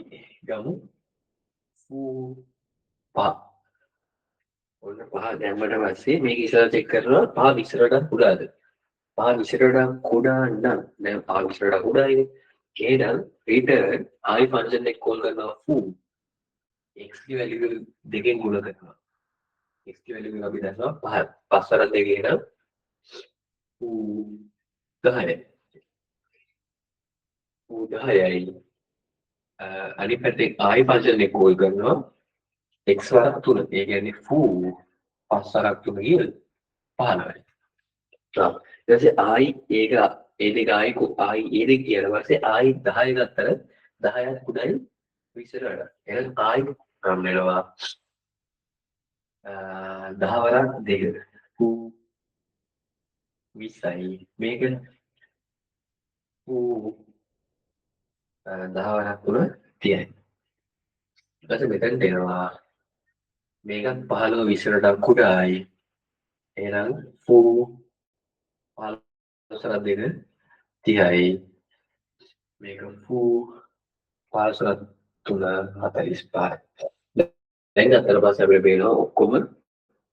ගමු පූ පහ. ඔන්න පහ දැම්මට පස්සේ මේක ඉස්සරහ චෙක් කරනවා පහ විස්තරට කුඩාද? පහ විස්තරට කුඩා නම් දැන් පහ විස්තරට කුඩායිනේ. එහෙනම් රිටර්න් ආයි ෆන්ක්ෂන් එක කෝල් කරනවා foo x की वैल्यू දෙකෙන් ගුණ කරනවා. x की वैल्यू අපි දැම්මා 5. 5 වරක් දෙකේ නම් foo 10යි. foo 10යි. අනිත් පැත්තේ ආයි ෆන්ක්ෂන් එක කෝල් කරනවා x වරක් 3. ඒ කියන්නේ foo 5 වරක් 3 කියලා 15යි. ඊට පස්සේ ආයි ඒක ඒ දෙක ආයි ඒ දෙක කියන පස්සේ ආයි 10 ගත්තට 10ක් කුඩායි 20ට වඩා. එහෙනම් ආයි නම් වෙනවා 10 වරක් 2 20යි. මේක 10 වරක් 3 30යි. ඊට පස්සේ මෙතනට එනවා මේක 15 20ට කුඩායි. එහෙනම් 15 වරක් 2 30යි. මේක 15 වරක් 3 45යි. දැන් අතර පස්සේ අපිට පේනවා ඔක්කොම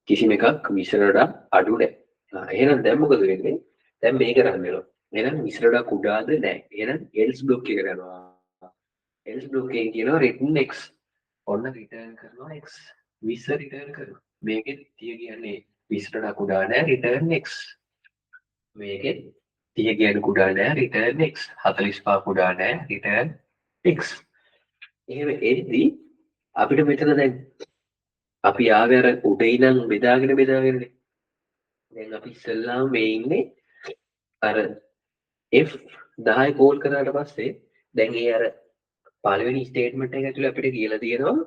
කිසිම එකක් 20ට අඩු නැහැ. එහෙනම් දැන් මොකද වෙන්නේ? දැන් මේක රන් වෙනවා. එහෙනම් 20ට කුඩාද නැහැ. එහෙනම් else block එක කරනවා. else block එකෙන් කියනවා return x. ඔන්න return කරනවා x. 20 return කරනවා. මේකෙත් 30 කියන්නේ 20ට කුඩා නැහැ return x. මේකෙත් 30 කියන්නේ කුඩා නැහැ return x. 45 කුඩා නැහැ return x. එහෙම එද්දි අපිට මෙතන දැන් අපි ආවේ අර උඩේ ඉඳන් බෙදාගෙනනේ. දැන් අපි ඉස්සෙල්ලාම මේ ඉන්නේ අර F10 කෝල් කරාට පස්සේ දැන් ඒ අර පළවෙනි ස්ටේට්මන්ට් එක ඇතුලේ අපිට කියලා තියෙනවා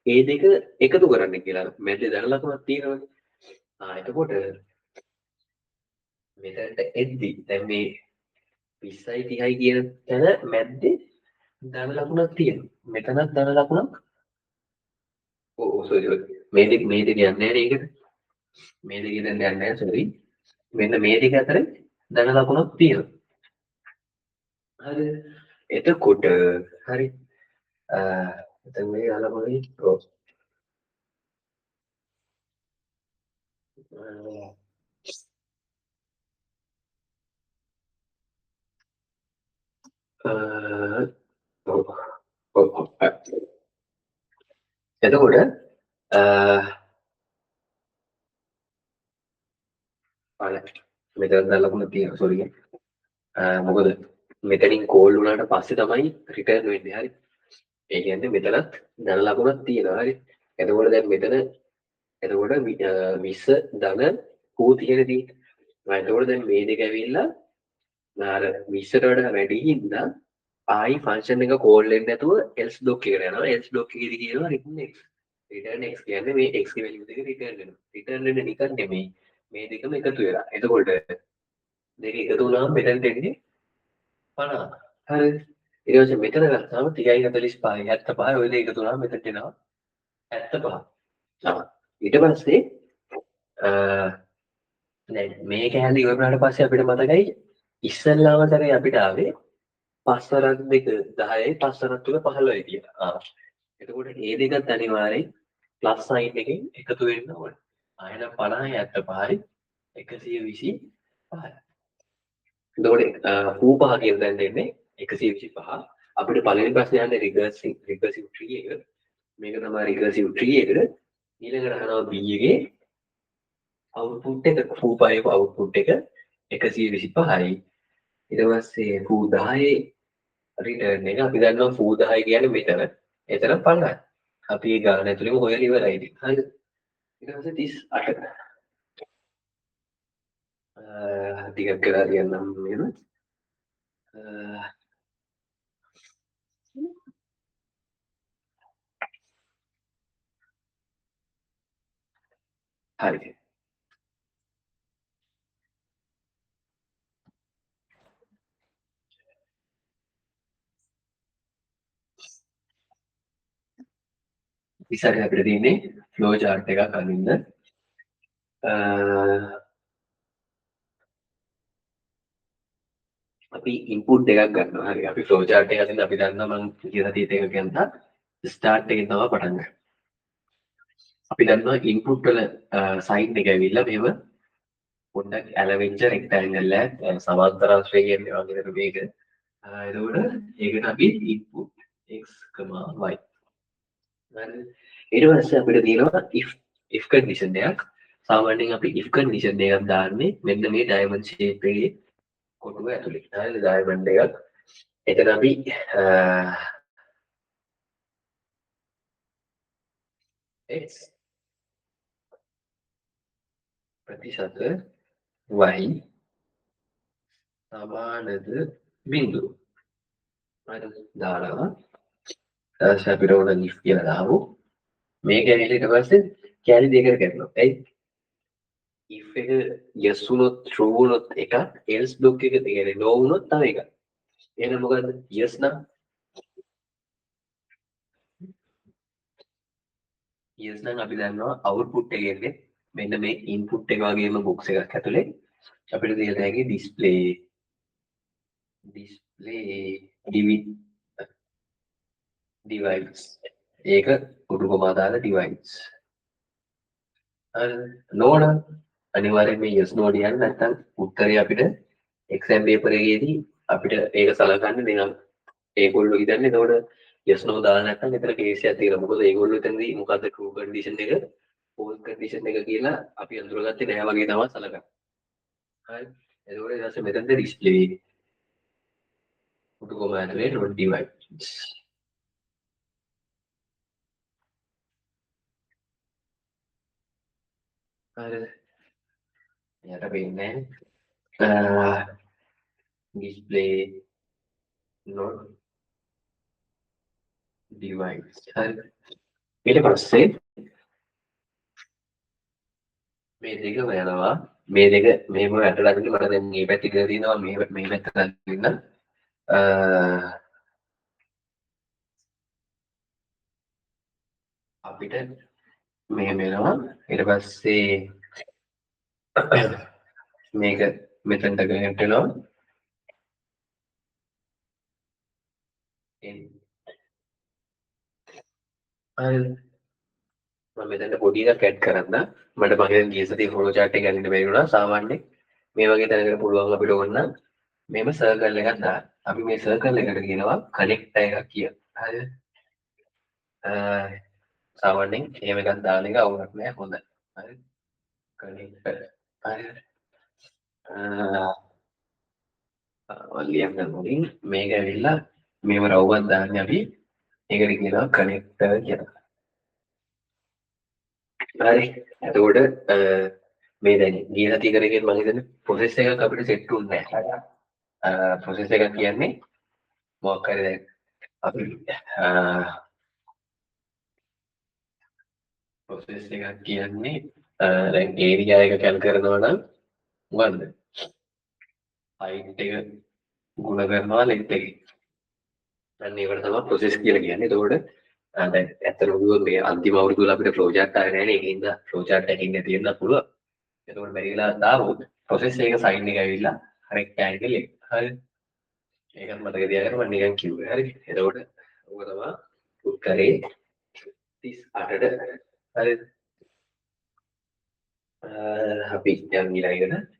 ඒ දෙක එකතු කරන්න කියලා. මැද්දේ ධන ලකුණක් තියෙනවානේ. එතකොට මෙතනට එද්දි දැන් මේ 20යි 30යි කියන තැන මැද්දේ ධන ලකුණක් තියෙනවා. මෙතනත් ධන ලකුණක් සෝරි මේ දෙක යන්නේ නැහැ නේද? මේ දෙක දැන් යන්නේ නැහැ සෝරි. මෙන්න මේ දෙක අතර ධන ලකුණක් තියෙනවා. හරි. එතකොට හරි. එතන මේ අලමයි රෝස්. එතකොට මෙතන ලකුණ තියෙනවා සෝරි. මොකද මෙතනින් කෝල් වුණාට පස්සේ තමයි රිටර්න් වෙන්නේ. හරි. ඒ කියන්නේ මෙතනත් ධන ලකුණක් තියෙනවා. හරි. එතකොට දැන් මෙතන එතකොට 20 ධන කෝ තියෙනදී එතකොට දැන් මේ දෙක ඇවිල්ලා අර 20ට වඩා වැඩි හින්දා ආයි ෆන්ක්ෂන් එක කෝල් වෙන්නේ නැතුව else block එකට යනවා. else block එකේදී කියනවා return x. return x කියන්නේ මේ x ගේ value එක return වෙනවා. return වෙන්න නිකන් නෙමෙයි. මේ දෙකම එකතු වෙලා. එතකොට දෙක එකතු වුණාම මෙතනට එන්නේ 50. හරිද? ඊට පස්සේ මෙතන ගත්තාම 30යි 45යි 75යි ඔය දෙක එකතු වුණාම මෙතනට එනවා 75. ඊට පස්සේ දැන් මේ කෑල්ල ඉවර වුණාට පස්සේ අපිට මතකයි ඉස්සල්ලාම සැරේ අපිට ආවේ 5 වරක් 2 10යි 5 වරක් 3 15යි කියලා. එතකොට මේ දෙකත් අනිවාර්යෙන් ප්ලස් සයින් එකෙන් එකතු වෙන්න ඕනේ. ආයෙත් 50යි 75යි 125යි. එතකොට ඌ පහ කියන තැන දෙන්නේ 125. අපිට පළවෙනි ප්‍රශ්නේ යන්නේ රිකර්සිව් ට්‍රී එක. මේක තමයි රිකර්සිව් ට්‍රී එක. ඊළඟට අහනවා B එකේ අවුට්පුට් එක ෆූ පහේ අවුට්පුට් එක 125යි. ඊට පස්සේ ෆූ 10ේ රිටර්න් එක අපි දන්නවා ෆූ 10 කියන්නේ මෙතන. එතන 50යි. අපි ඒ ගාන ඇතුළේම හොයලා ඉවරයි ඉතින්. හරිද? ඊට පස්සේ 38. ටිකක් කරලා තියන්නම් මෙහෙම. හරි. ඉස්සරහ අපිට තියෙන්නේ ෆ්ලෝ chart එකක් අඳින්න. අපි ඉන්පුට් එකක් ගන්නවා. හරි. අපි ෆ්ලෝ chart එක අදින්න අපි දන්නවා මම කියලා තියෙන එක කියන්නම්. ස්ටාර්ට් එකෙන් තමයි පටන් ගන්න. අපි දන්නවා ඉන්පුට් වල සයින් එක ඇවිල්ලා මෙහෙම පොඩ්ඩක් ඇලවෙච්ච රෙක්ටැන්ගල් එකක් සමාන්තරාංශය කියන්නේ වගේ නේද මේක. එතකොට ඒකට අපි ඉන්පුට් x, y. හරි. ඊට පස්සේ අපිට තියෙනවා if condition එකක්. සාමාන්‍යයෙන් අපි if condition එකක් දාන්නේ මෙන්න මේ diamond shape එකේ කොටුව ඇතුලේ. හරිද? diamond එකක්. එතන අපි x ප්‍රතිශත y සමානද බිඳුව. හරිද? දානවා. ඊට අපිට ඕන if කියලා දාමු. මේක ඇවිල්ලා ඊට පස්සේ කැලි දෙකකට කරනවා. ඇයි? if එක yes වුණොත් true වුණොත් එකක් else block එක කියන්නේ no වුණොත් තව එකක්. එහෙනම් මොකද්ද? yes නම් yes නම් අපි දන්නවා output එක එන්නේ මෙන්න මේ input එක වගේම box එකක් ඇතුලේ අපිට තියෙන හැකි display divides ඒක උඩු කොමා දාලා divides හරි නෝන අනිවාර්යයෙන් මේ yes no කියන්නේ නැත්නම් උත්තරේ අපිට exam paper එකේදී අපිට ඒක සලකන්නේ නිකන් ඒගොල්ලෝ හිතන්නේ එතකොට yes no දාලා නැත්නම් එතන කේස් එකක් තියෙනවා. මොකද ඒගොල්ලෝ එතනදී මොකද්ද true condition එක false condition එක කියලා අපි අඳුරගත්තේ නැහැ වගේ තමයි සලකන්නේ. හරි. එතකොට ඊට පස්සේ මෙතනද display උඩු කොමා ඇතුලේ not divides. හරිද? එයාට වෙන්නේ display not divides. හරි. ඊට පස්සේ මේ දෙක වෙනවා මේ දෙක මෙහෙම වැටලා ඉන්න මට දැන් මේ පැත්ත ඉඳලා තියෙනවා මේ පැත්ත ගන්න අපිට මෙහෙම වෙනවා ඊට පස්සේ මේක මෙතනට ගෙනට එනවා හරිද මම මෙතනට පොඩි එකක් ඇඩ් කරන්න මට මගේ ගිය සතියේ ෆ්ලෝ chart එක ගන්න බැරි වුණා සාමාන්‍යයෙන් මේ වගේ තැනකට පුළුවන් අපිට ඕන නම් මේම සර්කල් එකක් දාන්න අපි මේ සර්කල් එකට කියනවා කනෙක්ටර් එකක් කියලා හරිද සාමාන්‍යයෙන් එහෙම එකක් දාන එක අවුලක් නෑ හොඳයි හරි කනෙක්ටර් හරි ලියන්න මුලින් මේක ඇවිල්ලා මේව රවුමක් දාන්නේ අපි ඒකට කියනවා කනෙක්ටර් කියලා හරි එතකොට මේ දැන් ගිය සතිය කරගෙන මම හිතන්නේ ප්‍රොසෙස් එකක් අපිට සෙට් වුනේ නැහැ. ප්‍රොසෙස් එකක් කියන්නේ මොකක් හරි දැන් අපි ප්‍රොසෙස් එකක් කියන්නේ දැන් ඒරියා එක කැල් කරනවා නම් මොකද්ද හයිට් එක ගුණ කරනවා ලෙන්ත් එක. අන්න ඒකට තමයි ප්‍රොසෙස් කියලා කියන්නේ. එතකොට දැන් ඇත්තටම කිව්වොත් මේ අන්තිම අවුරුදු වල අපිට ෆ්ලෝ චාර්ට් ආවේ නැහැ නේ. ඒකින්ද ෆ්ලෝ චාර්ට් එකකින් තියෙන්න පුළුවන්. එතකොට බැරි වෙලා දාමු ප්‍රොසෙස් එක සයින් එක ඇවිල්ලා රෙක්ටැන්ගල් එක. හරිද? ඒකත් මතක තියාගන්න මම නිකන් කිව්වේ. හරි. එතකොට ඔක තමයි උත්තරේ 38ට. හරිද? අපි යන් ඊළඟට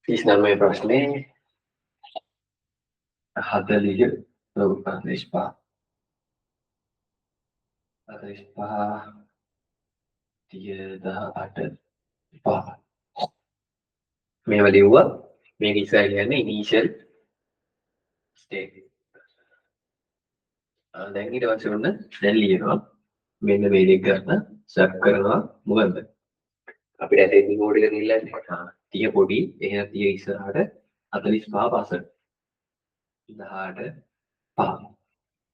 තිස් නම්බරේ ප්‍රශ්නේ 40 45 30 18 මේව ලිව්වා. මේක ඉස්සරහ කියන්නේ ඉනිෂියල් ස්ටේට්. දැන් ඊට පස්සේ ඔන්න දැන් ලියනවා මෙන්න මේ දෙක ගන්න සබ් කරනවා මොකද්ද අපිට ඇටෙන්ඩින් කෝඩ් එක නිල්ලන්නේ 30 පොඩි එහෙනම් 30 ඉස්සරහට 45 පස්සට 18 5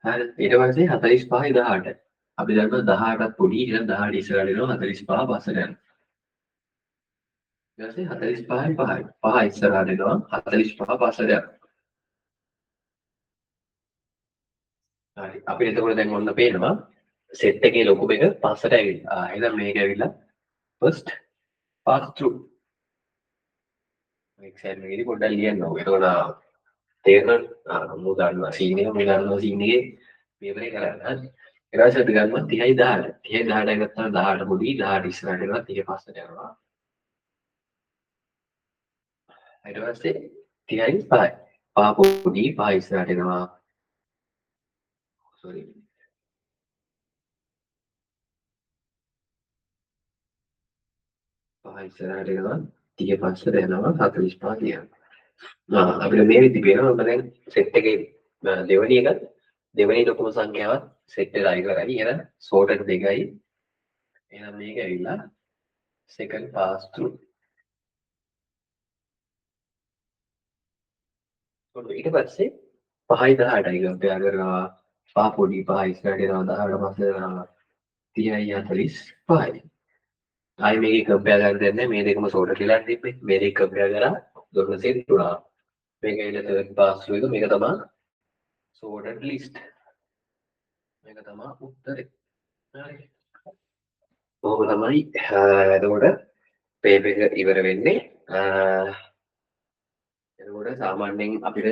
හරි ඊට පස්සේ 45 18 අපි දන්නවා 18ත් පොඩි එහෙනම් 18 ඉස්සරහට එනවා 45 පස්සට යනවා ඊට පස්සේ 45යි 5යි 5 ඉස්සරහට එනවා 45 පස්සට යනවා හරි අපිට එතකොට දැන් ඔන්න පේනවා සෙට් එකේ ලොකුම එක පස්සට ඇවිල්ලා එහෙනම් මේක ඇවිල්ලා first pass through එක්සෑම් එකේදී පොඩ්ඩක් ලියන්න ඕක. එතකොට තේරෙනවා මම ගන්නවා සීන් එක මම ගන්නවා සීන් එකේ පේපර් එක කරන්න. හරි. ඊට පස්සේ අපි ගන්නවා 30යි 18. 30යි 18 ගත්තාම 18 පොඩි 18 ඉස්සරහට යනවා 30 පස්සට යනවා. ඊට පස්සේ 30යි 5යි. 5 පොඩි 5 ඉස්සරහට එනවා. sorry 5 ඉස්සරහට එනවා 30 පස්සට යනවා 45 කියනවා. අපිට මේ විදිහට පේනවා මම දැන් සෙට් එකේ දෙවෙනි එක දෙවෙනි ලොකුම සංඛ්‍යාවත් සෙට් වෙලා ඉවරයි. එහෙනම් සෝටඩ් දෙකයි. එහෙනම් මේක ඇවිල්ලා second pass through. ඊට පස්සේ 5යි 18යි කම්පෙයාර් කරනවා. 5 පොඩි 5 ඉස්සරහට එනවා 18 පස්සට යනවා 30යි 45යි. ආයි මේකේ කම්පෙයාර් කරන්න දෙන්නේ මේ දෙකම සෝටඩ් වෙලා තිබ්බේ. මේ දෙක කම්පෙයාර් කරා දෙකම සෙට් වුණා. මේක ඇවිල්ලා third pass through එක මේක තමයි sorted list. මේක තමයි උත්තරේ. හරි. කොහොම තමයි එතකොට පේපර් එක ඉවර වෙන්නේ. එතකොට සාමාන්‍යයෙන් අපිට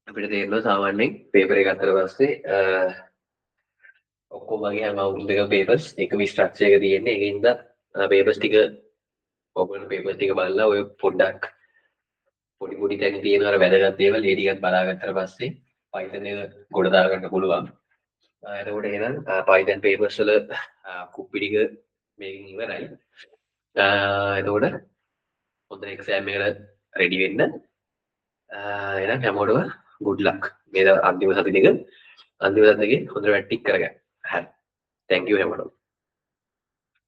අපිට තේරෙනවා සාමාන්‍යයෙන් පේපර් එක අතර පස්සේ ඔක්කොම වගේ හැම අවුරුද්දක පේපර්ස් එකම ස්ට්‍රක්චර් එක තියෙන්නේ. ඒකින්ද පේපර්ස් ටික ඔයගොල්ලෝ පේපර්ස් ටික බලලා ඔය පොඩ්ඩක් පොඩි පොඩි තැන් තියෙන අර වැදගත් දේවල් ඒ ටිකත් බලාගත්තට පස්සේ Python එක ගොඩ දා ගන්න පුළුවන්. එතකොට එහෙනම් Python papers වල කුප්පි ටික මේකෙන් ඉවරයි. එතකොට හොඳ එක්සෑම් එකට රෙඩි වෙන්න. එහෙනම් හැමෝටම good luck. මේ අන්තිම සති දෙක හොඳට වැට්ටික් කරගන්න. හරි. thank you හැමෝටම.